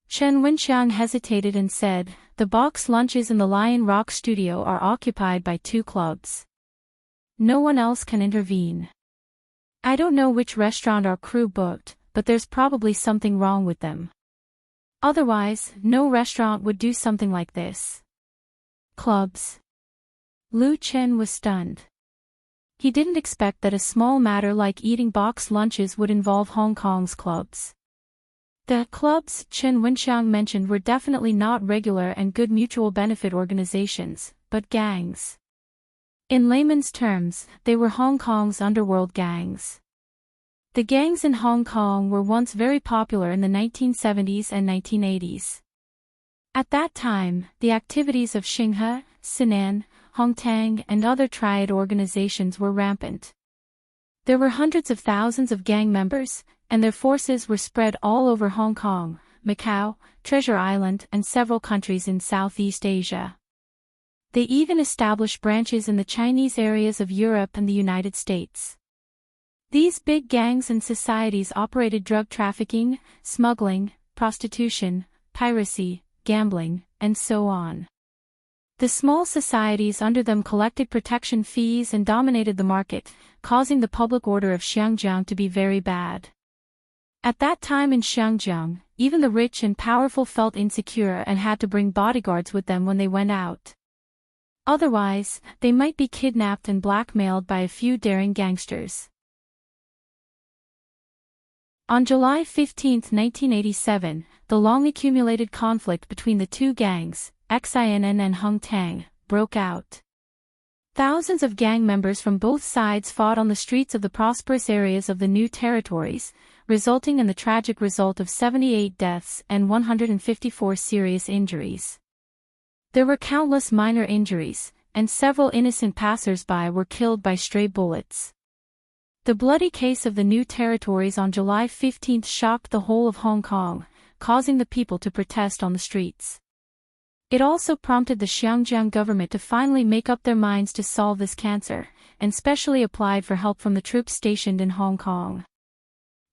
Chen Wenxiang hesitated and said, "The box lunches in the Lion Rock studio are occupied by 2 clubs. No one else can intervene. I don't know which restaurant our crew booked, but there's probably something wrong with them. Otherwise, no restaurant would do something like this." Clubs. Lu Qin was stunned. He didn't expect that a small matter like eating box lunches would involve Hong Kong's clubs. The clubs Chen Wenxiang mentioned were definitely not regular and good mutual benefit organizations, but gangs. In layman's terms, they were Hong Kong's underworld gangs. The gangs in Hong Kong were once very popular in the 1970s and 1980s. At that time, the activities of Xinghe, Sinan, Hongtang and other triad organizations were rampant. There were hundreds of thousands of gang members, and their forces were spread all over Hong Kong, Macau, Treasure Island and several countries in Southeast Asia. They even established branches in the Chinese areas of Europe and the United States. These big gangs and societies operated drug trafficking, smuggling, prostitution, piracy, gambling, and so on. The small societies under them collected protection fees and dominated the market, causing the public order of Xiangjiang to be very bad. At that time in Xiangjiang, even the rich and powerful felt insecure and had to bring bodyguards with them when they went out. Otherwise, they might be kidnapped and blackmailed by a few daring gangsters. On July 15, 1987, the long-accumulated conflict between the 2 gangs, XINN and Hongtang, broke out. Thousands of gang members from both sides fought on the streets of the prosperous areas of the new territories, resulting in the tragic result of 78 deaths and 154 serious injuries. There were countless minor injuries, and several innocent passers-by were killed by stray bullets. The bloody case of the new territories on July 15 shocked the whole of Hong Kong, causing the people to protest on the streets. It also prompted the Xiangjiang government to finally make up their minds to solve this cancer, and specially applied for help from the troops stationed in Hong Kong.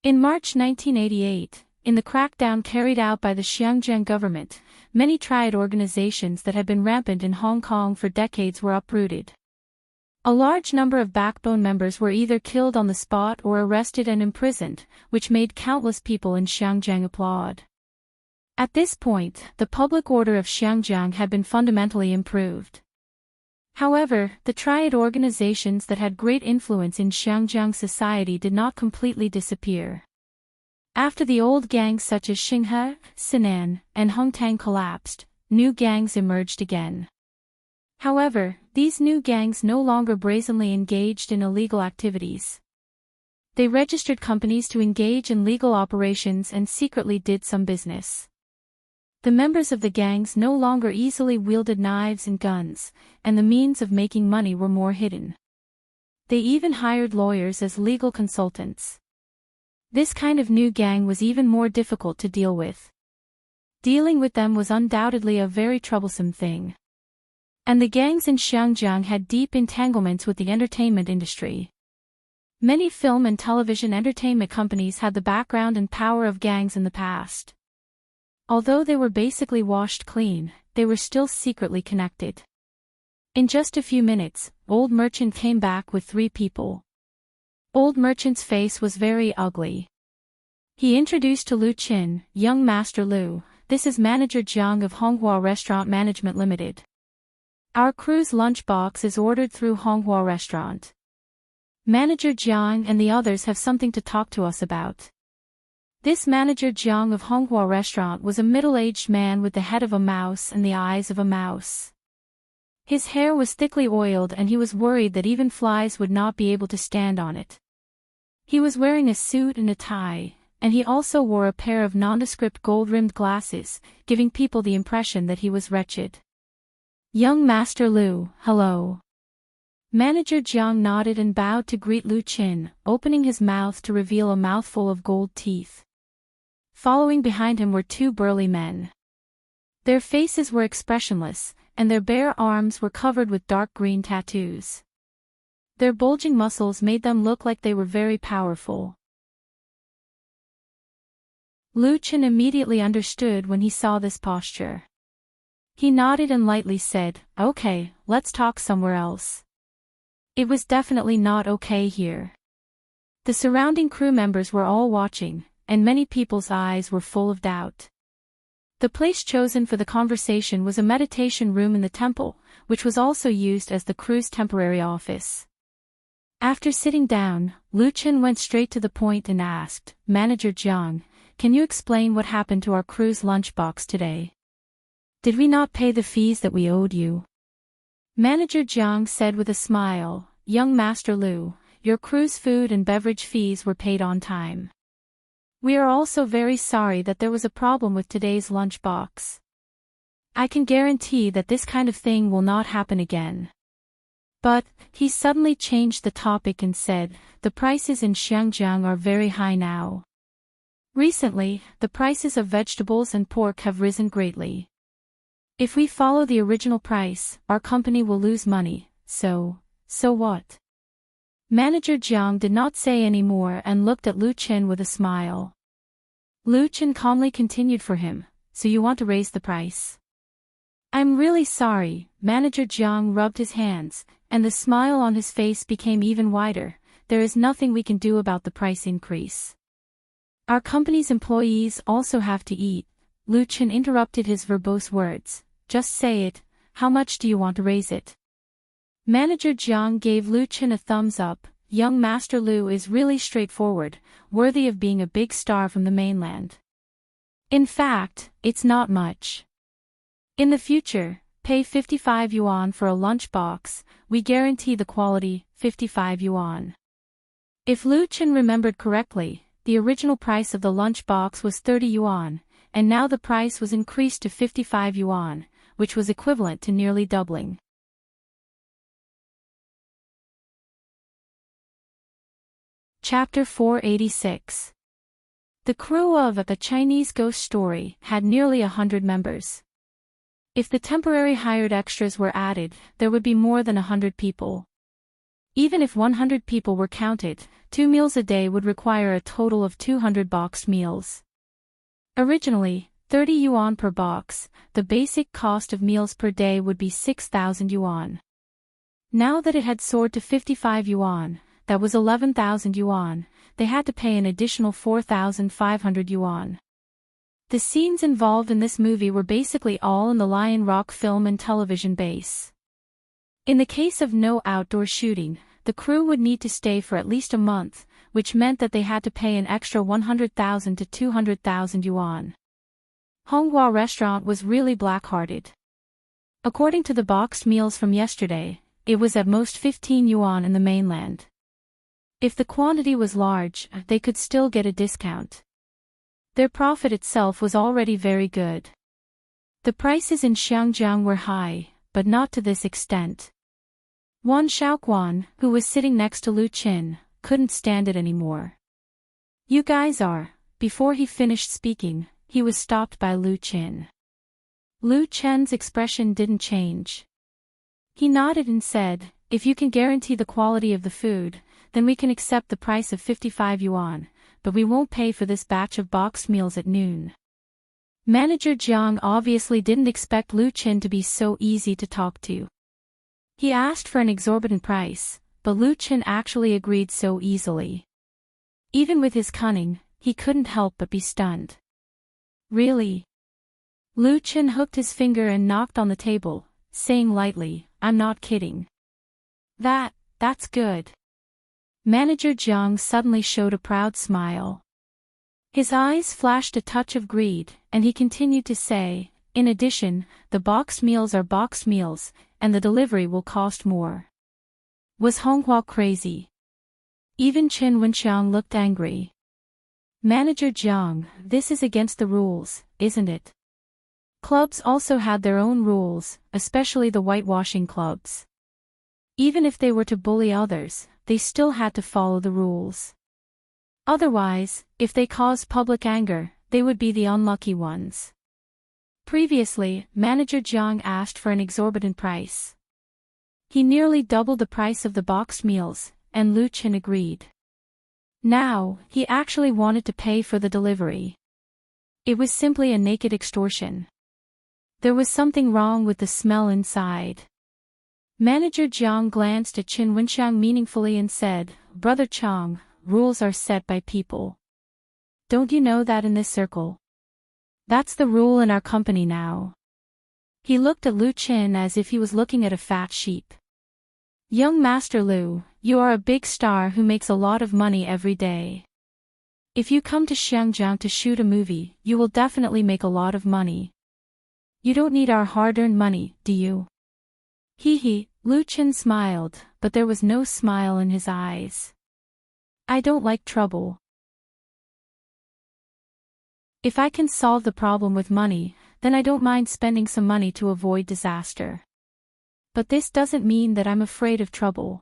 In March 1988, in the crackdown carried out by the Xinjiang government, many triad organizations that had been rampant in Hong Kong for decades were uprooted. A large number of backbone members were either killed on the spot or arrested and imprisoned, which made countless people in Xinjiang applaud. At this point, the public order of Xinjiang had been fundamentally improved. However, the triad organizations that had great influence in Xinjiang society did not completely disappear. After the old gangs such as Xinghe, Sinan, and Hongtang collapsed, new gangs emerged again. However, these new gangs no longer brazenly engaged in illegal activities. They registered companies to engage in legal operations and secretly did some business. The members of the gangs no longer easily wielded knives and guns, and the means of making money were more hidden. They even hired lawyers as legal consultants. This kind of new gang was even more difficult to deal with. Dealing with them was undoubtedly a very troublesome thing. And the gangs in Xinjiang had deep entanglements with the entertainment industry. Many film and television entertainment companies had the background and power of gangs in the past. Although they were basically washed clean, they were still secretly connected. In just a few minutes, Old Merchant came back with 3 people. Old Merchant's face was very ugly. He introduced to Lu Qin, "Young Master Lu, this is Manager Jiang of Honghua Restaurant Management Limited. Our crew's lunchbox is ordered through Honghua Restaurant. Manager Jiang and the others have something to talk to us about." This Manager Jiang of Honghua Restaurant was a middle-aged man with the head of a mouse and the eyes of a mouse. His hair was thickly oiled and he was worried that even flies would not be able to stand on it. He was wearing a suit and a tie, and he also wore a pair of nondescript gold-rimmed glasses, giving people the impression that he was wretched. "Young Master Lu, hello." Manager Jiang nodded and bowed to greet Lu Qin, opening his mouth to reveal a mouthful of gold teeth. Following behind him were 2 burly men. Their faces were expressionless, and their bare arms were covered with dark green tattoos. Their bulging muscles made them look like they were very powerful. Lu Qin immediately understood when he saw this posture. He nodded and lightly said, "Okay, let's talk somewhere else." It was definitely not okay here. The surrounding crew members were all watching, and many people's eyes were full of doubt. The place chosen for the conversation was a meditation room in the temple, which was also used as the crew's temporary office. After sitting down, Lu Qin went straight to the point and asked, "Manager Jiang, can you explain what happened to our crew's lunchbox today? Did we not pay the fees that we owed you?" Manager Jiang said with a smile, "Young Master Lu, your crew's food and beverage fees were paid on time. We are also very sorry that there was a problem with today's lunchbox. I can guarantee that this kind of thing will not happen again." But, he suddenly changed the topic and said, "The prices in Xinjiang are very high now. Recently, the prices of vegetables and pork have risen greatly. If we follow the original price, our company will lose money, so what?" Manager Jiang did not say any more and looked at Lu Qin with a smile. Lu Qin calmly continued for him, "So you want to raise the price?" "I'm really sorry." Manager Jiang rubbed his hands, and the smile on his face became even wider. "There is nothing we can do about the price increase. Our company's employees also have to eat." Lu Qin interrupted his verbose words. "Just say it, how much do you want to raise it?" Manager Jiang gave Lu Qin a thumbs up. "Young Master Lu is really straightforward, worthy of being a big star from the mainland. In fact, it's not much. In the future, pay 55 yuan for a lunchbox, we guarantee the quality, 55 yuan. If Lu Qin remembered correctly, the original price of the lunchbox was 30 yuan, and now the price was increased to 55 yuan, which was equivalent to nearly doubling. Chapter 486. The crew of A Chinese Ghost Story had nearly 100 members. If the temporary hired extras were added, there would be more than 100 people. Even if 100 people were counted, 2 meals a day would require a total of 200 boxed meals. Originally, 30 yuan per box, the basic cost of meals per day would be 6,000 yuan. Now that it had soared to 55 yuan, that was 11,000 yuan, they had to pay an additional 4,500 yuan. The scenes involved in this movie were basically all in the Lion Rock film and television base. In the case of no outdoor shooting, the crew would need to stay for at least a month, which meant that they had to pay an extra 100,000 to 200,000 yuan. Honghua restaurant was really black-hearted. According to the boxed meals from yesterday, it was at most 15 yuan in the mainland. If the quantity was large, they could still get a discount. Their profit itself was already very good. The prices in Xiangjiang were high, but not to this extent. Wan Shaoquan, who was sitting next to Lu Qin, couldn't stand it anymore. "You guys are..." Before he finished speaking, he was stopped by Lu Qin. Lu Chen's expression didn't change. He nodded and said, "If you can guarantee the quality of the food, then we can accept the price of 55 yuan, but we won't pay for this batch of boxed meals at noon." Manager Jiang obviously didn't expect Lu Qin to be so easy to talk to. He asked for an exorbitant price, but Lu Qin actually agreed so easily. Even with his cunning, he couldn't help but be stunned. "Really?" Lu Qin hooked his finger and knocked on the table, saying lightly, "I'm not kidding. That's good." Manager Jiang suddenly showed a proud smile. His eyes flashed a touch of greed, and he continued to say, "In addition, the boxed meals are boxed meals, and the delivery will cost more." Was Honghua crazy? Even Qin Wenxiang looked angry. "Manager Jiang, this is against the rules, isn't it?" Clubs also had their own rules, especially the whitewashing clubs. Even if they were to bully others, they still had to follow the rules. Otherwise, if they caused public anger, they would be the unlucky ones. Previously, Manager Jiang asked for an exorbitant price. He nearly doubled the price of the boxed meals, and Lu Qin agreed. Now, he actually wanted to pay for the delivery. It was simply a naked extortion. There was something wrong with the smell inside. Manager Jiang glanced at Qin Wenxiang meaningfully and said, "Brother Chang, rules are set by people. Don't you know that in this circle? That's the rule in our company now." He looked at Lu Qin as if he was looking at a fat sheep. "Young Master Lu, you are a big star who makes a lot of money every day. If you come to Xiangjiang to shoot a movie, you will definitely make a lot of money. You don't need our hard-earned money, do you?" Hee, Lu Qin smiled, but there was no smile in his eyes. "I don't like trouble. If I can solve the problem with money, then I don't mind spending some money to avoid disaster. But this doesn't mean that I'm afraid of trouble.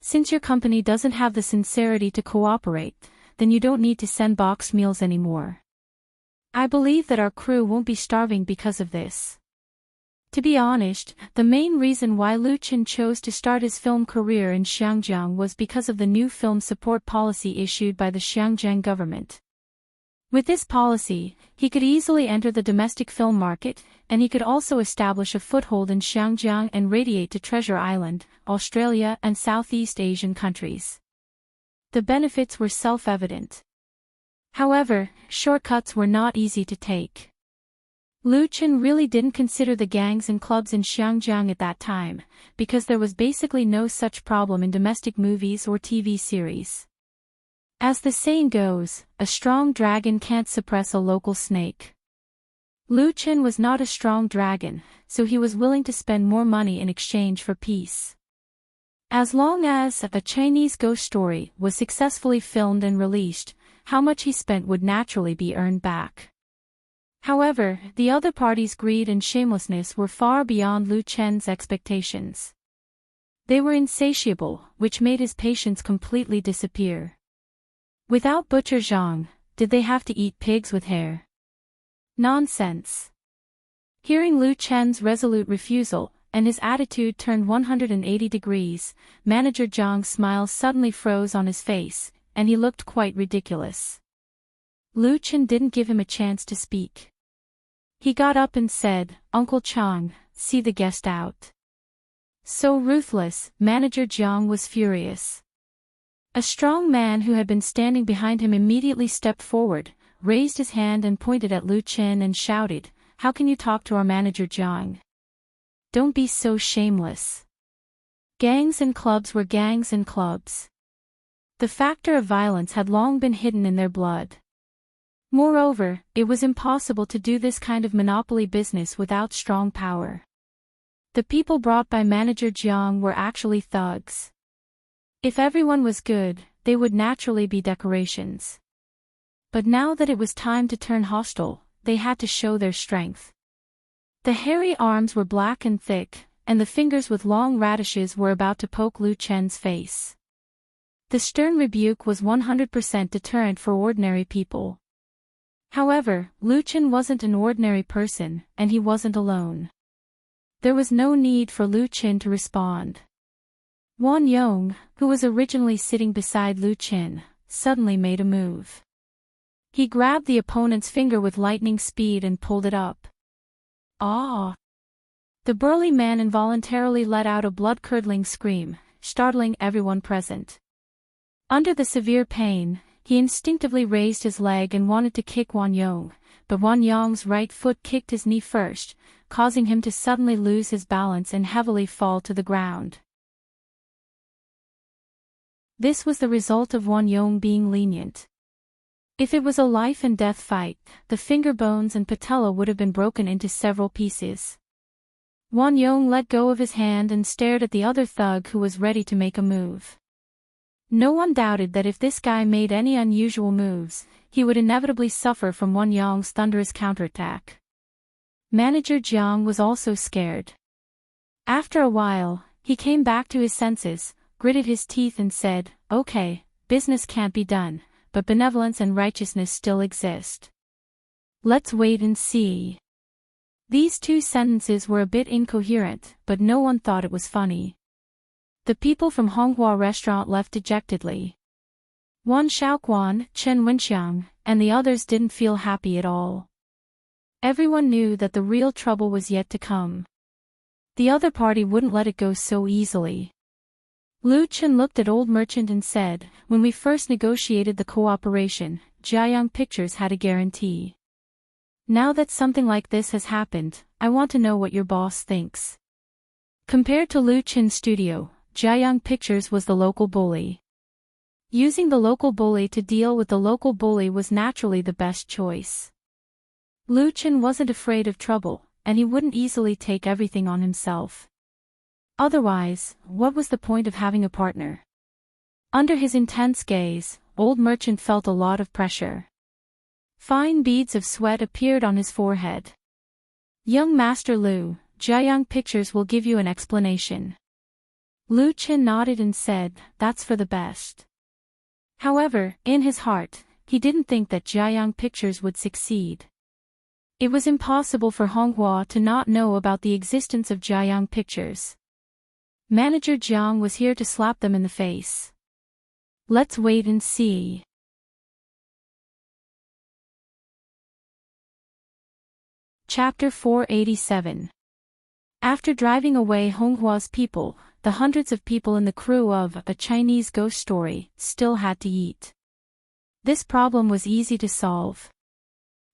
Since your company doesn't have the sincerity to cooperate, then you don't need to send boxed meals anymore. I believe that our crew won't be starving because of this." To be honest, the main reason why Lu Qin chose to start his film career in Xiangjiang was because of the new film support policy issued by the Xiangjiang government. With this policy, he could easily enter the domestic film market, and he could also establish a foothold in Xiangjiang and radiate to Treasure Island, Australia and Southeast Asian countries. The benefits were self-evident. However, shortcuts were not easy to take. Lu Qin really didn't consider the gangs and clubs in Xiangjiang at that time, because there was basically no such problem in domestic movies or TV series. As the saying goes, a strong dragon can't suppress a local snake. Lu Qin was not a strong dragon, so he was willing to spend more money in exchange for peace. As long as a Chinese ghost story was successfully filmed and released, how much he spent would naturally be earned back. However, the other party's greed and shamelessness were far beyond Lu Chen's expectations. They were insatiable, which made his patience completely disappear. Without Butcher Zhang, did they have to eat pigs with hair? Nonsense. Hearing Lu Chen's resolute refusal, and his attitude turned 180 degrees, Manager Zhang's smile suddenly froze on his face, and he looked quite ridiculous. Lu Chen didn't give him a chance to speak. He got up and said, "Uncle Chang, see the guest out." So ruthless, Manager Jiang was furious. A strong man who had been standing behind him immediately stepped forward, raised his hand and pointed at Lu Chen and shouted, "How can you talk to our manager Jiang? Don't be so shameless." Gangs and clubs were gangs and clubs. The factor of violence had long been hidden in their blood. Moreover, it was impossible to do this kind of monopoly business without strong power. The people brought by Manager Jiang were actually thugs. If everyone was good, they would naturally be decorations. But now that it was time to turn hostile, they had to show their strength. The hairy arms were black and thick, and the fingers with long radishes were about to poke Lu Chen's face. The stern rebuke was 100% deterrent for ordinary people. However, Lu Chen wasn't an ordinary person, and he wasn't alone. There was no need for Lu Chen to respond. Wan Yong, who was originally sitting beside Lu Chen, suddenly made a move. He grabbed the opponent's finger with lightning speed and pulled it up. Ah! The burly man involuntarily let out a blood-curdling scream, startling everyone present. Under the severe pain, he instinctively raised his leg and wanted to kick Wan Yong, but Wan Yong's right foot kicked his knee first, causing him to suddenly lose his balance and heavily fall to the ground. This was the result of Wan Yong being lenient. If it was a life-and-death fight, the finger bones and patella would have been broken into several pieces. Wan Yong let go of his hand and stared at the other thug who was ready to make a move. No one doubted that if this guy made any unusual moves, he would inevitably suffer from Wan Yong's thunderous counterattack. Manager Jiang was also scared. After a while, he came back to his senses, gritted his teeth and said, "Okay, business can't be done, but benevolence and righteousness still exist. Let's wait and see." These two sentences were a bit incoherent, but no one thought it was funny. The people from Honghua restaurant left dejectedly. Wan Shaoquan, Chen Wenxiang, and the others didn't feel happy at all. Everyone knew that the real trouble was yet to come. The other party wouldn't let it go so easily. Lu Chen looked at Old Merchant and said, "When we first negotiated the cooperation, Jiayang Pictures had a guarantee. Now that something like this has happened, I want to know what your boss thinks." Compared to Lu Chen's studio, Jiayang Pictures was the local bully. Using the local bully to deal with the local bully was naturally the best choice. Lu Chen wasn't afraid of trouble, and he wouldn't easily take everything on himself. Otherwise, what was the point of having a partner? Under his intense gaze, Old Merchant felt a lot of pressure. Fine beads of sweat appeared on his forehead. "Young Master Lu, Jiayang Pictures will give you an explanation." Lu Chen nodded and said, "That's for the best." However, in his heart, he didn't think that Jiayang Pictures would succeed. It was impossible for Honghua to not know about the existence of Jiayang Pictures. Manager Jiang was here to slap them in the face. Let's wait and see. Chapter 487. After driving away Honghua's people, the hundreds of people in the crew of A Chinese Ghost Story still had to eat. This problem was easy to solve.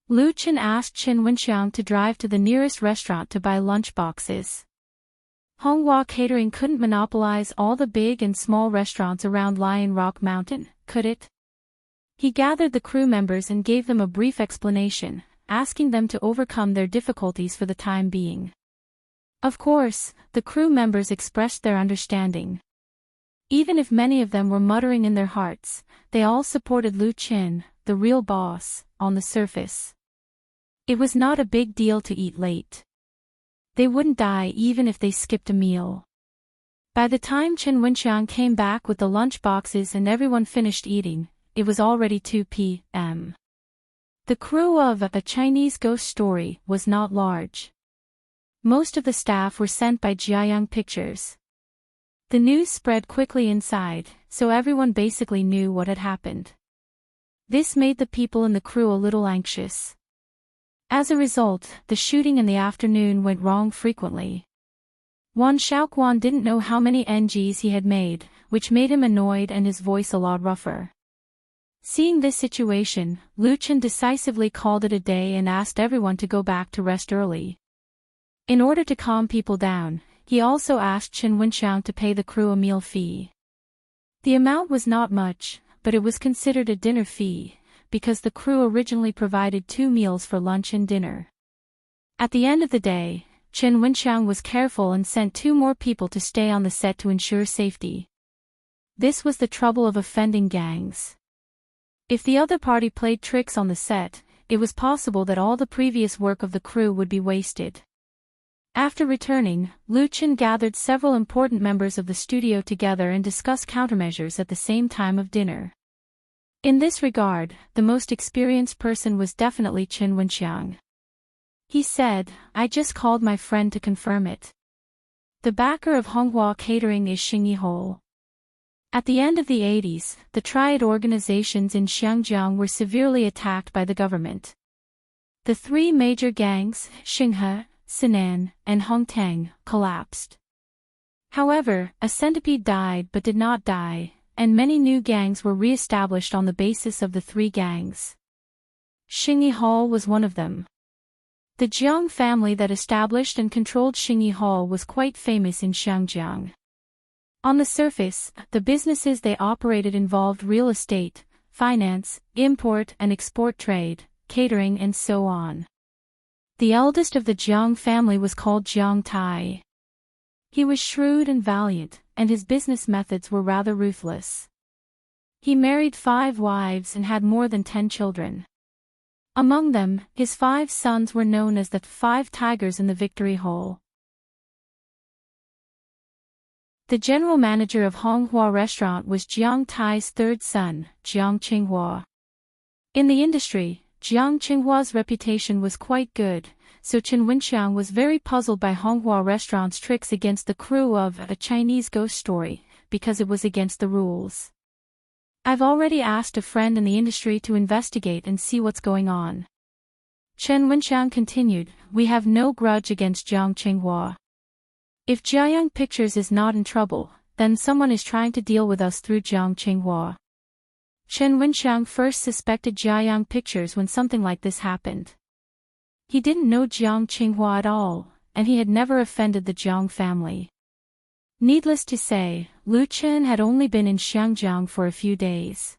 Lu Chen asked Chen Wenxiang to drive to the nearest restaurant to buy lunch boxes. Honghua Catering couldn't monopolize all the big and small restaurants around Lion Rock Mountain, could it? He gathered the crew members and gave them a brief explanation, asking them to overcome their difficulties for the time being. Of course, the crew members expressed their understanding. Even if many of them were muttering in their hearts, they all supported Lu Chen, the real boss, on the surface. It was not a big deal to eat late. They wouldn't die even if they skipped a meal. By the time Chen Wenxiang came back with the lunch boxes and everyone finished eating, it was already 2 p.m. The crew of A Chinese Ghost Story was not large. Most of the staff were sent by Jiayang Pictures. The news spread quickly inside, so everyone basically knew what had happened. This made the people in the crew a little anxious. As a result, the shooting in the afternoon went wrong frequently. Wan Xiaoquan didn't know how many NGs he had made, which made him annoyed and his voice a lot rougher. Seeing this situation, Lu Chen decisively called it a day and asked everyone to go back to rest early. In order to calm people down, he also asked Chen Wenxiang to pay the crew a meal fee. The amount was not much, but it was considered a dinner fee, because the crew originally provided 2 meals for lunch and dinner. At the end of the day, Chen Wenxiang was careful and sent 2 more people to stay on the set to ensure safety. This was the trouble of offending gangs. If the other party played tricks on the set, it was possible that all the previous work of the crew would be wasted. After returning, Lu Chen gathered several important members of the studio together and discussed countermeasures at the same time of dinner. In this regard, the most experienced person was definitely Chen Wenxiang. He said, "I just called my friend to confirm it. The backer of Honghua Catering is Xing Yihou." At the end of the 80s, the triad organizations in Xiangjiang were severely attacked by the government. The 3 major gangs, Xinghe, Sinan, and Hongtang, collapsed. However, a centipede died but did not die, and many new gangs were re-established on the basis of the 3 gangs. Xingyi Hall was one of them. The Jiang family that established and controlled Xingyi Hall was quite famous in Xiangjiang. On the surface, the businesses they operated involved real estate, finance, import and export trade, catering and so on. The eldest of the Jiang family was called Jiang Tai. He was shrewd and valiant, and his business methods were rather ruthless. He married 5 wives and had more than 10 children. Among them, his 5 sons were known as the 5 tigers in the Victory Hole. The general manager of Honghua Restaurant was Jiang Tai's 3rd son, Jiang Qinghua. In the industry, Jiang Qinghua's reputation was quite good, so Chen Wenxiang was very puzzled by Honghua Restaurant's tricks against the crew of A Chinese Ghost Story, because it was against the rules. "I've already asked a friend in the industry to investigate and see what's going on." Chen Wenxiang continued, "We have no grudge against Jiang Qinghua. If Jiayang Pictures is not in trouble, then someone is trying to deal with us through Jiang Qinghua." Chen Wenxiang first suspected Jiayang Pictures when something like this happened. He didn't know Jiang Qinghua at all, and he had never offended the Jiang family. Needless to say, Lu Chen had only been in Xiangjiang for a few days.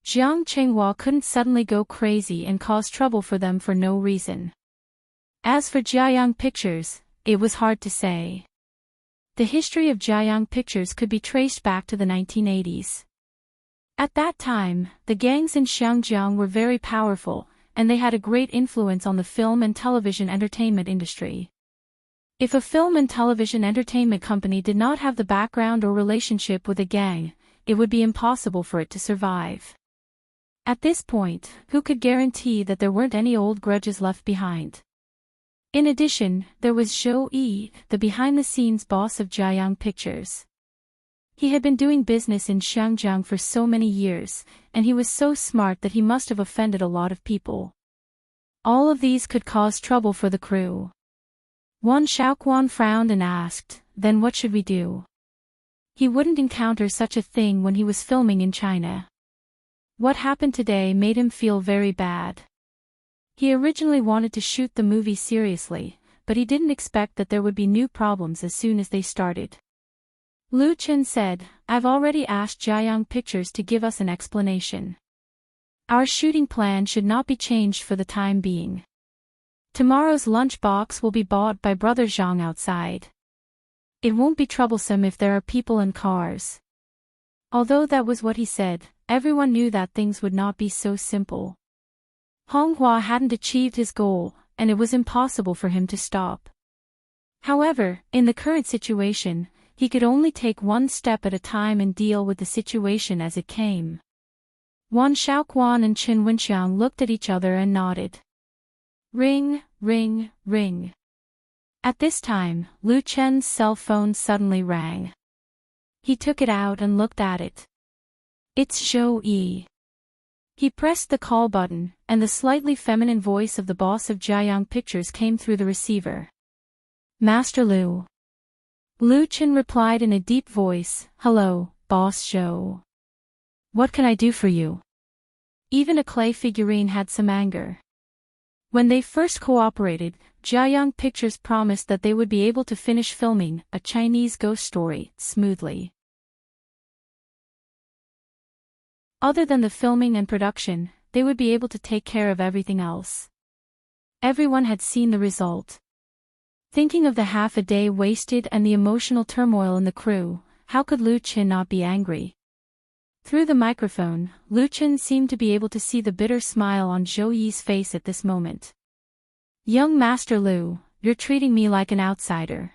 Jiang Qinghua couldn't suddenly go crazy and cause trouble for them for no reason. As for Jiayang Pictures, it was hard to say. The history of Jiayang Pictures could be traced back to the 1980s. At that time, the gangs in Xiangjiang were very powerful, and they had a great influence on the film and television entertainment industry. If a film and television entertainment company did not have the background or relationship with a gang, it would be impossible for it to survive. At this point, who could guarantee that there weren't any old grudges left behind? In addition, there was Zhou Yi, the behind-the-scenes boss of Jiayang Pictures. He had been doing business in Xiangjiang for so many years, and he was so smart that he must have offended a lot of people. All of these could cause trouble for the crew. Wan Xiaoquan frowned and asked, "Then what should we do?" He wouldn't encounter such a thing when he was filming in China. What happened today made him feel very bad. He originally wanted to shoot the movie seriously, but he didn't expect that there would be new problems as soon as they started. Lu Chen said, "I've already asked Jiayang Pictures to give us an explanation. Our shooting plan should not be changed for the time being. Tomorrow's lunch box will be bought by Brother Zhang outside. It won't be troublesome if there are people and cars." Although that was what he said, everyone knew that things would not be so simple. Honghua hadn't achieved his goal, and it was impossible for him to stop. However, in the current situation, he could only take one step at a time and deal with the situation as it came. Wan Xiaoquan and Chen Wenxiang looked at each other and nodded. Ring, ring, ring. At this time, Lu Chen's cell phone suddenly rang. He took it out and looked at it. It's Zhou Yi. He pressed the call button, and the slightly feminine voice of the boss of Jiayang Pictures came through the receiver. Master Liu. Liu Chen replied in a deep voice, "Hello, Boss Zhou. What can I do for you?" Even a clay figurine had some anger. When they first cooperated, Jiayang Pictures promised that they would be able to finish filming A Chinese Ghost Story smoothly. Other than the filming and production, they would be able to take care of everything else. Everyone had seen the result. Thinking of the half a day wasted and the emotional turmoil in the crew, how could Liu Chen not be angry? Through the microphone, Liu Chen seemed to be able to see the bitter smile on Zhou Yi's face at this moment. "Young Master Liu, you're treating me like an outsider.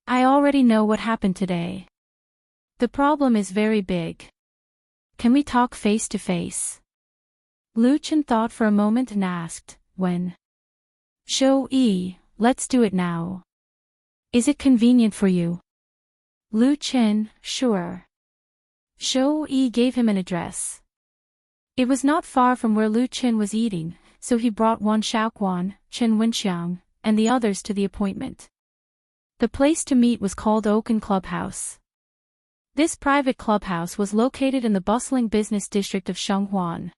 I already know what happened today. The problem is very big. Can we talk face to face?" Liu Chen thought for a moment and asked, "When?" "Zhou Yi, let's do it now. Is it convenient for you?" Liu Chen, "Sure." Zhou Yi gave him an address. It was not far from where Liu Chen was eating, so he brought Wan Shaoquan, Chen Wenxiang, and the others to the appointment. The place to meet was called Oaken Clubhouse. This private clubhouse was located in the bustling business district of Shenghuan.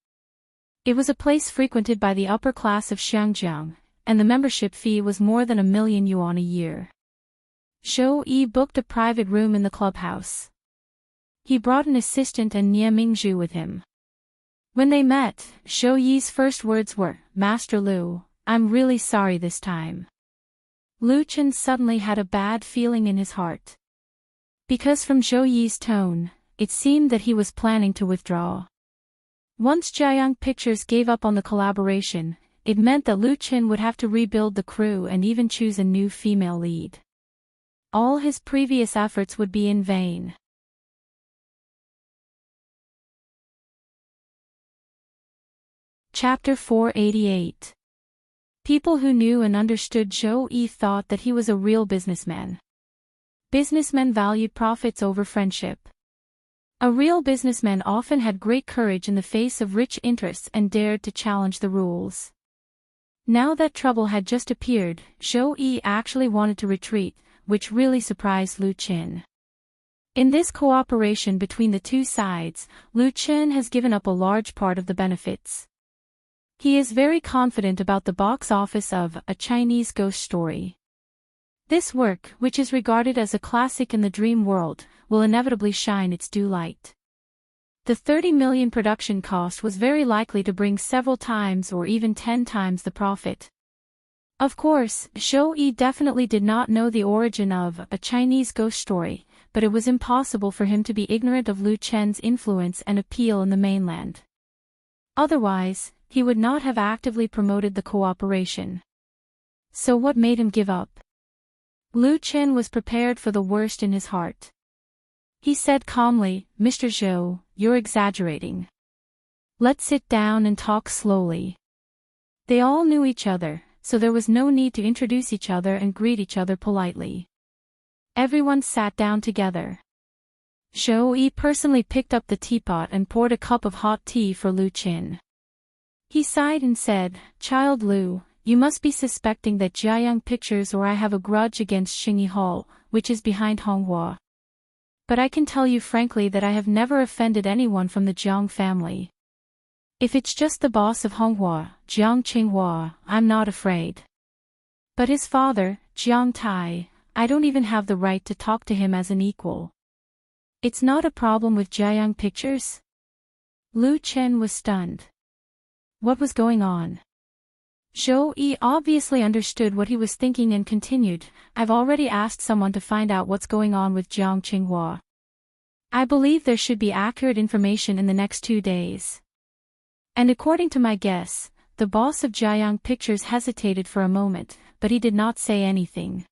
It was a place frequented by the upper class of Xiangjiang, and the membership fee was more than 1,000,000 yuan a year. Zhou Yi booked a private room in the clubhouse. He brought an assistant and Nie Mingzhu with him. When they met, Zhou Yi's first words were, "Master Liu, I'm really sorry this time." Liu Chen suddenly had a bad feeling in his heart. Because from Zhou Yi's tone, it seemed that he was planning to withdraw. Once Jiayang Pictures gave up on the collaboration, it meant that Liu Chen would have to rebuild the crew and even choose a new female lead. All his previous efforts would be in vain. Chapter 488. People who knew and understood Zhou Yi thought that he was a real businessman. Businessmen valued profits over friendship. A real businessman often had great courage in the face of rich interests and dared to challenge the rules. Now that trouble had just appeared, Zhou Yi actually wanted to retreat, which really surprised Liu Chen. In this cooperation between the two sides, Liu Chen has given up a large part of the benefits. He is very confident about the box office of A Chinese Ghost Story. This work, which is regarded as a classic in the dream world, will inevitably shine its due light. The 30 million production cost was very likely to bring several times or even 10 times the profit. Of course, Zhou Yi definitely did not know the origin of A Chinese Ghost Story, but it was impossible for him to be ignorant of Liu Chen's influence and appeal in the mainland. Otherwise, he would not have actively promoted the cooperation. So what made him give up? Liu Chen was prepared for the worst in his heart. He said calmly, "Mr. Zhou, you're exaggerating. Let's sit down and talk slowly." They all knew each other, so there was no need to introduce each other and greet each other politely. Everyone sat down together. Zhou Yi personally picked up the teapot and poured a cup of hot tea for Liu Chen. He sighed and said, "Child Liu, you must be suspecting that Jiayang Pictures or I have a grudge against Xingyi Hall, which is behind Honghua. But I can tell you frankly that I have never offended anyone from the Jiang family. If it's just the boss of Honghua, Jiang Qinghua, I'm not afraid. But his father, Jiang Tai, I don't even have the right to talk to him as an equal. It's not a problem with Jiayang Pictures?" Liu Chen was stunned. What was going on? Zhou Yi obviously understood what he was thinking and continued, "I've already asked someone to find out what's going on with Jiang Qinghua. I believe there should be accurate information in the next 2 days. And according to my guess, the boss of Jiayang Pictures hesitated for a moment, but he did not say anything.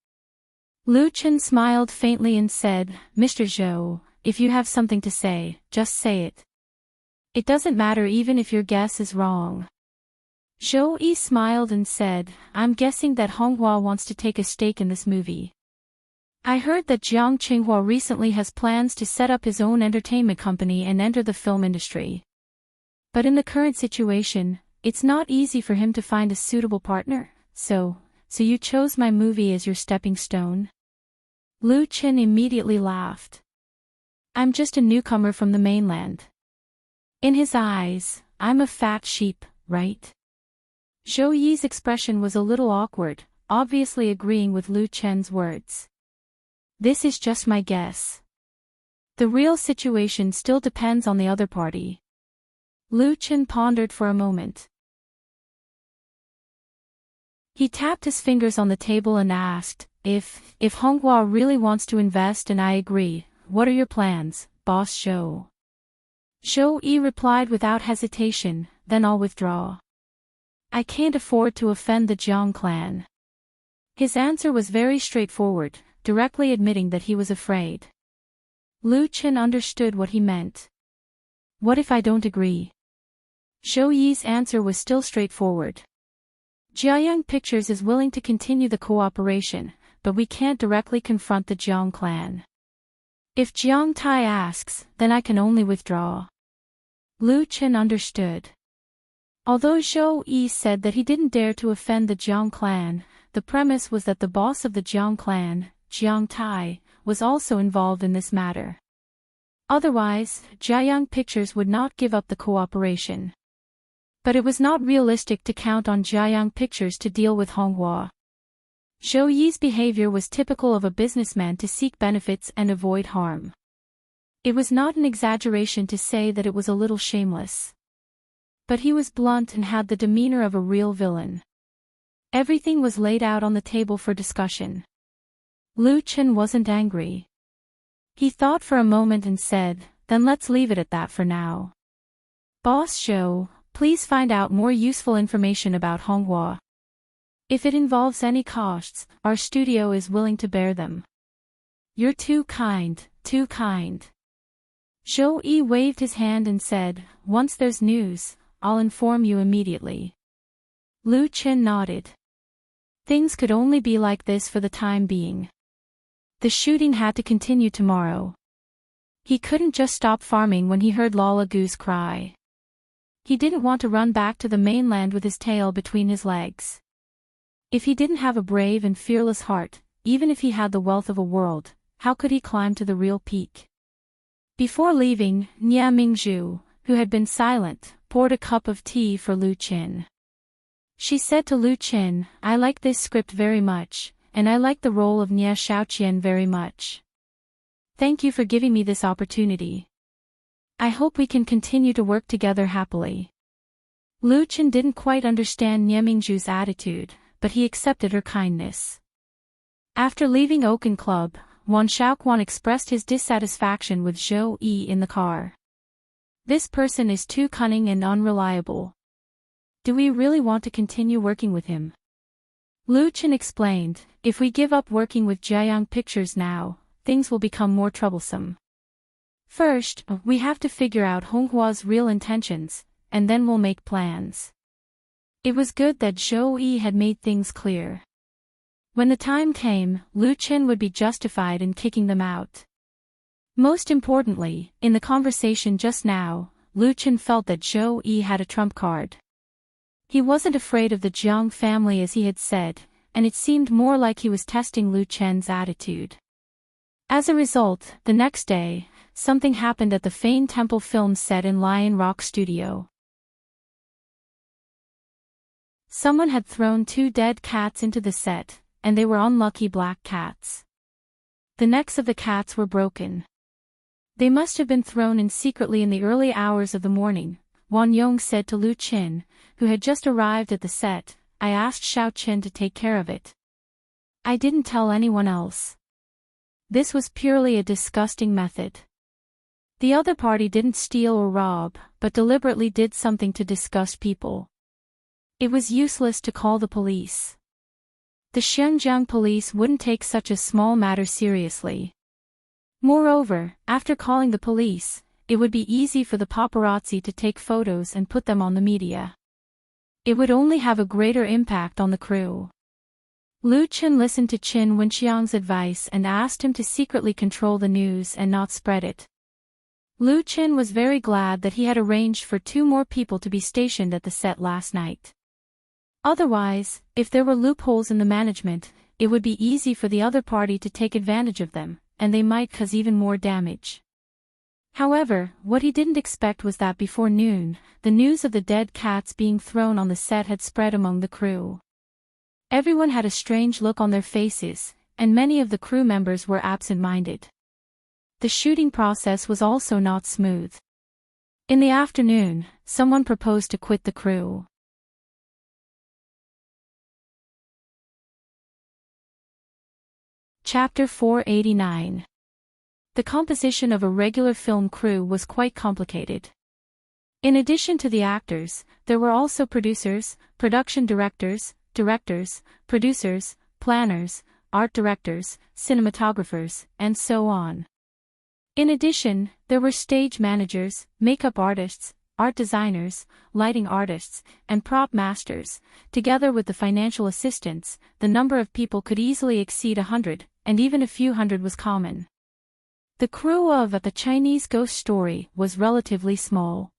Liu Chen smiled faintly and said, "Mr. Zhou, if you have something to say, just say it. It doesn't matter even if your guess is wrong." Zhou Yi smiled and said, "I'm guessing that Honghua wants to take a stake in this movie. I heard that Jiang Qinghua recently has plans to set up his own entertainment company and enter the film industry. But in the current situation, it's not easy for him to find a suitable partner, so you chose my movie as your stepping stone? Lu Qin immediately laughed. I'm just a newcomer from the mainland. In his eyes, I'm a fat sheep, right? Zhou Yi's expression was a little awkward, obviously agreeing with Lu Chen's words. This is just my guess. The real situation still depends on the other party. Lu Chen pondered for a moment. He tapped his fingers on the table and asked, If Honghua really wants to invest and I agree, what are your plans, Boss Zhou? Zhou Yi replied without hesitation, then I'll withdraw. I can't afford to offend the Jiang clan. His answer was very straightforward, directly admitting that he was afraid. Lu Chen understood what he meant. What if I don't agree? Zhou Yi's answer was still straightforward. Jiayang Pictures is willing to continue the cooperation, but we can't directly confront the Jiang clan. If Jiang Tai asks, then I can only withdraw. Lu Chen understood. Although Zhou Yi said that he didn't dare to offend the Jiang clan, the premise was that the boss of the Jiang clan, Jiang Tai, was also involved in this matter. Otherwise, Jiayang Pictures would not give up the cooperation. But it was not realistic to count on Jiayang Pictures to deal with Honghua. Zhou Yi's behavior was typical of a businessman to seek benefits and avoid harm. It was not an exaggeration to say that it was a little shameless. But he was blunt and had the demeanor of a real villain. Everything was laid out on the table for discussion. Lu Chen wasn't angry. He thought for a moment and said, then let's leave it at that for now. Boss Zhou, please find out more useful information about Honghua. If it involves any costs, our studio is willing to bear them. You're too kind, too kind. Zhou Yi waved his hand and said, once there's news, I'll inform you immediately. Lu Chen nodded. Things could only be like this for the time being. The shooting had to continue tomorrow. He couldn't just stop farming when he heard Lala Goose cry. He didn't want to run back to the mainland with his tail between his legs. If he didn't have a brave and fearless heart, even if he had the wealth of a world, how could he climb to the real peak? Before leaving, Nia Mingzhu, who had been silent, poured a cup of tea for Lu Chen. She said to Lu Chen, I like this script very much, and I like the role of Nia Xiaoqian very much. Thank you for giving me this opportunity. I hope we can continue to work together happily. Lu Chen didn't quite understand Nia Mingzhu's attitude, but he accepted her kindness. After leaving Oaken Club, Wan Xiaoquan expressed his dissatisfaction with Zhou Yi in the car. This person is too cunning and unreliable. Do we really want to continue working with him? Lu Chen explained, if we give up working with Jiayang Pictures now, things will become more troublesome. First, we have to figure out Honghua's real intentions, and then we'll make plans. It was good that Zhou Yi had made things clear. When the time came, Lu Chen would be justified in kicking them out. Most importantly, in the conversation just now, Lu Chen felt that Zhou Yi had a trump card. He wasn't afraid of the Jiang family as he had said, and it seemed more like he was testing Lu Chen's attitude. As a result, the next day, something happened at the Fane Temple film set in Lion Rock Studio. Someone had thrown 2 dead cats into the set, and they were unlucky black cats. The necks of the cats were broken. They must have been thrown in secretly in the early hours of the morning, Wan Yong said to Lu Chen, who had just arrived at the set. I asked Xiao Chen to take care of it. I didn't tell anyone else. This was purely a disgusting method. The other party didn't steal or rob, but deliberately did something to disgust people. It was useless to call the police. The Xinjiang police wouldn't take such a small matter seriously. Moreover, after calling the police, it would be easy for the paparazzi to take photos and put them on the media. It would only have a greater impact on the crew. Lu Chen listened to Qin Wenxiang's advice and asked him to secretly control the news and not spread it. Lu Qin was very glad that he had arranged for 2 more people to be stationed at the set last night. Otherwise, if there were loopholes in the management, it would be easy for the other party to take advantage of them, and they might cause even more damage. However, what he didn't expect was that before noon, the news of the dead cats being thrown on the set had spread among the crew. Everyone had a strange look on their faces, and many of the crew members were absent-minded. The shooting process was also not smooth. In the afternoon, someone proposed to quit the crew. Chapter 489. The composition of a regular film crew was quite complicated. In addition to the actors, there were also producers, production directors, producers, planners, art directors, cinematographers, and so on. In addition, there were stage managers, makeup artists, art designers, lighting artists, and prop masters. Together with the financial assistants, the number of people could easily exceed 100, and even a few hundred was common. The crew of The Chinese Ghost Story was relatively small.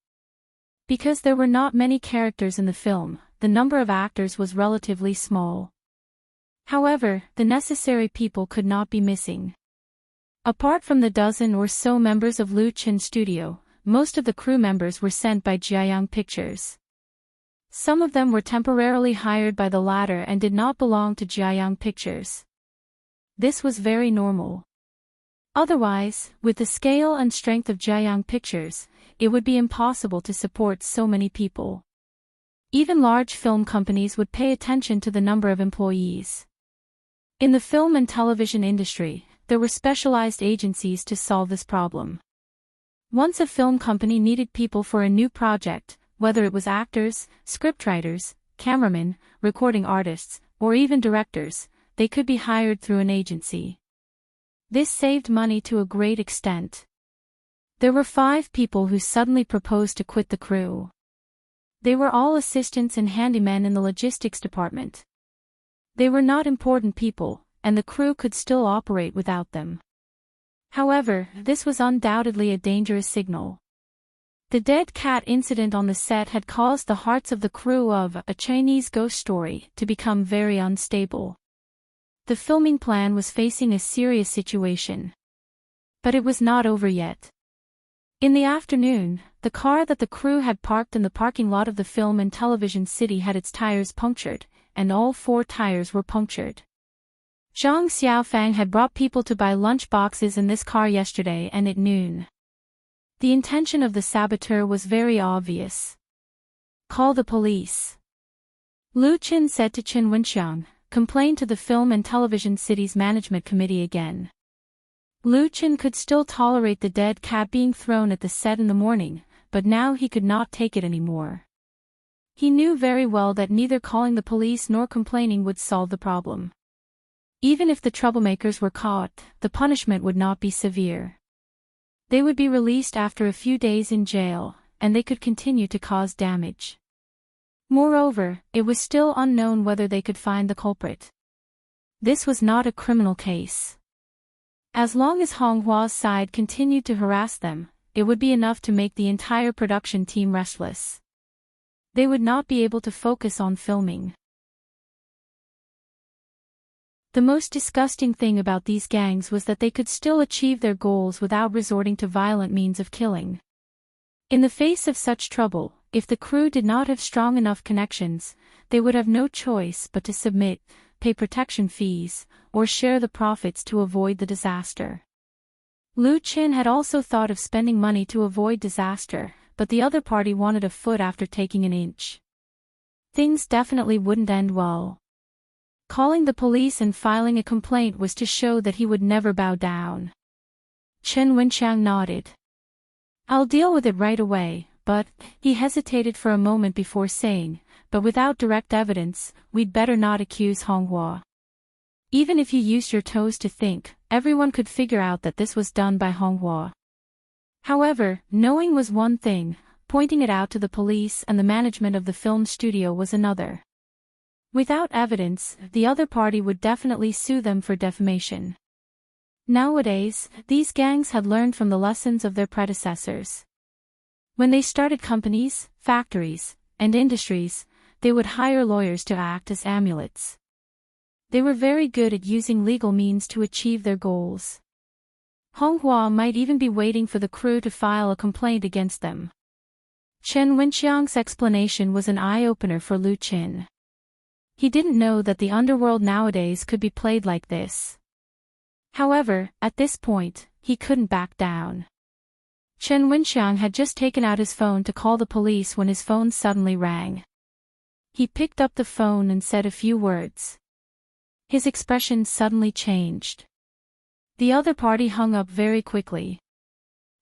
Because there were not many characters in the film, the number of actors was relatively small. However, the necessary people could not be missing. Apart from the dozen or so members of Lu Qin's studio, most of the crew members were sent by Jiayang Pictures. Some of them were temporarily hired by the latter and did not belong to Jiayang Pictures. This was very normal. Otherwise, with the scale and strength of Jiayang Pictures, it would be impossible to support so many people. Even large film companies would pay attention to the number of employees. In the film and television industry, there were specialized agencies to solve this problem. Once a film company needed people for a new project, whether it was actors, scriptwriters, cameramen, recording artists, or even directors, they could be hired through an agency. This saved money to a great extent. There were 5 people who suddenly proposed to quit the crew. They were all assistants and handymen in the logistics department. They were not important people, and the crew could still operate without them. However, this was undoubtedly a dangerous signal. The dead cat incident on the set had caused the hearts of the crew of A Chinese Ghost Story to become very unstable. The filming plan was facing a serious situation. But it was not over yet. In the afternoon, the car that the crew had parked in the parking lot of the film and television city had its tires punctured, and all 4 tires were punctured. Zhang Xiaofang had brought people to buy lunch boxes in this car yesterday and at noon. The intention of the saboteur was very obvious. Call the police. Lu Qin said to Qin Wenxiang, complain to the Film and Television City's Management Committee again. Lu Qin could still tolerate the dead cat being thrown at the set in the morning, but now he could not take it anymore. He knew very well that neither calling the police nor complaining would solve the problem. Even if the troublemakers were caught, the punishment would not be severe. They would be released after a few days in jail, and they could continue to cause damage. Moreover, it was still unknown whether they could find the culprit. This was not a criminal case. As long as Honghua's side continued to harass them, it would be enough to make the entire production team restless. They would not be able to focus on filming. The most disgusting thing about these gangs was that they could still achieve their goals without resorting to violent means of killing. In the face of such trouble, if the crew did not have strong enough connections, they would have no choice but to submit, pay protection fees, or share the profits to avoid the disaster. Lu Qin had also thought of spending money to avoid disaster, but the other party wanted a foot after taking an inch. Things definitely wouldn't end well. Calling the police and filing a complaint was to show that he would never bow down. Chen Wenxiang nodded. I'll deal with it right away, but, he hesitated for a moment before saying, but without direct evidence, we'd better not accuse Honghua. Even if you used your toes to think, everyone could figure out that this was done by Honghua. However, knowing was one thing, pointing it out to the police and the management of the film studio was another. Without evidence, the other party would definitely sue them for defamation. Nowadays, these gangs had learned from the lessons of their predecessors. When they started companies, factories, and industries, they would hire lawyers to act as amulets. They were very good at using legal means to achieve their goals. Honghua might even be waiting for the crew to file a complaint against them. Chen Wenxiang's explanation was an eye-opener for Lu Qin. He didn't know that the underworld nowadays could be played like this. However, at this point, he couldn't back down. Chen Wenxiang had just taken out his phone to call the police when his phone suddenly rang. He picked up the phone and said a few words. His expression suddenly changed. The other party hung up very quickly.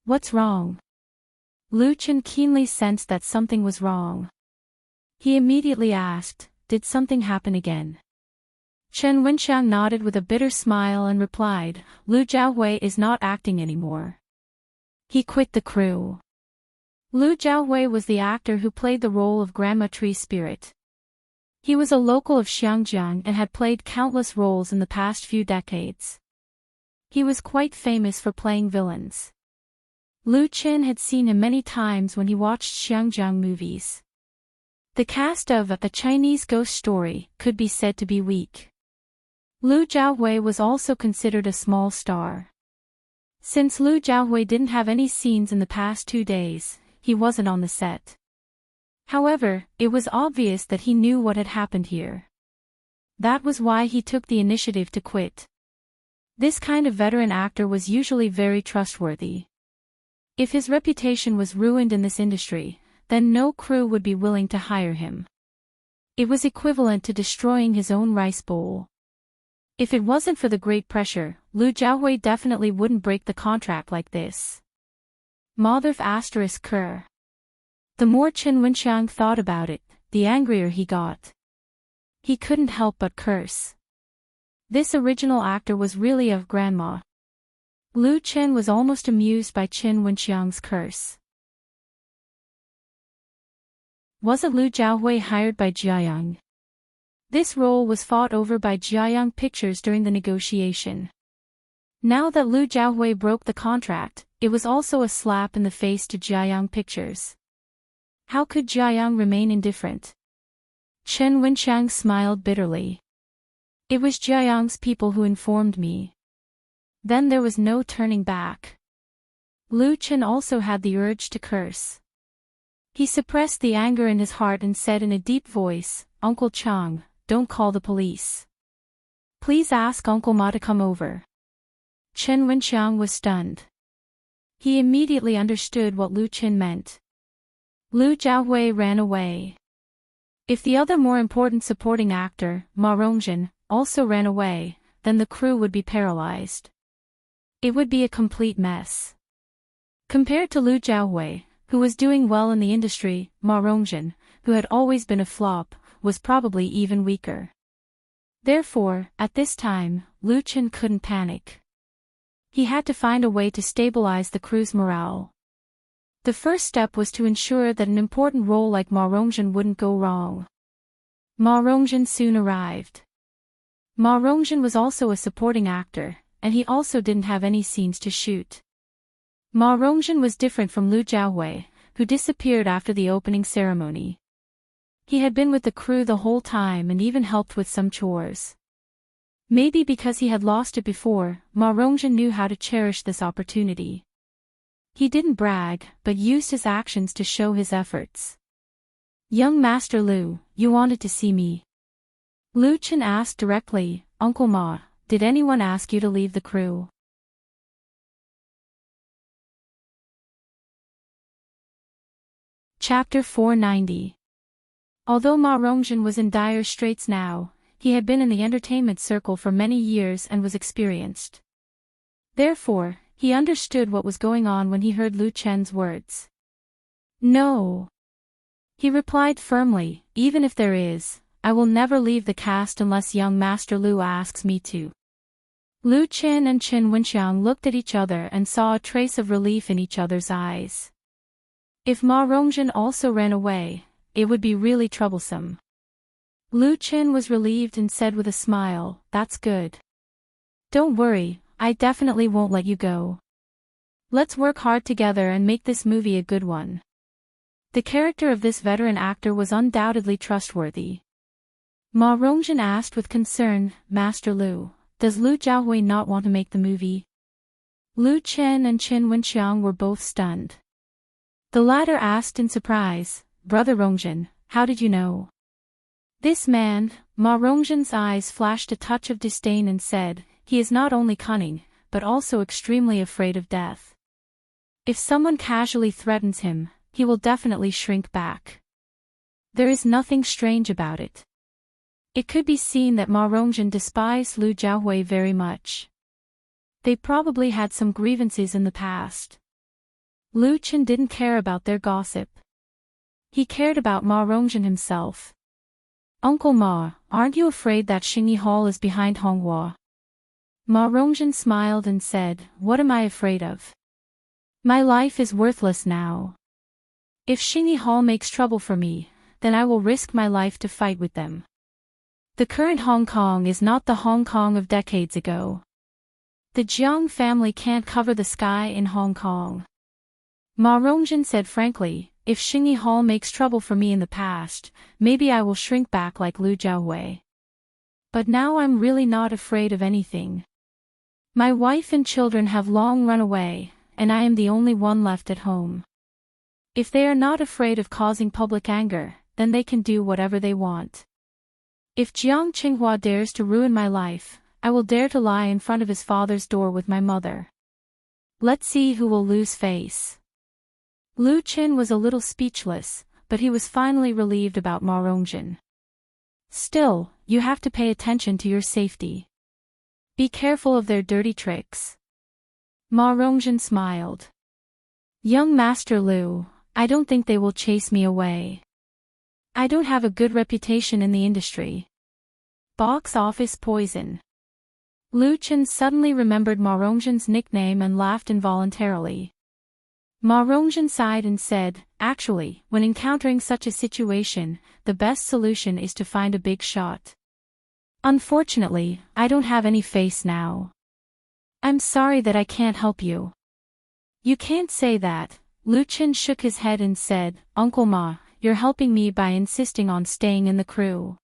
What's wrong? Lu Qin keenly sensed that something was wrong. He immediately asked, did something happen again? Chen Wenxiang nodded with a bitter smile and replied, Lu Jiahui is not acting anymore. He quit the crew. Lu Jiahui was the actor who played the role of Grandma Tree Spirit. He was a local of Xiangjiang and had played countless roles in the past few decades. He was quite famous for playing villains. Lu Qin had seen him many times when he watched Xiangjiang movies. The cast of A Chinese Ghost Story could be said to be weak. Lu Jiahui was also considered a small star. Since Lu Jiahui didn't have any scenes in the past 2 days, he wasn't on the set. However, it was obvious that he knew what had happened here. That was why he took the initiative to quit. This kind of veteran actor was usually very trustworthy. If his reputation was ruined in this industry, then no crew would be willing to hire him. It was equivalent to destroying his own rice bowl. If it wasn't for the great pressure, Lu Jiahui definitely wouldn't break the contract like this. Motherf ***. The more Chen Wenxiang thought about it, the angrier he got. He couldn't help but curse. This original actor was really a grandma. Lu Qin was almost amused by Chen Wenxiang's curse. Wasn't Lu Jiahui hired by Jiayang? This role was fought over by Jiayang Pictures during the negotiation. Now that Lu Jiahui broke the contract, it was also a slap in the face to Jiayang Pictures. How could Jiayang remain indifferent? Chen Wenxiang smiled bitterly. It was Jiayang's people who informed me. Then there was no turning back. Lu Qin also had the urge to curse. He suppressed the anger in his heart and said in a deep voice, Uncle Chang, don't call the police. Please ask Uncle Ma to come over. Chen Wenxiang was stunned. He immediately understood what Lu Qin meant. Lu Jiahui ran away. If the other more important supporting actor, Ma Rongjin, also ran away, then the crew would be paralyzed. It would be a complete mess. Compared to Lu Jiahui, who was doing well in the industry, Ma Rongjin, who had always been a flop, was probably even weaker. Therefore, at this time, Lu Qin couldn't panic. He had to find a way to stabilize the crew's morale. The first step was to ensure that an important role like Ma Rongjin wouldn't go wrong. Ma Rongjin soon arrived. Ma Rongjin was also a supporting actor, and he also didn't have any scenes to shoot. Ma Rongjin was different from Lu Jiahui, who disappeared after the opening ceremony. He had been with the crew the whole time and even helped with some chores. Maybe because he had lost it before, Ma Rongjin knew how to cherish this opportunity. He didn't brag, but used his actions to show his efforts. Young Master Lu, you wanted to see me? Lu Qin asked directly, Uncle Ma, did anyone ask you to leave the crew? Chapter 490. Although Ma Rongjin was in dire straits now, he had been in the entertainment circle for many years and was experienced. Therefore, he understood what was going on when he heard Lu Qin's words. No. He replied firmly, even if there is, I will never leave the cast unless young Master Lu asks me to. Lu Qin and Chen Wenxiang looked at each other and saw a trace of relief in each other's eyes. If Ma Rongjin also ran away, it would be really troublesome. Lu Qin was relieved and said with a smile, that's good. Don't worry, I definitely won't let you go. Let's work hard together and make this movie a good one. The character of this veteran actor was undoubtedly trustworthy. Ma Rongjin asked with concern, Master Lu, does Lu Jiahui not want to make the movie? Lu Chen and Qin Wenqiang were both stunned. The latter asked in surprise, Brother Rongjin, how did you know? This man, Ma Rongjin's eyes flashed a touch of disdain and said, he is not only cunning, but also extremely afraid of death. If someone casually threatens him, he will definitely shrink back. There is nothing strange about it. It could be seen that Ma Rongjin despised Lu Jiahui very much. They probably had some grievances in the past. Lu Chen didn't care about their gossip. He cared about Ma Rongjin himself. Uncle Ma, aren't you afraid that Xingyi Hall is behind Honghua? Ma Rongjin smiled and said, what am I afraid of? My life is worthless now. If Xingyi Hall makes trouble for me, then I will risk my life to fight with them. The current Hong Kong is not the Hong Kong of decades ago. The Jiang family can't cover the sky in Hong Kong. Ma Rongjin said frankly, if Xingyi Hall makes trouble for me in the past, maybe I will shrink back like Lu Jiahui. But now I'm really not afraid of anything. My wife and children have long run away, and I am the only one left at home. If they are not afraid of causing public anger, then they can do whatever they want. If Jiang Qinghua dares to ruin my life, I will dare to lie in front of his father's door with my mother. Let's see who will lose face. Lu Chen was a little speechless, but he was finally relieved about Ma Rongjin. Still, you have to pay attention to your safety. Be careful of their dirty tricks. Ma Rongjin smiled. Young Master Lu, I don't think they will chase me away. I don't have a good reputation in the industry. Box office poison. Lu Chen suddenly remembered Ma Rongjin's nickname and laughed involuntarily. Ma Rongjin sighed and said, actually, when encountering such a situation, the best solution is to find a big shot. Unfortunately, I don't have any face now. I'm sorry that I can't help you. You can't say that. Lu Chen shook his head and said, Uncle Ma, you're helping me by insisting on staying in the crew.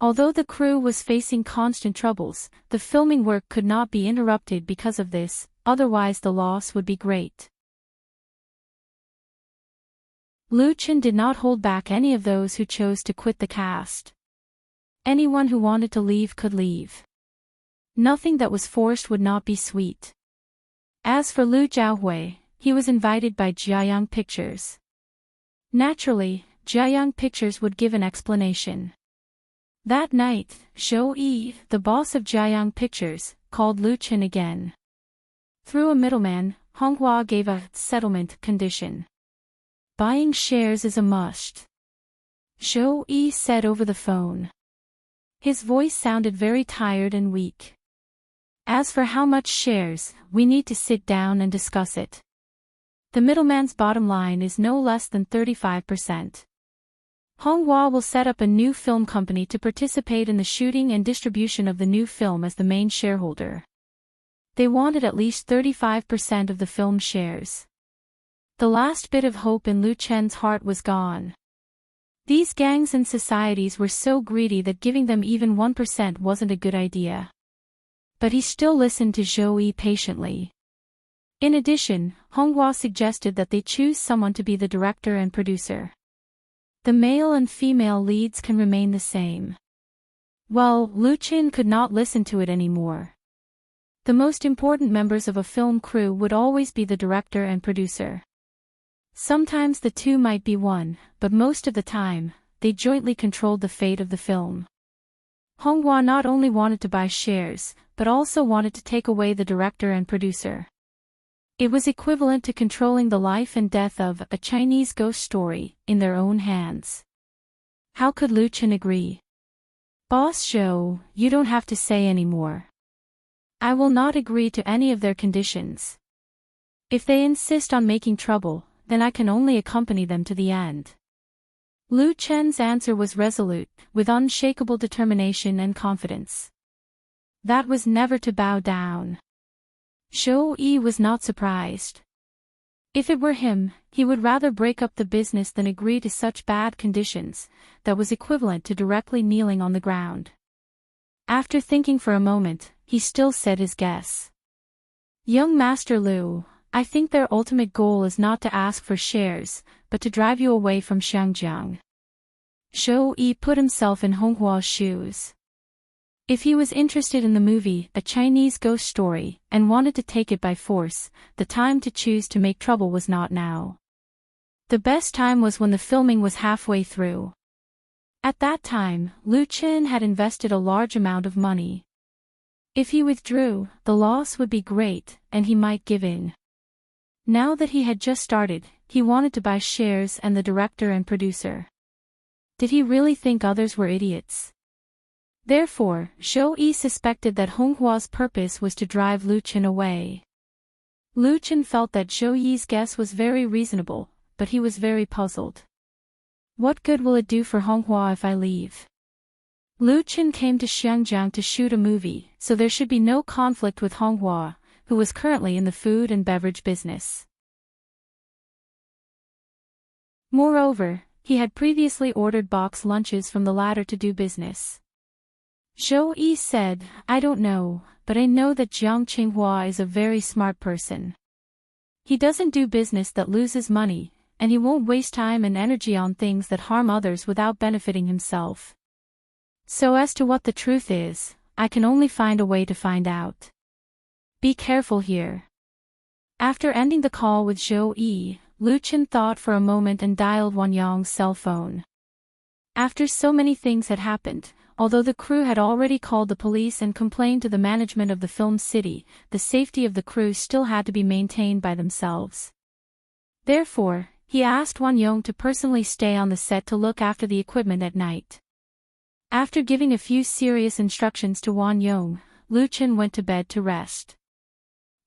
Although the crew was facing constant troubles, the filming work could not be interrupted because of this, otherwise the loss would be great. Lu Chen did not hold back any of those who chose to quit the cast. Anyone who wanted to leave could leave. Nothing that was forced would not be sweet. As for Lu Jiahui, he was invited by Jiayang Pictures. Naturally, Jiayang Pictures would give an explanation. That night, Zhou Yi, the boss of Jiayang Pictures, called Lu Chen again. Through a middleman, Honghua gave a settlement condition. Buying shares is a must. Zhou Yi said over the phone. His voice sounded very tired and weak. As for how much shares, we need to sit down and discuss it. The middleman's bottom line is no less than 35%. Honghua will set up a new film company to participate in the shooting and distribution of the new film as the main shareholder. They wanted at least 35% of the film shares. The last bit of hope in Lu Chen's heart was gone. These gangs and societies were so greedy that giving them even 1% wasn't a good idea. But he still listened to Zhou Yi patiently. In addition, Honghua suggested that they choose someone to be the director and producer. The male and female leads can remain the same. Well, Lu Chen could not listen to it anymore. The most important members of a film crew would always be the director and producer. Sometimes the two might be one, but most of the time, they jointly controlled the fate of the film. Honghua not only wanted to buy shares, but also wanted to take away the director and producer. It was equivalent to controlling the life and death of a Chinese ghost story in their own hands. How could Lu Chen agree? Boss Zhou, you don't have to say any more. I will not agree to any of their conditions. If they insist on making trouble, then I can only accompany them to the end. Lu Chen's answer was resolute, with unshakable determination and confidence. That was never to bow down. Shou-yi was not surprised. If it were him, he would rather break up the business than agree to such bad conditions, that was equivalent to directly kneeling on the ground. After thinking for a moment, he still said his guess. Young Master Liu, I think their ultimate goal is not to ask for shares, but to drive you away from Xiangjiang. Shou-yi put himself in Honghua's shoes. If he was interested in the movie, A Chinese Ghost Story, and wanted to take it by force, the time to choose to make trouble was not now. The best time was when the filming was halfway through. At that time, Lu Qin had invested a large amount of money. If he withdrew, the loss would be great, and he might give in. Now that he had just started, he wanted to buy shares and the director and producer. Did he really think others were idiots? Therefore, Shou-yi suspected that Honghua's purpose was to drive Lu Qin away. Lu Qin felt that Shou-yi's guess was very reasonable, but he was very puzzled. What good will it do for Honghua if I leave? Lu Qin came to Xiangjiang to shoot a movie, so there should be no conflict with Honghua, who was currently in the food and beverage business. Moreover, he had previously ordered box lunches from the latter to do business. Shou-yi said, I don't know, but I know that Jiang Qinghua is a very smart person. He doesn't do business that loses money, and he won't waste time and energy on things that harm others without benefiting himself. So as to what the truth is, I can only find a way to find out. Be careful here. After ending the call with Shou-yi, Lu Qin thought for a moment and dialed Wang Yong's cell phone. After so many things had happened, although the crew had already called the police and complained to the management of the film city, the safety of the crew still had to be maintained by themselves. Therefore, he asked Wang Yong to personally stay on the set to look after the equipment at night. After giving a few serious instructions to Wang Yong, Lu Qin went to bed to rest.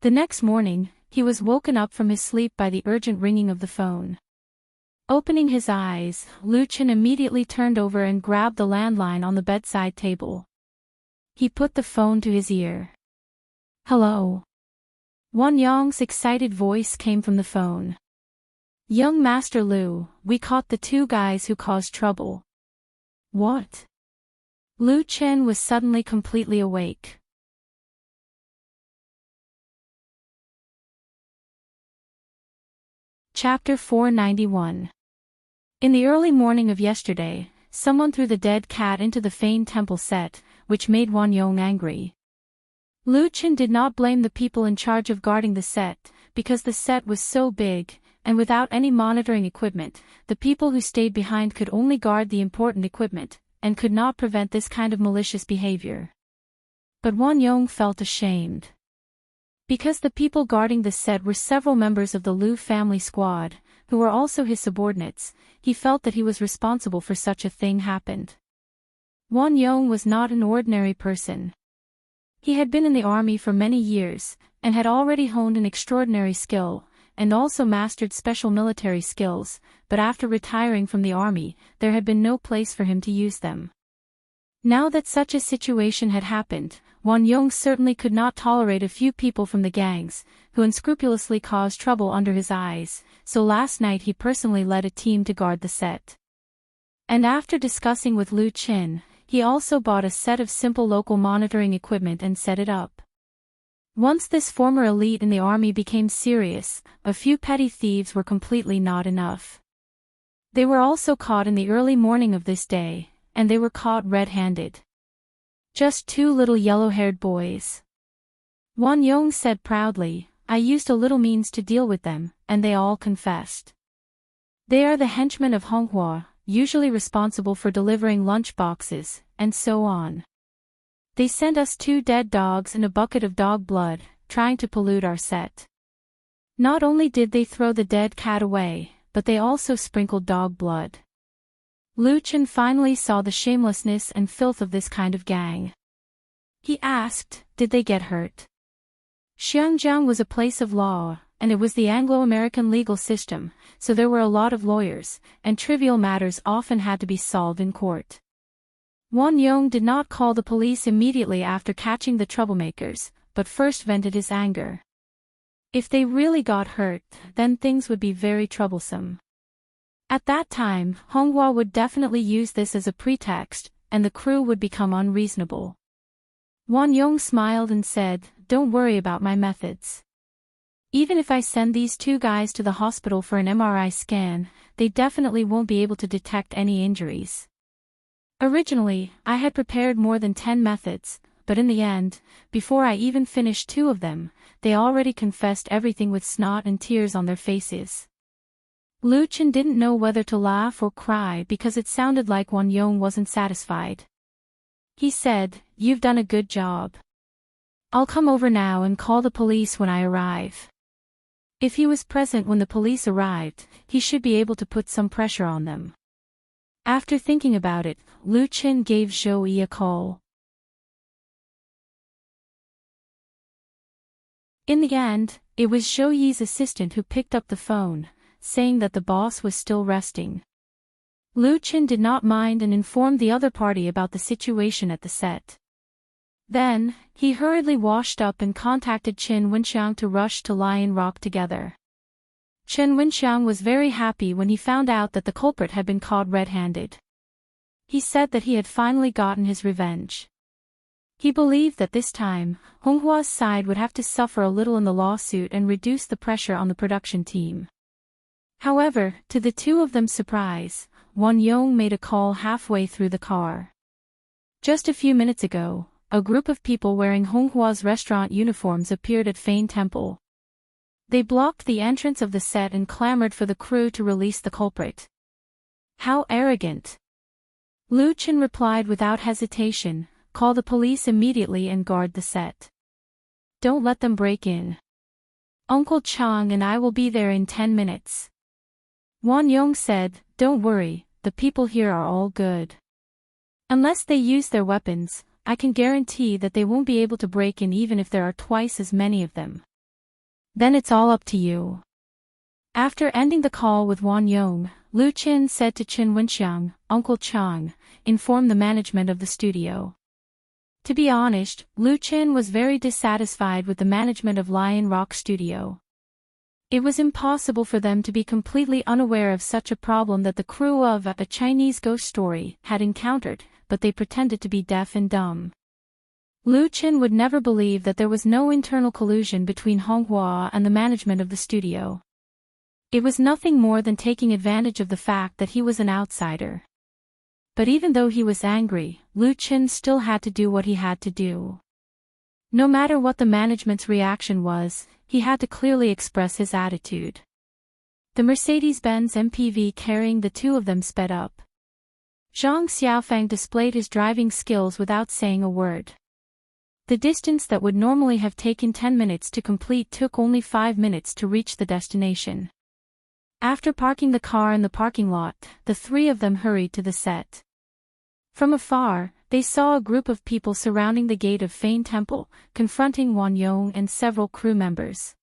The next morning, he was woken up from his sleep by the urgent ringing of the phone. Opening his eyes, Lu Qin immediately turned over and grabbed the landline on the bedside table. He put the phone to his ear. Hello. Wang Yong's excited voice came from the phone. Young Master Liu, we caught the two guys who caused trouble. What? Lu Qin was suddenly completely awake. Chapter 491. In the early morning of yesterday, someone threw the dead cat into the Fein Temple set, which made Wang Yong angry. Lu Qin did not blame the people in charge of guarding the set, because the set was so big, and without any monitoring equipment, the people who stayed behind could only guard the important equipment, and could not prevent this kind of malicious behavior. But Wang Yong felt ashamed. Because the people guarding the set were several members of the Liu family squad, who were also his subordinates, he felt that he was responsible for such a thing happened. Wang Yong was not an ordinary person. He had been in the army for many years, and had already honed an extraordinary skill, and also mastered special military skills, but after retiring from the army, there had been no place for him to use them. Now that such a situation had happened, Wang Yong certainly could not tolerate a few people from the gangs, who unscrupulously caused trouble under his eyes, so last night he personally led a team to guard the set. And after discussing with Lu Qin, he also bought a set of simple local monitoring equipment and set it up. Once this former elite in the army became serious, a few petty thieves were completely not enough. They were also caught in the early morning of this day, and they were caught red-handed. Just two little yellow-haired boys. Wang Yong said proudly, I used a little means to deal with them, and they all confessed. They are the henchmen of Honghua, usually responsible for delivering lunch boxes, and so on. They sent us 2 dead dogs and a bucket of dog blood, trying to pollute our set. Not only did they throw the dead cat away, but they also sprinkled dog blood. Lu Qin finally saw the shamelessness and filth of this kind of gang. He asked, did they get hurt? Xiangjiang was a place of law, and it was the Anglo-American legal system, so there were a lot of lawyers, and trivial matters often had to be solved in court. Wang Yong did not call the police immediately after catching the troublemakers, but first vented his anger. If they really got hurt, then things would be very troublesome. At that time, Honghua would definitely use this as a pretext, and the crew would become unreasonable. Won Yong smiled and said, "Don't worry about my methods. Even if I send these two guys to the hospital for an MRI scan, they definitely won't be able to detect any injuries. Originally, I had prepared more than 10 methods, but in the end, before I even finished 2 of them, they already confessed everything with snot and tears on their faces." Lu Chen didn't know whether to laugh or cry because it sounded like Won Yong wasn't satisfied. He said, "You've done a good job. I'll come over now and call the police when I arrive." If he was present when the police arrived, he should be able to put some pressure on them. After thinking about it, Lu Chen gave Zhou Yi a call. In the end, it was Zhou Yi's assistant who picked up the phone, saying that the boss was still resting. Lu Chen did not mind and informed the other party about the situation at the set. Then, he hurriedly washed up and contacted Chen Wenxiang to rush to Lion Rock together. Chen Wenxiang was very happy when he found out that the culprit had been caught red-handed. He said that he had finally gotten his revenge. He believed that this time, Honghua's side would have to suffer a little in the lawsuit and reduce the pressure on the production team. However, to the two of them's surprise, Won Yong made a call halfway through the car. Just a few minutes ago, a group of people wearing Honghua's restaurant uniforms appeared at Fein Temple. They blocked the entrance of the set and clamored for the crew to release the culprit. "How arrogant!" Lu Chen replied without hesitation, "Call the police immediately and guard the set. Don't let them break in. Uncle Chang and I will be there in 10 minutes. Won Yong said, "Don't worry, the people here are all good. Unless they use their weapons, I can guarantee that they won't be able to break in even if there are twice as many of them. Then it's all up to you." After ending the call with Won Yong, Lu Chen said to Chen Wenxiang, "Uncle Chang, inform the management of the studio." To be honest, Lu Chen was very dissatisfied with the management of Lion Rock Studio. It was impossible for them to be completely unaware of such a problem that the crew of A Chinese Ghost Story had encountered, but they pretended to be deaf and dumb. Lu Chen would never believe that there was no internal collusion between Honghua and the management of the studio. It was nothing more than taking advantage of the fact that he was an outsider. But even though he was angry, Lu Chen still had to do what he had to do. No matter what the management's reaction was, he had to clearly express his attitude. The Mercedes-Benz MPV carrying the two of them sped up. Zhang Xiaofang displayed his driving skills without saying a word. The distance that would normally have taken 10 minutes to complete took only 5 minutes to reach the destination. After parking the car in the parking lot, the three of them hurried to the set. From afar, they saw a group of people surrounding the gate of Fein Temple, confronting Won Yong and several crew members.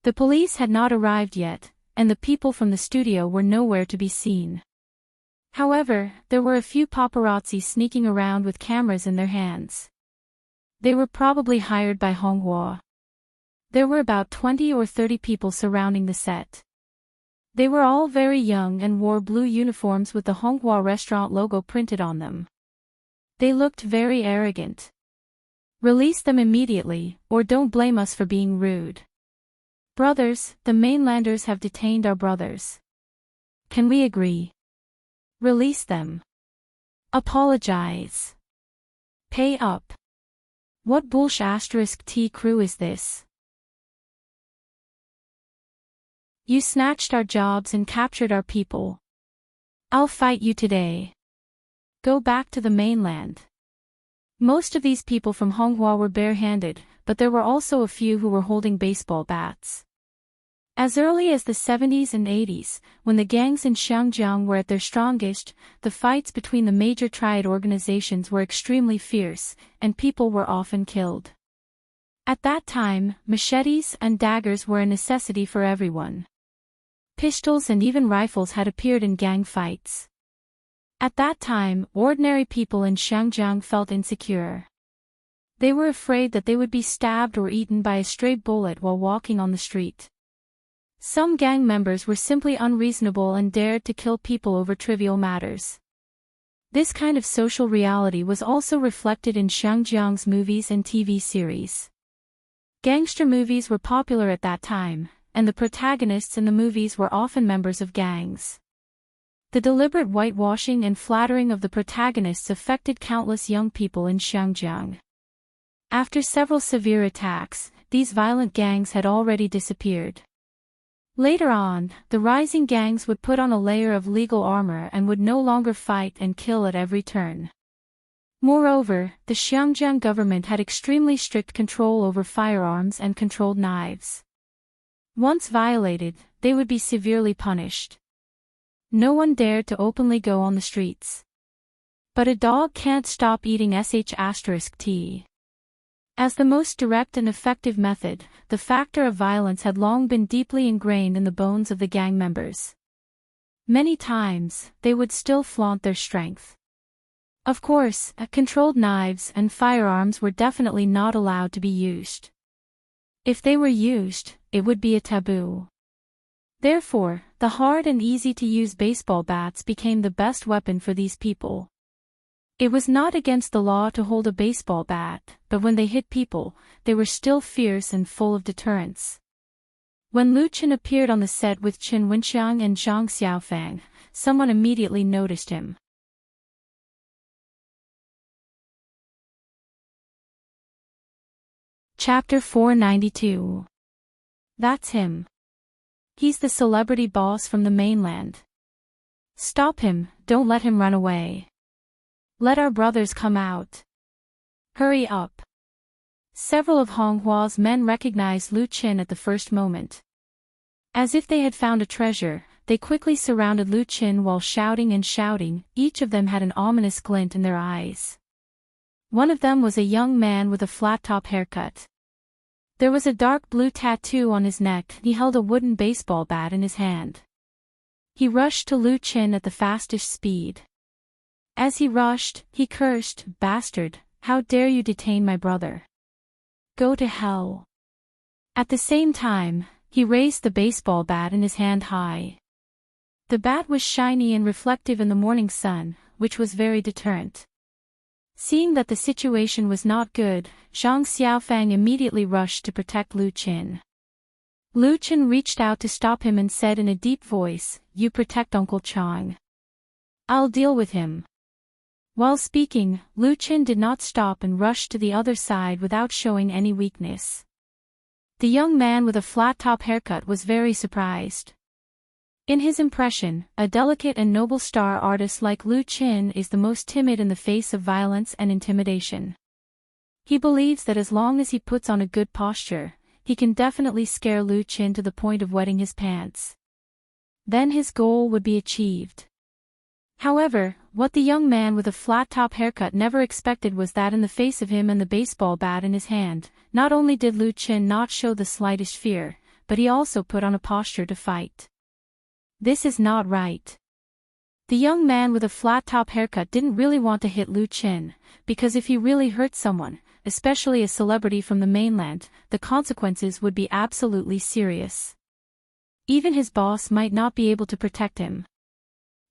The police had not arrived yet, and the people from the studio were nowhere to be seen. However, there were a few paparazzi sneaking around with cameras in their hands. They were probably hired by Honghua. There were about 20 or 30 people surrounding the set. They were all very young and wore blue uniforms with the Honghua restaurant logo printed on them. They looked very arrogant. "Release them immediately, or don't blame us for being rude. Brothers, the mainlanders have detained our brothers. Can we agree? Release them. Apologize. Pay up. What bullsh** T crew is this? You snatched our jobs and captured our people. I'll fight you today. Go back to the mainland." Most of these people from Honghua were barehanded, but there were also a few who were holding baseball bats. As early as the 70s and 80s, when the gangs in Xiangjiang were at their strongest, the fights between the major triad organizations were extremely fierce, and people were often killed. At that time, machetes and daggers were a necessity for everyone. Pistols and even rifles had appeared in gang fights. At that time, ordinary people in Xiangjiang felt insecure. They were afraid that they would be stabbed or eaten by a stray bullet while walking on the street. Some gang members were simply unreasonable and dared to kill people over trivial matters. This kind of social reality was also reflected in Xiangjiang's movies and TV series. Gangster movies were popular at that time, and the protagonists in the movies were often members of gangs. The deliberate whitewashing and flattering of the protagonists affected countless young people in Xiangjiang. After several severe attacks, these violent gangs had already disappeared. Later on, the rising gangs would put on a layer of legal armor and would no longer fight and kill at every turn. Moreover, the Xiangjiang government had extremely strict control over firearms and controlled knives. Once violated, they would be severely punished. No one dared to openly go on the streets. But a dog can't stop eating **t. As the most direct and effective method, the factor of violence had long been deeply ingrained in the bones of the gang members. Many times, they would still flaunt their strength. Of course, controlled knives and firearms were definitely not allowed to be used. If they were used, it would be a taboo. Therefore, the hard and easy-to-use baseball bats became the best weapon for these people. It was not against the law to hold a baseball bat, but when they hit people, they were still fierce and full of deterrence. When Lu Qin appeared on the set with Chen Wenxiang and Zhang Xiaofang, someone immediately noticed him. Chapter 492. That's him. He's the celebrity boss from the mainland. Stop him, don't let him run away. Let our brothers come out. Hurry up. Several of Honghua's men recognized Lu Qin at the first moment. As if they had found a treasure, they quickly surrounded Lu Qin while shouting and shouting. Each of them had an ominous glint in their eyes. One of them was a young man with a flat-top haircut. There was a dark blue tattoo on his neck. He held a wooden baseball bat in his hand. He rushed to Lu Qin at the fastest speed. As he rushed, he cursed, "Bastard, how dare you detain my brother? Go to hell." At the same time, he raised the baseball bat in his hand high. The bat was shiny and reflective in the morning sun, which was very deterrent. Seeing that the situation was not good, Zhang Xiaofang immediately rushed to protect Lu Qin. Lu Qin reached out to stop him and said in a deep voice, "You protect Uncle Chang. I'll deal with him." While speaking, Lu Qin did not stop and rushed to the other side without showing any weakness. The young man with a flat-top haircut was very surprised. In his impression, a delicate and noble star artist like Lu Qin is the most timid in the face of violence and intimidation. He believes that as long as he puts on a good posture, he can definitely scare Lu Qin to the point of wetting his pants. Then his goal would be achieved. However, what the young man with a flat-top haircut never expected was that in the face of him and the baseball bat in his hand, not only did Lu Qin not show the slightest fear, but he also put on a posture to fight. This is not right. The young man with a flat-top haircut didn't really want to hit Lu Qin, because if he really hurt someone, especially a celebrity from the mainland, the consequences would be absolutely serious. Even his boss might not be able to protect him.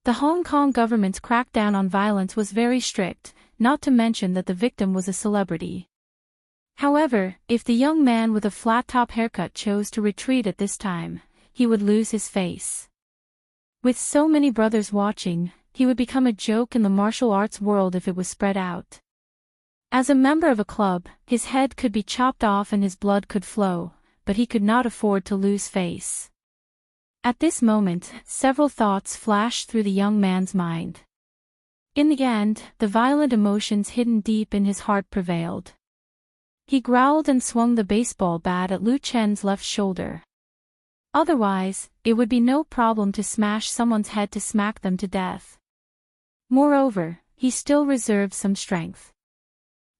The Hong Kong government's crackdown on violence was very strict, not to mention that the victim was a celebrity. However, if the young man with a flat-top haircut chose to retreat at this time, he would lose his face. With so many brothers watching, he would become a joke in the martial arts world if it was spread out. As a member of a club, his head could be chopped off and his blood could flow, but he could not afford to lose face. At this moment, several thoughts flashed through the young man's mind. In the end, the violent emotions hidden deep in his heart prevailed. He growled and swung the baseball bat at Lu Qin's left shoulder. Otherwise, it would be no problem to smash someone's head to smack them to death. Moreover, he still reserved some strength.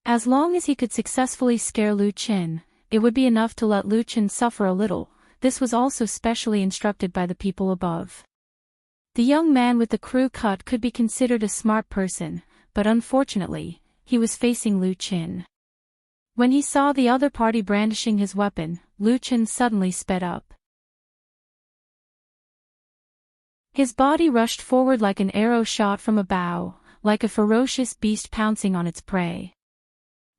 As long as he could successfully scare Lu Qin, it would be enough to let Lu Qin suffer a little. This was also specially instructed by the people above. The young man with the crew cut could be considered a smart person, but unfortunately, he was facing Lu Qin. When he saw the other party brandishing his weapon, Lu Chen suddenly sped up. His body rushed forward like an arrow shot from a bow, like a ferocious beast pouncing on its prey.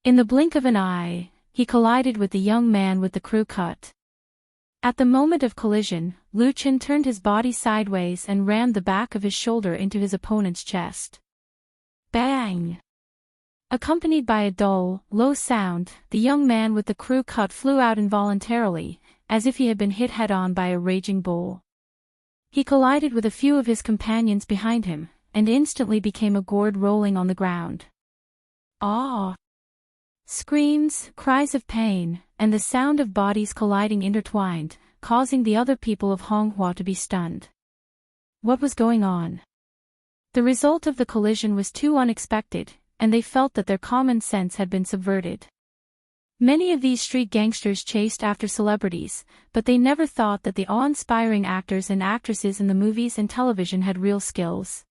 In the blink of an eye, he collided with the young man with the crew cut. At the moment of collision, Lu Chen turned his body sideways and rammed the back of his shoulder into his opponent's chest. Bang! Accompanied by a dull, low sound, the young man with the crew cut flew out involuntarily, as if he had been hit head-on by a raging bull. He collided with a few of his companions behind him, and instantly became a gourd rolling on the ground. Ah! Screams, cries of pain, and the sound of bodies colliding intertwined, causing the other people of Honghua to be stunned. What was going on? The result of the collision was too unexpected, and they felt that their common sense had been subverted. Many of these street gangsters chased after celebrities, but they never thought that the awe-inspiring actors and actresses in the movies and television had real skills.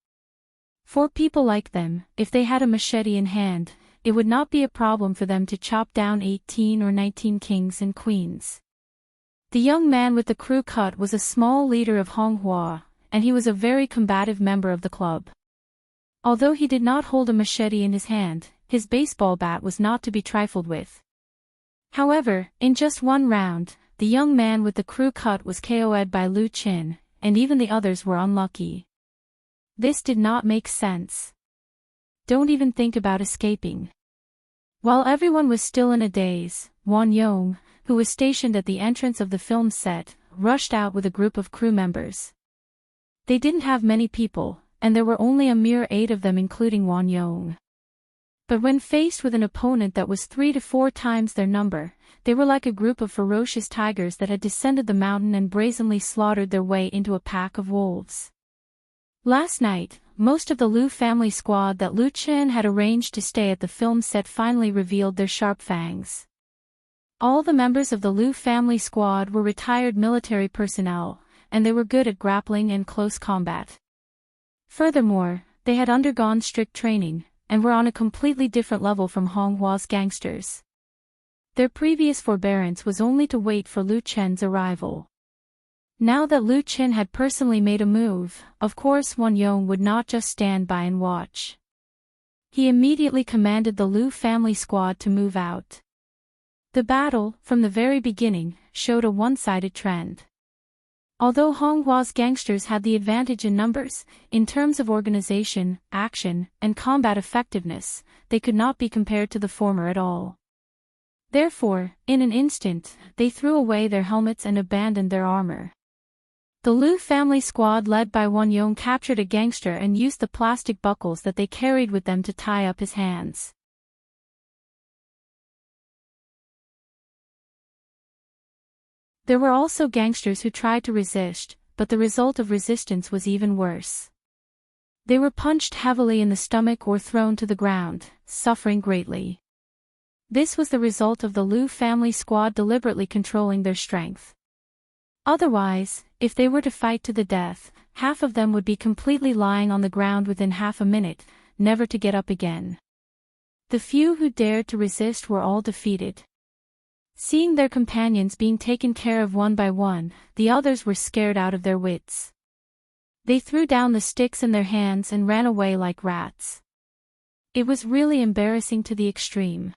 For people like them, if they had a machete in hand, it would not be a problem for them to chop down 18 or 19 kings and queens. The young man with the crew cut was a small leader of Honghua, and he was a very combative member of the club. Although he did not hold a machete in his hand, his baseball bat was not to be trifled with. However, in just one round, the young man with the crew cut was KO'd by Lu Chen, and even the others were unlucky. This did not make sense. Don't even think about escaping. While everyone was still in a daze, Won Yong, who was stationed at the entrance of the film set, rushed out with a group of crew members. They didn't have many people, and there were only a mere 8 of them including Won Yong. But when faced with an opponent that was 3 to 4 times their number, they were like a group of ferocious tigers that had descended the mountain and brazenly slaughtered their way into a pack of wolves. Last night, most of the Lu family squad that Lu Chen had arranged to stay at the film set finally revealed their sharp fangs. All the members of the Lu family squad were retired military personnel, and they were good at grappling and close combat. Furthermore, they had undergone strict training, and were on a completely different level from Honghua's gangsters. Their previous forbearance was only to wait for Lu Chen's arrival. Now that Lu Chen had personally made a move, of course Won Yong would not just stand by and watch. He immediately commanded the Lu family squad to move out. The battle, from the very beginning, showed a one-sided trend. Although Honghua's gangsters had the advantage in numbers, in terms of organization, action, and combat effectiveness, they could not be compared to the former at all. Therefore, in an instant, they threw away their helmets and abandoned their armor. The Lu family squad led by Won Yong captured a gangster and used the plastic buckles that they carried with them to tie up his hands. There were also gangsters who tried to resist, but the result of resistance was even worse. They were punched heavily in the stomach or thrown to the ground, suffering greatly. This was the result of the Lu family squad deliberately controlling their strength. Otherwise, if they were to fight to the death, half of them would be completely lying on the ground within half a minute, never to get up again. The few who dared to resist were all defeated. Seeing their companions being taken care of one by one, the others were scared out of their wits. They threw down the sticks in their hands and ran away like rats. It was really embarrassing to the extreme.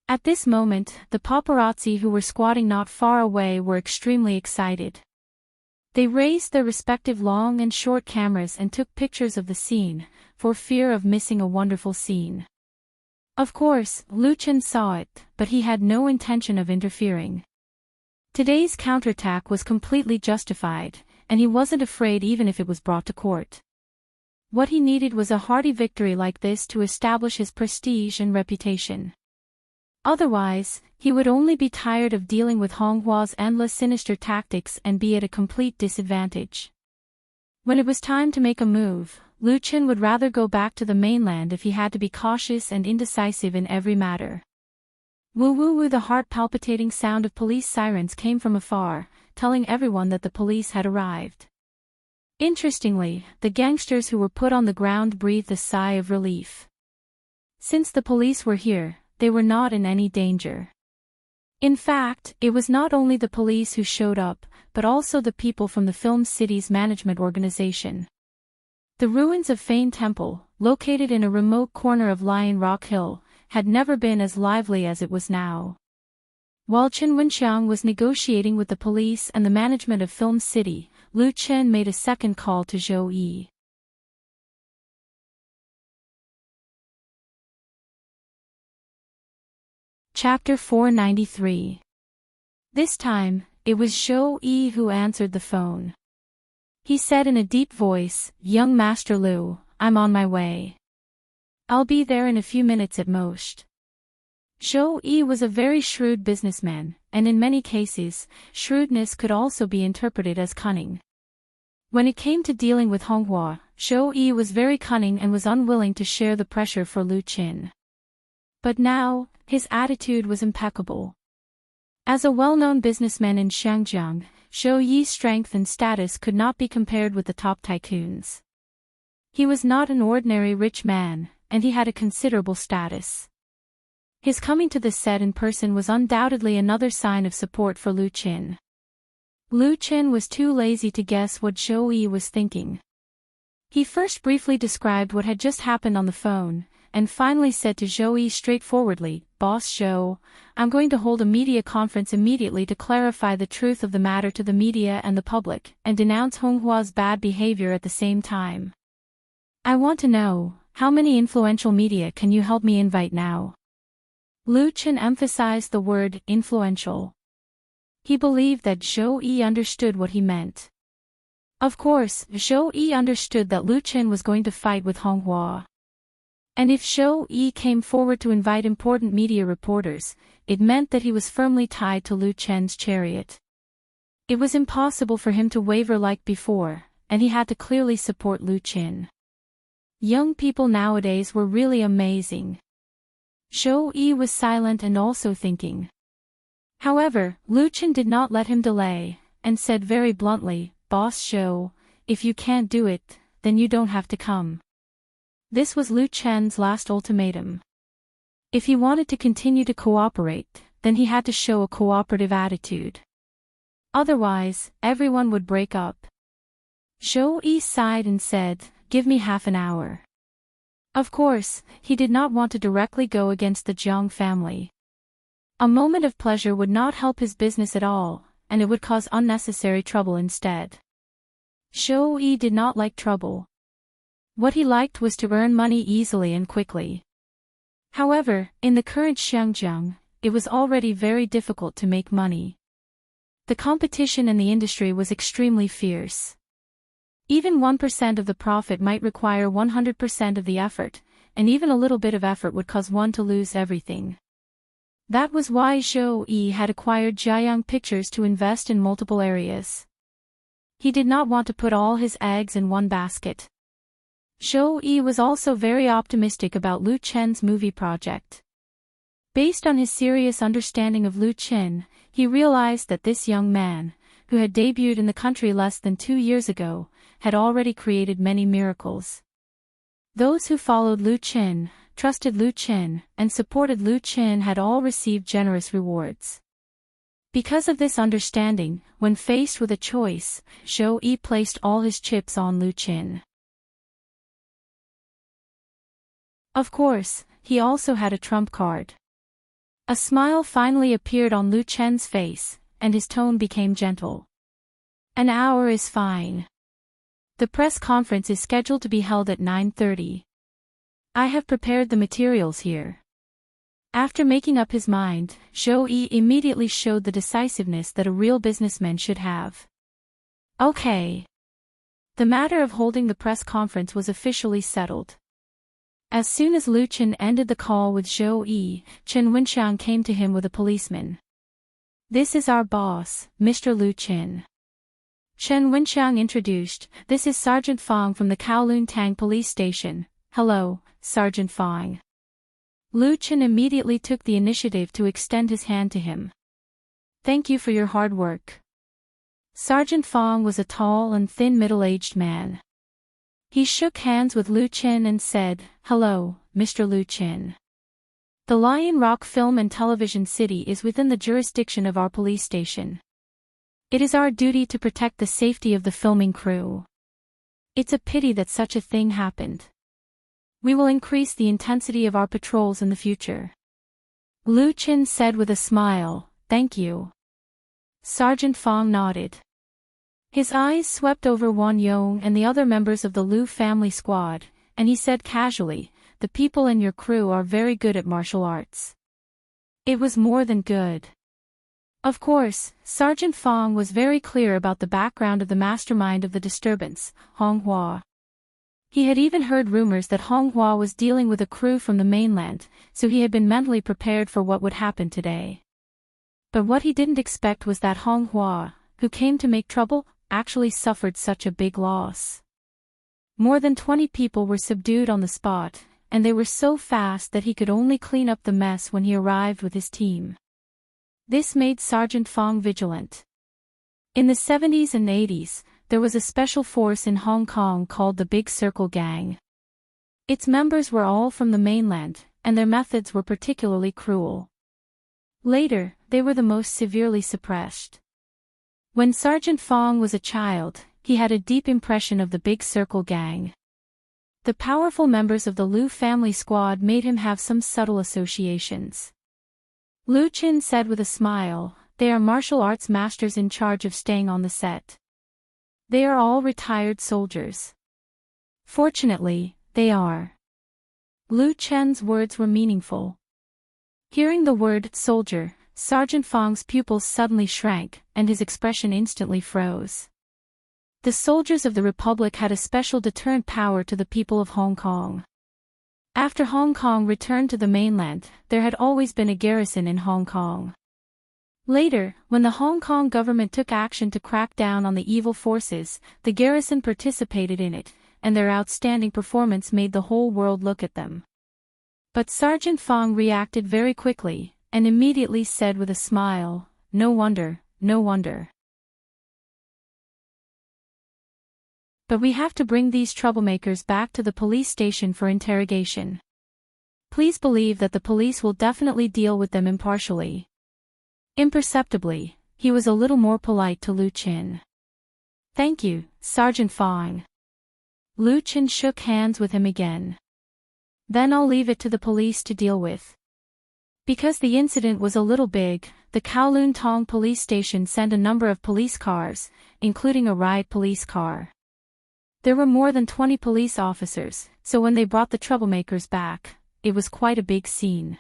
At this moment, the paparazzi who were squatting not far away were extremely excited. They raised their respective long and short cameras and took pictures of the scene, for fear of missing a wonderful scene. Of course, Lu Chen saw it, but he had no intention of interfering. Today's counterattack was completely justified, and he wasn't afraid even if it was brought to court. What he needed was a hearty victory like this to establish his prestige and reputation. Otherwise, he would only be tired of dealing with Honghua's endless sinister tactics and be at a complete disadvantage. When it was time to make a move, Lu Chen would rather go back to the mainland if he had to be cautious and indecisive in every matter. Woo-woo-woo, the heart-palpitating sound of police sirens came from afar, telling everyone that the police had arrived. Interestingly, the gangsters who were put on the ground breathed a sigh of relief. Since the police were here, they were not in any danger. In fact, it was not only the police who showed up, but also the people from the film city's management organization. The ruins of Fane Temple, located in a remote corner of Lion Rock Hill, had never been as lively as it was now. While Chen Wenxiang was negotiating with the police and the management of Film City, Lu Chen made a second call to Zhou Yi. Chapter 493. This time, it was Zhou Yi who answered the phone. He said in a deep voice, "Young Master Lu, I'm on my way. I'll be there in a few minutes at most." Zhou Yi was a very shrewd businessman, and in many cases, shrewdness could also be interpreted as cunning. When it came to dealing with Honghua, Zhou Yi was very cunning and was unwilling to share the pressure for Lu Qin. But now, his attitude was impeccable. As a well-known businessman in Shangjiang, Zhou Yi's strength and status could not be compared with the top tycoons. He was not an ordinary rich man, and he had a considerable status. His coming to the set in person was undoubtedly another sign of support for Lu Qin. Lu Qin was too lazy to guess what Zhou Yi was thinking. He first briefly described what had just happened on the phone, and finally said to Zhou Yi straightforwardly, "Boss Zhou, I'm going to hold a media conference immediately to clarify the truth of the matter to the media and the public, and denounce Honghua's bad behavior at the same time. I want to know, how many influential media can you help me invite now?" Lu Qin emphasized the word influential. He believed that Zhou Yi understood what he meant. Of course, Zhou Yi understood that Lu Qin was going to fight with Honghua. And if Zhou Yi came forward to invite important media reporters, it meant that he was firmly tied to Lu Qin's chariot. It was impossible for him to waver like before, and he had to clearly support Lu Qin. Young people nowadays were really amazing. Zhou Yi was silent and also thinking. However, Lu Qin did not let him delay, and said very bluntly, "Boss Zhou, if you can't do it, then you don't have to come." This was Lu Qin's last ultimatum. If he wanted to continue to cooperate, then he had to show a cooperative attitude. Otherwise, everyone would break up. Zhou Yi sighed and said, "Give me half an hour." Of course, he did not want to directly go against the Jiang family. A moment of pleasure would not help his business at all, and it would cause unnecessary trouble instead. Zhou Yi did not like trouble. What he liked was to earn money easily and quickly. However, in the current Shangjiang, it was already very difficult to make money. The competition in the industry was extremely fierce. Even 1% of the profit might require 100% of the effort, and even a little bit of effort would cause one to lose everything. That was why Zhou Yi had acquired Jiayang Pictures to invest in multiple areas. He did not want to put all his eggs in one basket. Zhou Yi was also very optimistic about Lu Qin's movie project. Based on his serious understanding of Lu Qin, he realized that this young man, who had debuted in the country less than 2 years ago, had already created many miracles. Those who followed Lu Qin, trusted Lu Qin, and supported Lu Qin had all received generous rewards. Because of this understanding, when faced with a choice, Zhou Yi placed all his chips on Lu Qin. Of course, he also had a trump card. A smile finally appeared on Lu Qin's face, and his tone became gentle. "An hour is fine. The press conference is scheduled to be held at 9:30. I have prepared the materials here." After making up his mind, Zhou Yi immediately showed the decisiveness that a real businessman should have. Okay. The matter of holding the press conference was officially settled. As soon as Lu Qin ended the call with Zhou Yi, Chen Wenxiang came to him with a policeman. "This is our boss, Mr. Lu Qin." Chen Wenxiang introduced, "This is Sergeant Fang from the Kowloon Tang police station." "Hello, Sergeant Fang." Lu Qin immediately took the initiative to extend his hand to him. "Thank you for your hard work." Sergeant Fang was a tall and thin middle-aged man. He shook hands with Lu Qin and said, "Hello, Mr. Lu Qin." The Lion Rock Film and Television City is within the jurisdiction of our police station. It is our duty to protect the safety of the filming crew. It's a pity that such a thing happened. We will increase the intensity of our patrols in the future. Lu Qin said with a smile, "Thank you." Sergeant Fong nodded. His eyes swept over Wan Yong and the other members of the Lu family squad, and he said casually, "The people in your crew are very good at martial arts." It was more than good. Of course, Sergeant Fong was very clear about the background of the mastermind of the disturbance, Hong Hua. He had even heard rumors that Hong Hua was dealing with a crew from the mainland, so he had been mentally prepared for what would happen today. But what he didn't expect was that Hong Hua, who came to make trouble, actually suffered such a big loss. More than 20 people were subdued on the spot, and they were so fast that he could only clean up the mess when he arrived with his team. This made Sergeant Fong vigilant. In the 70s and 80s, there was a special force in Hong Kong called the Big Circle Gang. Its members were all from the mainland, and their methods were particularly cruel. Later, they were the most severely suppressed. When Sergeant Fong was a child, he had a deep impression of the Big Circle Gang. The powerful members of the Lu family squad made him have some subtle associations. Lu Qin said with a smile, "They are martial arts masters in charge of staying on the set. They are all retired soldiers." Fortunately, they are. Lu Chen's words were meaningful. Hearing the word soldier, Sergeant Fong's pupils suddenly shrank, and his expression instantly froze. The soldiers of the Republic had a special deterrent power to the people of Hong Kong. After Hong Kong returned to the mainland, there had always been a garrison in Hong Kong. Later, when the Hong Kong government took action to crack down on the evil forces, the garrison participated in it, and their outstanding performance made the whole world look at them. But Sergeant Fong reacted very quickly, and immediately said with a smile, "No wonder, no wonder. But we have to bring these troublemakers back to the police station for interrogation. Please believe that the police will definitely deal with them impartially." Imperceptibly, he was a little more polite to Lu Qin. "Thank you, Sergeant Fong." Lu Qin shook hands with him again. "Then I'll leave it to the police to deal with." Because the incident was a little big, the Kowloon Tong police station sent a number of police cars, including a riot police car. There were more than 20 police officers, so when they brought the troublemakers back, it was quite a big scene.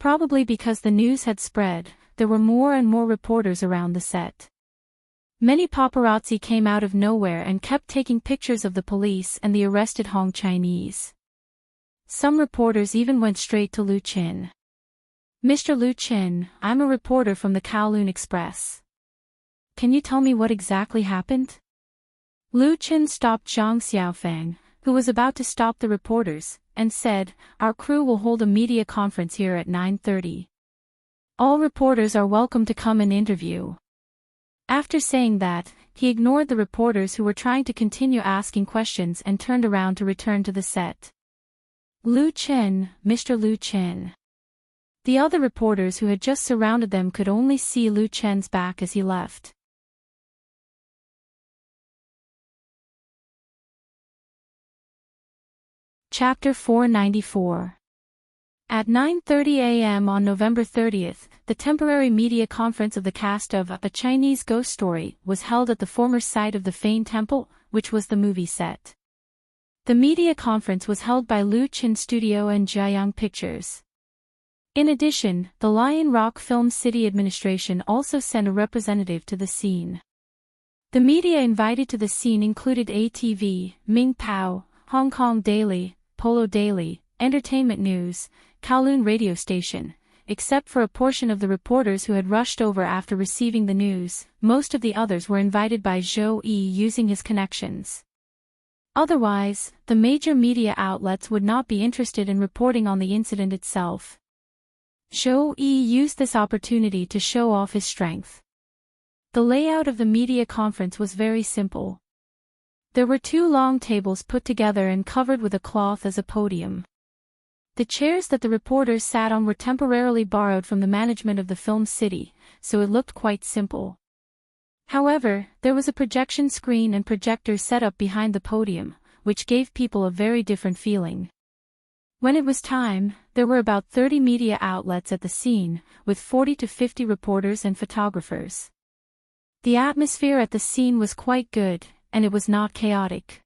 Probably because the news had spread, there were more and more reporters around the set. Many paparazzi came out of nowhere and kept taking pictures of the police and the arrested Hong Chinese. Some reporters even went straight to Lu Qin. "Mr. Lu Qin, I'm a reporter from the Kowloon Express. Can you tell me what exactly happened?" Lu Qin stopped Zhang Xiaofeng, who was about to stop the reporters, and said, "Our crew will hold a media conference here at 9:30. All reporters are welcome to come and interview." After saying that, he ignored the reporters who were trying to continue asking questions and turned around to return to the set. "Lu Qin, Mr. Lu Qin." The other reporters who had just surrounded them could only see Lu Chen's back as he left. Chapter 494. At 9:30 a.m. on November 30th, the temporary media conference of the cast of A Chinese Ghost Story was held at the former site of the Fain Temple, which was the movie set. The media conference was held by Lu Qin Studio and Jiayang Pictures. In addition, the Lion Rock Film City Administration also sent a representative to the scene. The media invited to the scene included ATV, Ming Pao, Hong Kong Daily, Polo Daily, Entertainment News, Kowloon Radio Station. Except for a portion of the reporters who had rushed over after receiving the news, most of the others were invited by Zhou Yi using his connections. Otherwise, the major media outlets would not be interested in reporting on the incident itself. Zhou Yi used this opportunity to show off his strength. The layout of the media conference was very simple. There were two long tables put together and covered with a cloth as a podium. The chairs that the reporters sat on were temporarily borrowed from the management of the film city, so it looked quite simple. However, there was a projection screen and projector set up behind the podium, which gave people a very different feeling. When it was time, there were about 30 media outlets at the scene, with 40 to 50 reporters and photographers. The atmosphere at the scene was quite good, and it was not chaotic.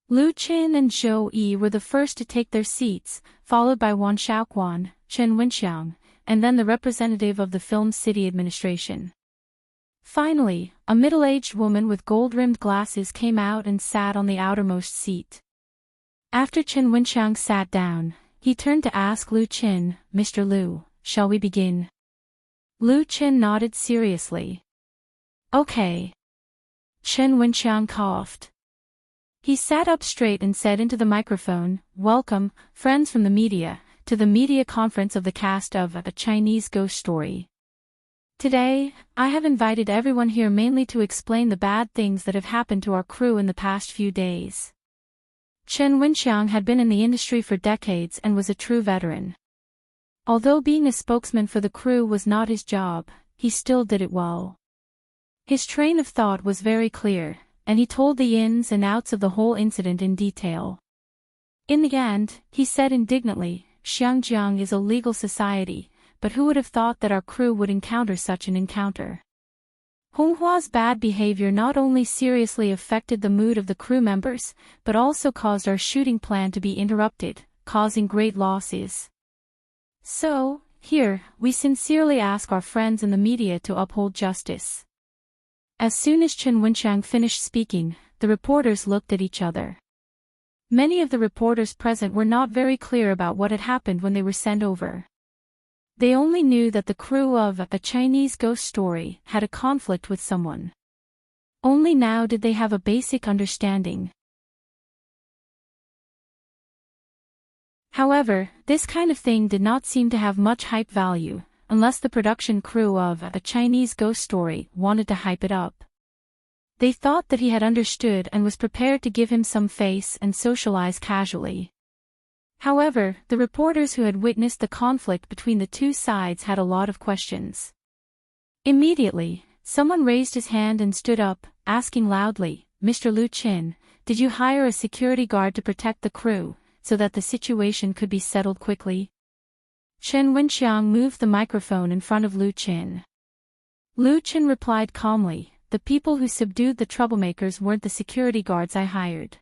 Lu Qin and Zhou Yi were the first to take their seats, followed by Wan Shaoquan, Chen Wenxiang, and then the representative of the film city administration. Finally, a middle-aged woman with gold-rimmed glasses came out and sat on the outermost seat. After Chen Wenxiang sat down, he turned to ask Lu Qin, "Mr. Lu, shall we begin?" Lu Qin nodded seriously. "Okay." Chen Wenxiang coughed. He sat up straight and said into the microphone, "Welcome, friends from the media, to the media conference of the cast of A Chinese Ghost Story. Today, I have invited everyone here mainly to explain the bad things that have happened to our crew in the past few days." Chen Wenxiang had been in the industry for decades and was a true veteran. Although being a spokesman for the crew was not his job, he still did it well. His train of thought was very clear, and he told the ins and outs of the whole incident in detail. In the end, he said indignantly, "Xiangjiang is a legal society, but who would have thought that our crew would encounter such an encounter?" Honghua's bad behavior not only seriously affected the mood of the crew members, but also caused our shooting plan to be interrupted, causing great losses. So, here, we sincerely ask our friends in the media to uphold justice. As soon as Chen Wenxiang finished speaking, the reporters looked at each other. Many of the reporters present were not very clear about what had happened when they were sent over. They only knew that the crew of A Chinese Ghost Story had a conflict with someone. Only now did they have a basic understanding. However, this kind of thing did not seem to have much hype value, unless the production crew of A Chinese Ghost Story wanted to hype it up. They thought that he had understood and was prepared to give him some face and socialize casually. However, the reporters who had witnessed the conflict between the two sides had a lot of questions. Immediately, someone raised his hand and stood up, asking loudly, "Mr. Lu Qin, did you hire a security guard to protect the crew, so that the situation could be settled quickly?" Chen Wenxiang moved the microphone in front of Lu Qin. Lu Qin replied calmly, "The people who subdued the troublemakers weren't the security guards I hired.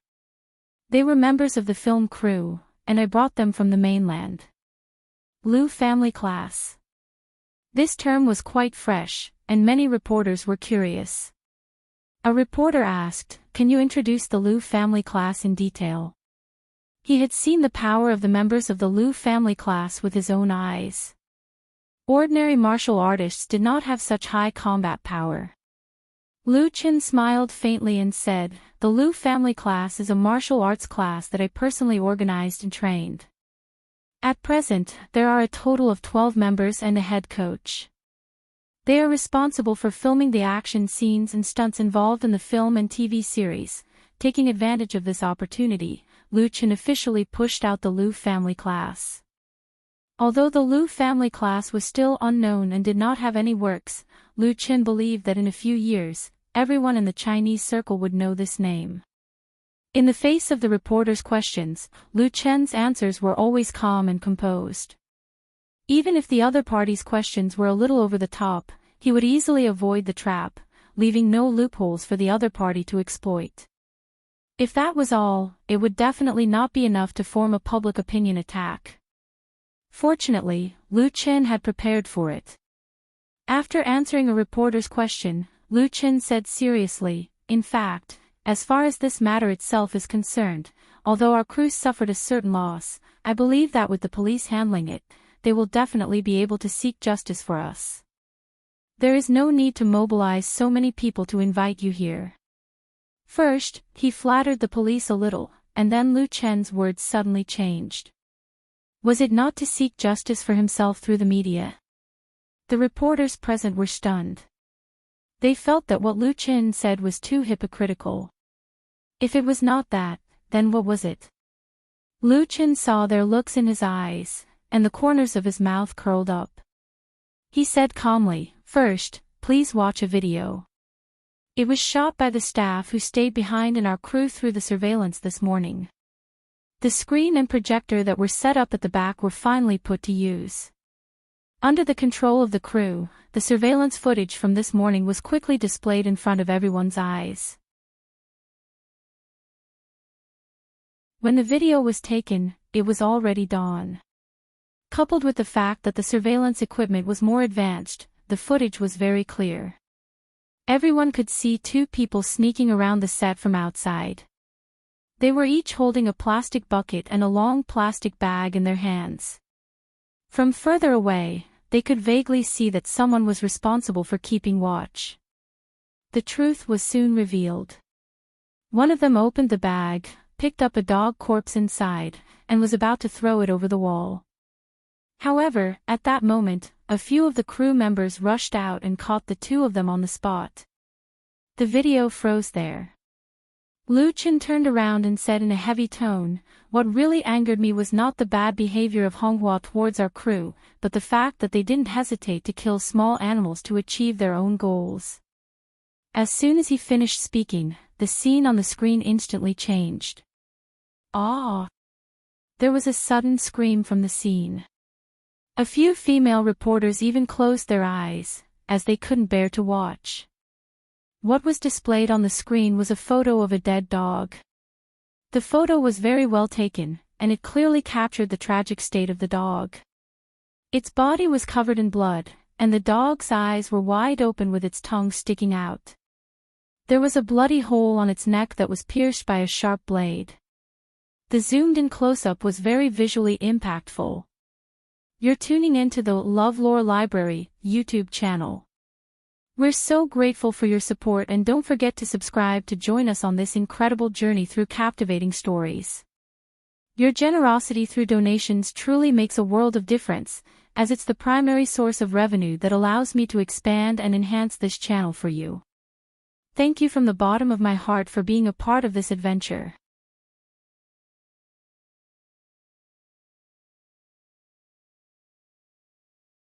They were members of the film crew, and I brought them from the mainland." Lu family class. This term was quite fresh, and many reporters were curious. A reporter asked, "Can you introduce the Lu family class in detail?" He had seen the power of the members of the Lu family class with his own eyes. Ordinary martial artists did not have such high combat power. Lu Qin smiled faintly and said, "The Lu family class is a martial arts class that I personally organized and trained. At present, there are a total of 12 members and a head coach. They are responsible for filming the action scenes and stunts involved in the film and TV series." Taking advantage of this opportunity, Lu Qin officially pushed out the Lu family class. Although the Lu family class was still unknown and did not have any works, Lu Qin believed that in a few years, everyone in the Chinese circle would know this name. In the face of the reporters' questions, Lu Qin's answers were always calm and composed. Even if the other party's questions were a little over the top, he would easily avoid the trap, leaving no loopholes for the other party to exploit. If that was all, it would definitely not be enough to form a public opinion attack. Fortunately, Lu Qin had prepared for it. After answering a reporter's question, Lu Qin said seriously, "In fact, as far as this matter itself is concerned, although our crew suffered a certain loss, I believe that with the police handling it, they will definitely be able to seek justice for us. There is no need to mobilize so many people to invite you here." First, he flattered the police a little, and then Lu Qin's words suddenly changed. Was it not to seek justice for himself through the media? The reporters present were stunned. They felt that what Lu Qin said was too hypocritical. If it was not that, then what was it? Lu Chen saw their looks in his eyes, and the corners of his mouth curled up. He said calmly, "First, please watch a video. It was shot by the staff who stayed behind in our crew through the surveillance this morning. The screen and projector that were set up at the back were finally put to use. Under the control of the crew, the surveillance footage from this morning was quickly displayed in front of everyone's eyes." When the video was taken, it was already dawn. Coupled with the fact that the surveillance equipment was more advanced, the footage was very clear. Everyone could see two people sneaking around the set from outside. They were each holding a plastic bucket and a long plastic bag in their hands. From further away, they could vaguely see that someone was responsible for keeping watch. The truth was soon revealed. One of them opened the bag, picked up a dog corpse inside, and was about to throw it over the wall. However, at that moment, a few of the crew members rushed out and caught the two of them on the spot. The video froze there. Lu Chen turned around and said in a heavy tone, "What really angered me was not the bad behavior of Honghua towards our crew, but the fact that they didn't hesitate to kill small animals to achieve their own goals." As soon as he finished speaking, the scene on the screen instantly changed. "Ah!" There was a sudden scream from the scene. A few female reporters even closed their eyes, as they couldn't bear to watch. What was displayed on the screen was a photo of a dead dog. The photo was very well taken, and it clearly captured the tragic state of the dog. Its body was covered in blood, and the dog's eyes were wide open with its tongue sticking out. There was a bloody hole on its neck that was pierced by a sharp blade. The zoomed-in close-up was very visually impactful. You're tuning into the LoveLore Library YouTube channel. We're so grateful for your support, and don't forget to subscribe to join us on this incredible journey through captivating stories. Your generosity through donations truly makes a world of difference, as it's the primary source of revenue that allows me to expand and enhance this channel for you. Thank you from the bottom of my heart for being a part of this adventure.